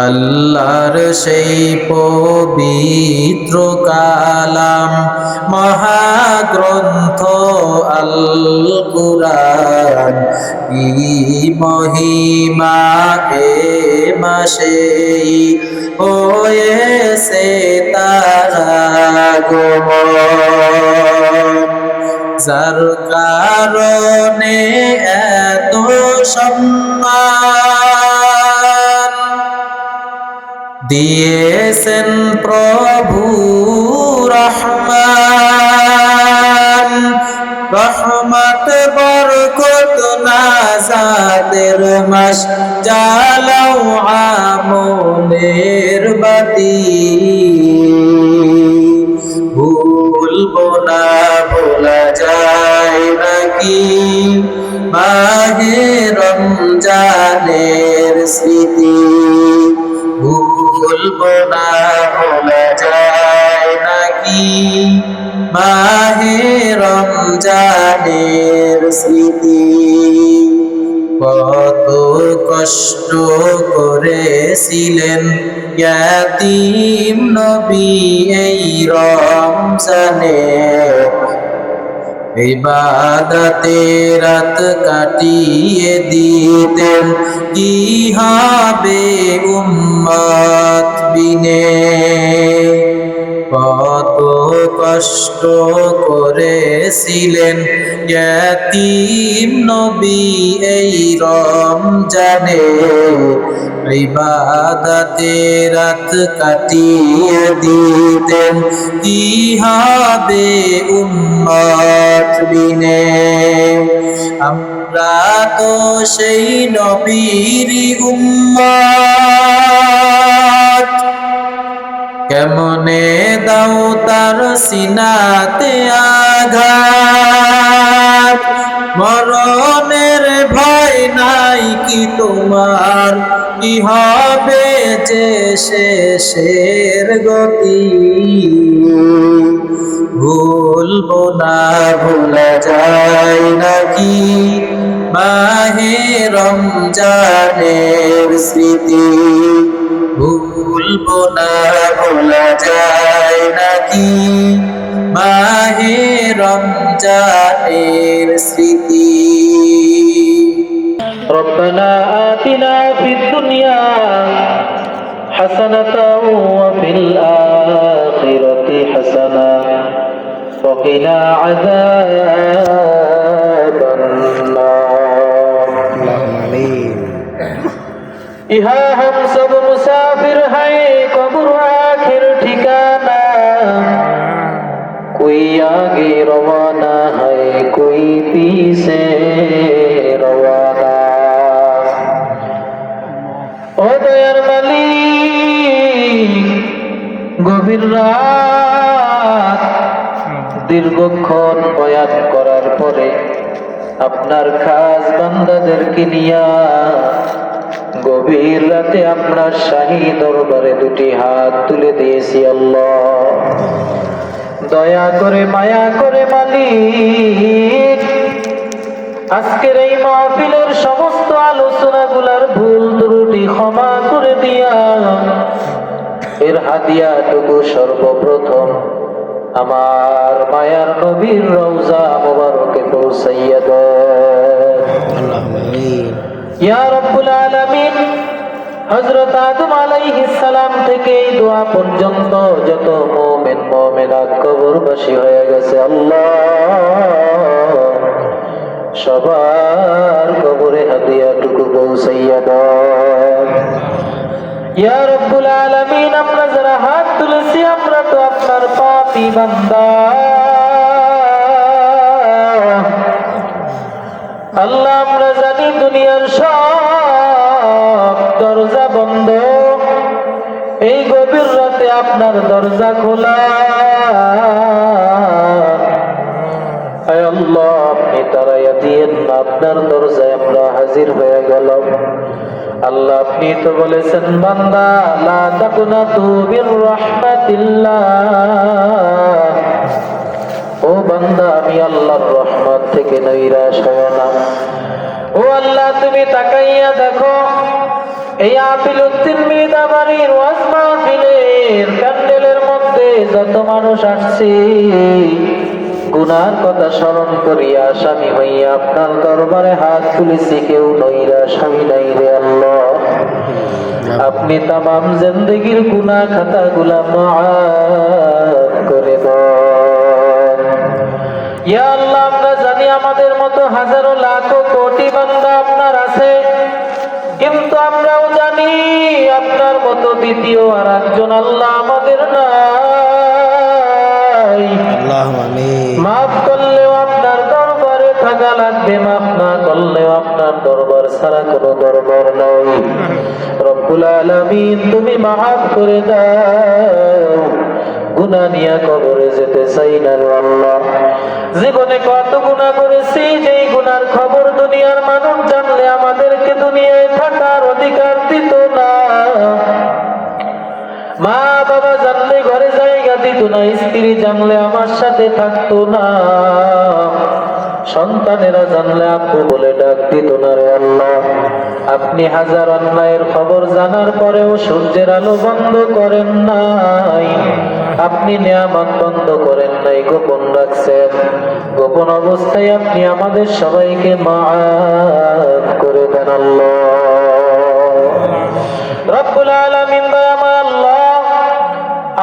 আল্লাহর সেই পবিত্র কালাম মহাগ্রন্থ আল কুরআন, কি মহিমা এ মাসে হয়েছে তার আগমন, যার কারণে এত সম্মান দিয়েছেন প্রভু রহমান। রহমত বরকত নাজাতের মাস, জ্বালাও আমলের বাতি। ভুলবো না, ভোলা যায় নাকি মাহে রমজানের স্মৃতি? ভুলবো না, ভোলা যায় নাকি মাহে রমজানের স্মৃতি? কত কষ্ট করেছিলেন ইয়াতীম নবী এই রমজানে, ইবাদতে রাত কাটিয়ে দিতেন, কি হবে উম্মত বিনে? কত কষ্ট করেছিলেন ইয়াতীম নবী এই রমজানে, ইবাদতে রাত কাটিয়ে দিতেন, কি হবে উম্মত বিনে? আমরা তো সেই নবীরই উম্মত, কেমনে দাও তার সিনাতে আঘাত? মরণের ভয় নাই কি তোমার? কি হবে যে শেষের গতি? ভুলবো না, ভোলা যায় নাকি মাহে রমজানের স্মৃতি? ভুলবো না, ভোলা যায় নাকি মাহে রমজানের স্মৃতি? ربنا آتنا في الدنيا حسنة وفي الآخرة حسنة وقنا عذاب النار. यहाँ हम सब मुसाफिर हैं, कब्र आखिर ठिकाना, कोई आगे रवाना है, कोई पीछे रवाना। ও দয়ার মালিক, গভীর রাত দীর্ঘক্ষণ বয়ান করার পরে আপনার খাস বান্দাদেরকে নিয়া গভীর রাতে আপনার শাহী দরবারে দুটি হাত তুলে দিয়েছি। আল্লাহ, দয়া করে মায়া করে মালিক আজকের এই মাহফিলের সমস্ত আলোচনাগুলার ভুল ত্রুটি ক্ষমা করে দিয়া এর হাদিয়াটুকু সর্বপ্রথম আমার মায়ার নবীর রওজা মোবারকে পৌঁছাইয়া দেন। ইয়া রব্বুল আলামিন, হযরত আদম আলাইহিস সালাম থেকে এই দোয়া পর্যন্ত যত মুমিন মুমিনাত কবরবাসী হয়ে গেছে, আল্লাহ সবার কবরে হাদিয়াটুকু পৌঁছাইয়া দেন। ইয়া রব্বুল আলামিন, আমরা যারা হাত তুলেছি আমরা তো আপনার পাপী বান্দা। আল্লাহ, আমরা জানি দুনিয়ার সব দরজা বন্ধ, এই গভীর রাতে আপনার দরজা খোলা। আয় আল্লাহ, আপনি তারাইয়া দিয়েন না, আপনার দরজায় আমরা হাজির হয়ে গেলাম। আল্লাহ, আপনি তো বলেছেন বান্দা লা তাকুনাতু মির রাহমাতিল্লাহ, ও বান্দা আমি আল্লাহর রহমত থেকে নৈরাশ হও না। ও আল্লাহ, তুমি তাকাইয়া দেখো এই আপিলউদ্দিন মির্জাবাড়ির ওয়াজ মাহফিলের প্যান্ডেলের মধ্যে যত মানুষ আসছে, গুনার কথা স্মরণ করিয়া আসামি হইয়া আপনার দরবারে হাত তুলেছি, কেউ নৈরাশ হই নাই রে আল্লাহ। আপনি তামাম জিন্দেগির গুনাহ খাতাগুলা মাফ করে দেন। ইয়া আল্লাহ, আমরা জানি আমাদের মতো হাজারো লাখো কোটি বান্দা আপনার আছে, কিন্তু আমরাও জানি আপনার মতো দ্বিতীয় আর একজন আল্লাহ আমাদের নাই। মাফ করলেও আপনার দরবারে থাকা লাগবে, মাফ না করলেও আপনার দরবার ছাড়া কোনো দরবার নাই। রব্বুল আলামিন, তুমি মাফ করে দাও। গুনাহ নিয়ে কবরে যেতে চাই না রে আল্লাহ। জীবনে কত গুনাহ করেছি, যেই গুনার খবর দুনিয়ার মানুষ জানলে আমাদেরকে দুনিয়ায় থাকার অধিকার দিত না। মা বাবা জানলে ঘরে জায়গা দিত না, স্ত্রী জানলে আমার সাথে থাকতো না, সন্তানেরা জানলে আব্বু বলে ডাক দিত না রে আল্লাহ। আপনি হাজার অন্যায়ের খবর জানার পরেও সূর্যের আলো বন্ধ করেন নাই, আপনি নিয়ামত বন্ধ করেন নাই, গোপন রাখছেন। গোপন অবস্থায় আপনি আমাদের সবাইকে মাফ করে দেন আল্লাহ। রব্বুল আলামিন, দয়াময় আল্লাহ,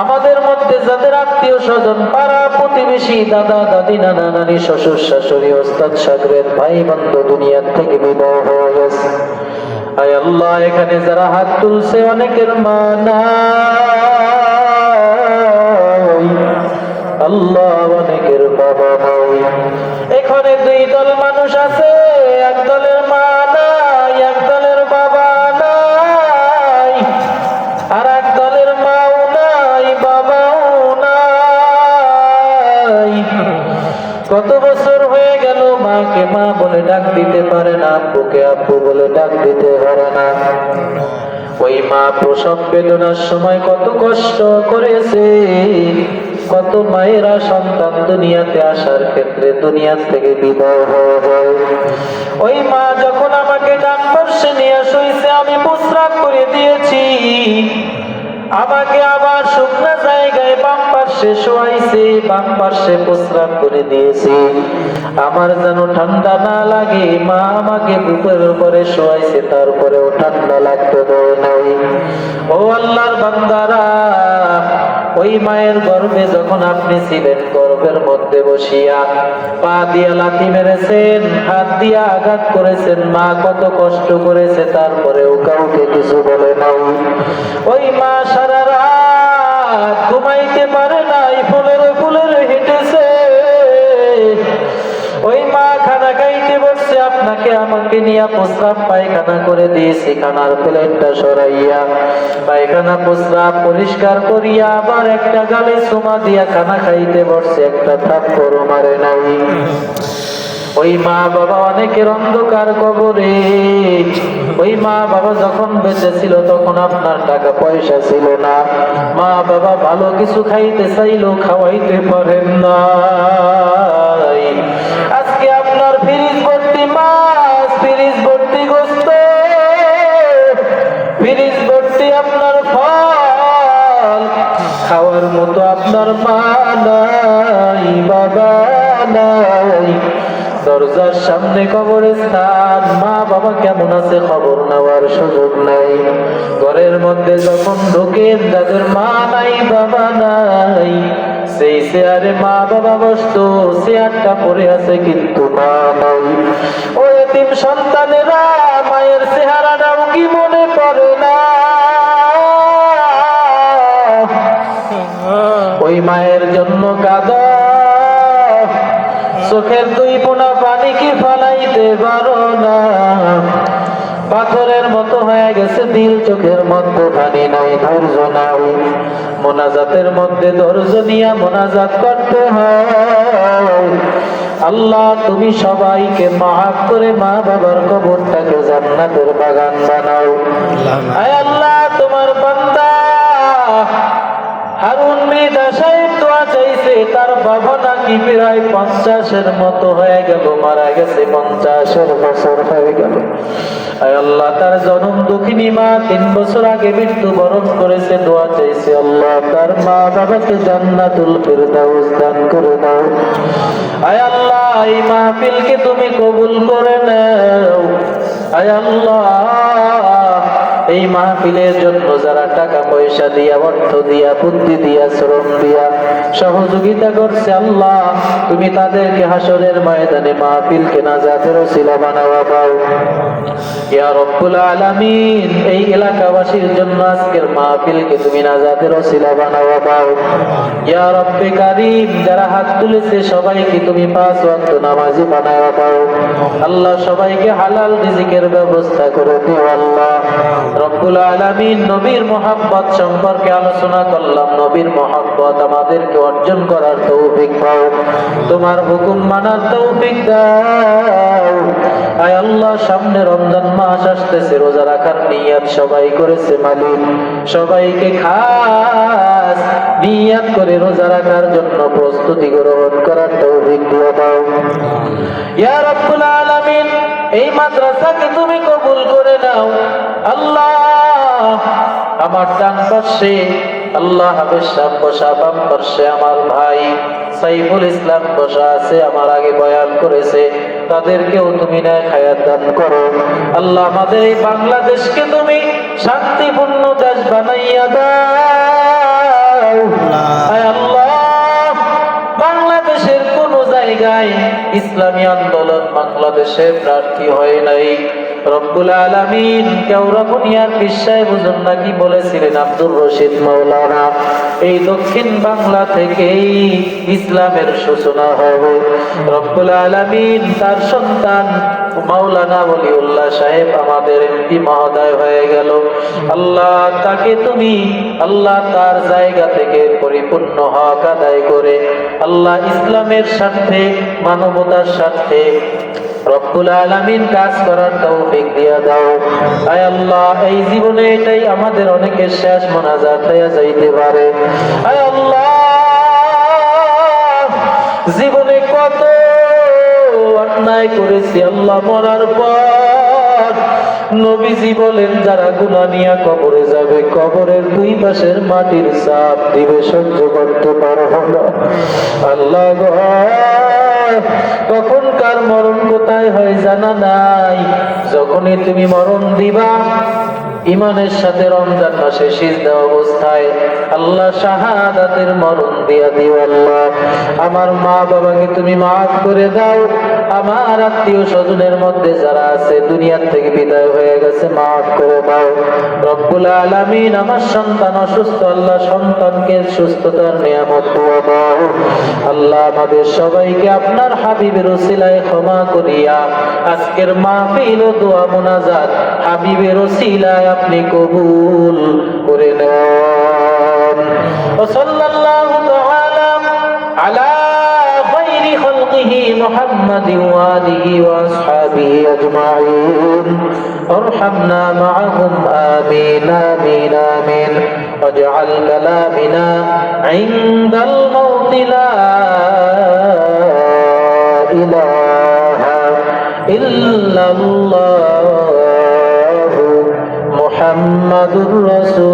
আমাদের মধ্যে যাদের আত্মীয় স্বজন, পাড়া প্রতিবেশী, দাদা দাদি, নানা নানি, শ্বশুর শাশুড়ি, ওস্তাদ শাগরেদ, ভাই বন্ধু দুনিয়ার থেকে বিদায় হয়ে গেছে, আয় আল্লাহ এখানে যারা হাত তুলছে অনেকের মা নাই, আল্লাহ অনেকের বাবা নাই। এখানে দুই দল মানুষ আছে, এক দলের মা নাই, এক দলের বাবা নাই, আর এক দলের মাও নাই, বাবাও নাই। কত বছর হয়ে গেল মাকে মা বলে ডাক দিতে পারে না, আব্বুকে আব্বু বলে ডাক দিতে পারে না। ওই মা প্রসব বেদনার সময় কত কষ্ট করেছে, কত মায়েরা সন্তান দুনিয়াতে আসার ক্ষেত্রে দুনিয়ার থেকে বিদায় হয়ে যায়। ওই মা যখন আমাকে ডান পার্শ্বে নিয়ে শুইছে, আমি প্রস্রাব করে দিয়েছি, আমাকে আবার শুকনা জায়গায় বাম পার্শ্বে শোয়াইছে, বাম পার্শ্বে প্রস্রাব করে দিয়েছি, আমার যেন ঠান্ডা না লাগে। মা আমাকে বুকের উপরে শোয়াইছে, তারপরেও ঠান্ডা লাগতে দেয় নাই। ও আল্লাহর বান্দারা, ওই মায়ের গর্ভে যখন আপনি ছিলেন, গর্ভের মধ্যে বসিয়া পা দিয়া লাথি মেরেছেন, হাত দিয়া আঘাত করেছেন, মা কত কষ্ট করেছে, তারপরেও কাউকে কিছু বলে নাই। ওই মা সারা রাত ঘুমাইতে পারে নাই, ফুলের ফুলের হেঁটেছে। ওই মা খানা খাইতে বসছে, আপনাকে আমাকে নিয়ে প্রস্রাব পায়খানা করে দিয়েছি, খানার প্লেটটা সরাইয়া পায়খানা প্রস্রাব পরিষ্কার করিয়া আবার একটা গালে চুমা দিয়া খানা খাইতে বসছে, একটা থাপ্পড় মারে নাই। ওই মা বাবা অনেকের অন্ধকার কবরে। ওই মা বাবা যখন বেঁচে ছিল তখন আপনার টাকা পয়সা ছিল না, মা বাবা ভালো কিছু খাইতে চাইলেও খাওয়াইতে পারেন না। আজকে আপনার ফ্রিজ ভর্তি মাছ, ফ্রিজ ভর্তি গোস্ত, ফ্রিজ ভর্তি আপনার ফল, খাওয়ার মতো আপনার মা নাই, বাবা নাই। দরজার সামনে কবরস্থান, মা বাবা কেমন আছে খবর নেওয়ার সুযোগ নাই। ঘরের মধ্যে যখন ঢোকেন, যাদের মা নাই বাবা নাই, সেই চেয়ারে মা বাবা বসতো, চেয়ারটা পড়ে আছে কিন্তু মা নাই। ও এতিম সন্তানেরা মায়ের চেহারাটাও কি মনে পড়ে না? ওই মায়ের জন্য কাঁদো, চোখের দুই ফোঁটা পানি কি ফালাইতে পারো না? পাথরের মতো হয়ে গেছে দিল, চোখের মধ্যে পানি নাই, ধৈর্য নাই। মোনাজাতের মধ্যে ধৈর্য নিয়ে মোনাজাত করতে হয়। আল্লাহ তুমি সবাইকে মাফ করে মা বাবার কবরটাকে জান্নাতের বাগান বানাও। আয় আল্লাহ, তোমার বান্দা হারুন মৃধা সাহেব দোয়া চাইছে, তার বাবা নাকি প্রায় 50-এর মতো হয়ে গেল, মারা গেছে 50 বছর হয়ে গেল। আয় আল্লাহ, তার জন্ম দুঃখিনী মা 3 বছর আগে মৃত্যুবরণ করেছে, দোয়া চাইছে আল্লাহ তার মা বাবাকে জান্নাতুল ফিরদাউস দান করে দাও। আয় আল্লাহ, এই মাহফিলকে তুমি কবুল করে নাও। আয় আল্লাহ, এই মাহফিলের জন্য যারা টাকা পয়সা দিয়া, অর্থ দিয়া, বুদ্ধি দিয়া, শ্রম দিয়া সহযোগিতা করছে, আল্লাহ তুমি তাদেরকে হাসরের ময়দানে মাহফিলকে নাজাতের ওসিলা বানাওয়া পাও। ইয়া রব্বুল আলামিন, এই এলাকাবাসীর জন্য আজকের মাহফিলকে তুমি নাজাতের ওসিলা বানাওয়া পাও। ইয়া রব্বে কারীম, যারা হাত তুলেছে সবাইকে তুমি 5 ওয়াক্ত নামাজি বানাওয়া পাও। আল্লাহ সবাইকে হালাল রিজিকের ব্যবস্থা করে দিও। আল্লাহ রব্বুল আলামিন, নবীর মুহাব্বত সম্পর্কে আলোচনা করলাম, নবীর মুহাব্বত আমাদেরকে অর্জন করার তৌফিক দাও, তোমার হুকুম মানার তৌফিক দাও। আয় আল্লাহ, সামনে রমজান মাস আসতেছে, রোজা রাখার নিয়ত সবাই করেছে মালিক, সবাইকে খাস নিয়ত করে রোজা রাখার জন্য প্রস্তুতি গ্রহণ করার তৌফিক দিয়ে দাও। ইয়া রব্বুল আলামিন, এই মাদ্রাসাকে তুমি কবুল করে নাও। আল্লাহ, আমার ডান পাশে আল্লাহ হাফেজ সাহেব বসা, বাম পাশে আমার ভাই সাইফুল ইসলাম বসা আছে, আমার আগে বয়ান করেছে, তাদেরকেও তুমি ন্যায় হায়াত দান করো। আল্লাহ, আমাদের এই বাংলাদেশকে তুমি শান্তিপূর্ণ দেশ বানাইয়া দাও। আয় আল্লাহ, বাংলাদেশের কোন জায়গায় ইসলামী আন্দোলন বাংলাদেশে প্রার্থী হয় নাই। রব্বুল আলামিন, কেওড়াবনিয়ার পীর সাহেব হুজুর নাকি বলেছিলেন আব্দুর রশিদ মাওলানা, এই দক্ষিণ বাংলা থেকেই ইসলামের সূচনা হবে। রব্বুল আলামিন, তার সন্তান মাওলানা ওলিউল্লাহ সাহেব আমাদের এমপি মহোদয় হয়ে গেল। আল্লাহ, তাকে তুমি আল্লাহ তার জায়গা থেকে পরিপূর্ণ হক আদায় করে আল্লাহ ইসলামের স্বার্থে, মানবতার স্বার্থে রব্বুল আলামিন কাজ করার তৌফিক দিয়া দাও। আয় আল্লাহ, এই জীবনে এটাই আমাদের অনেকের শেষ মোনাজাত হয়ে যাইতে পারে। আয় আল্লাহ, জীবনে কত অন্যায় করেছি আল্লাহ, মরার পর নবীজি বলেন যারা গুনাহ নিয়ে কবরে যাবে, কবরের 2 পাশের মাটির চাপ দিবে, সহ্য করতে পারবো না। আল্লাহ গো, কখন কার মরণ কোথায় হয় জানা নাই, যখনই তুমি মরণ দিবা ইমানের সাথে রমজান মাসে সিজদা অবস্থায় আল্লাহ শাহাদাতের মরণ দিয়া দিও। আল্লাহ, আমার মা বাবাকে তুমি মাফ করে দাও, আমার আত্মীয় স্বজনের মধ্যে যারা আছে দুনিয়ার থেকে বিদায় হয়ে গেছে মাফ করে দাও। রব্বুল আলামিন, আমার সন্তান অসুস্থ, আল্লাহ সন্তানকে সুস্থতার নিয়ামত দিয়ে দাও। আল্লাহ, আমাদের সবাইকে আপনার হাবিবের ওসিলায় ক্ষমা করিয়া আজকের মাহফিল ও দোয়া মুনাজাত হাবিবের ওসিলায় আপনি কবুল করে নেন। ওয়া সাল্লাল্লাহু তাআলা আলা খায়রি খালকিহি محمد وآله وأصحابه أجمعين وارحمنا معهم آمين آمين آمين واجعل كلامنا عند الموت لا إله إلا الله محمد رسول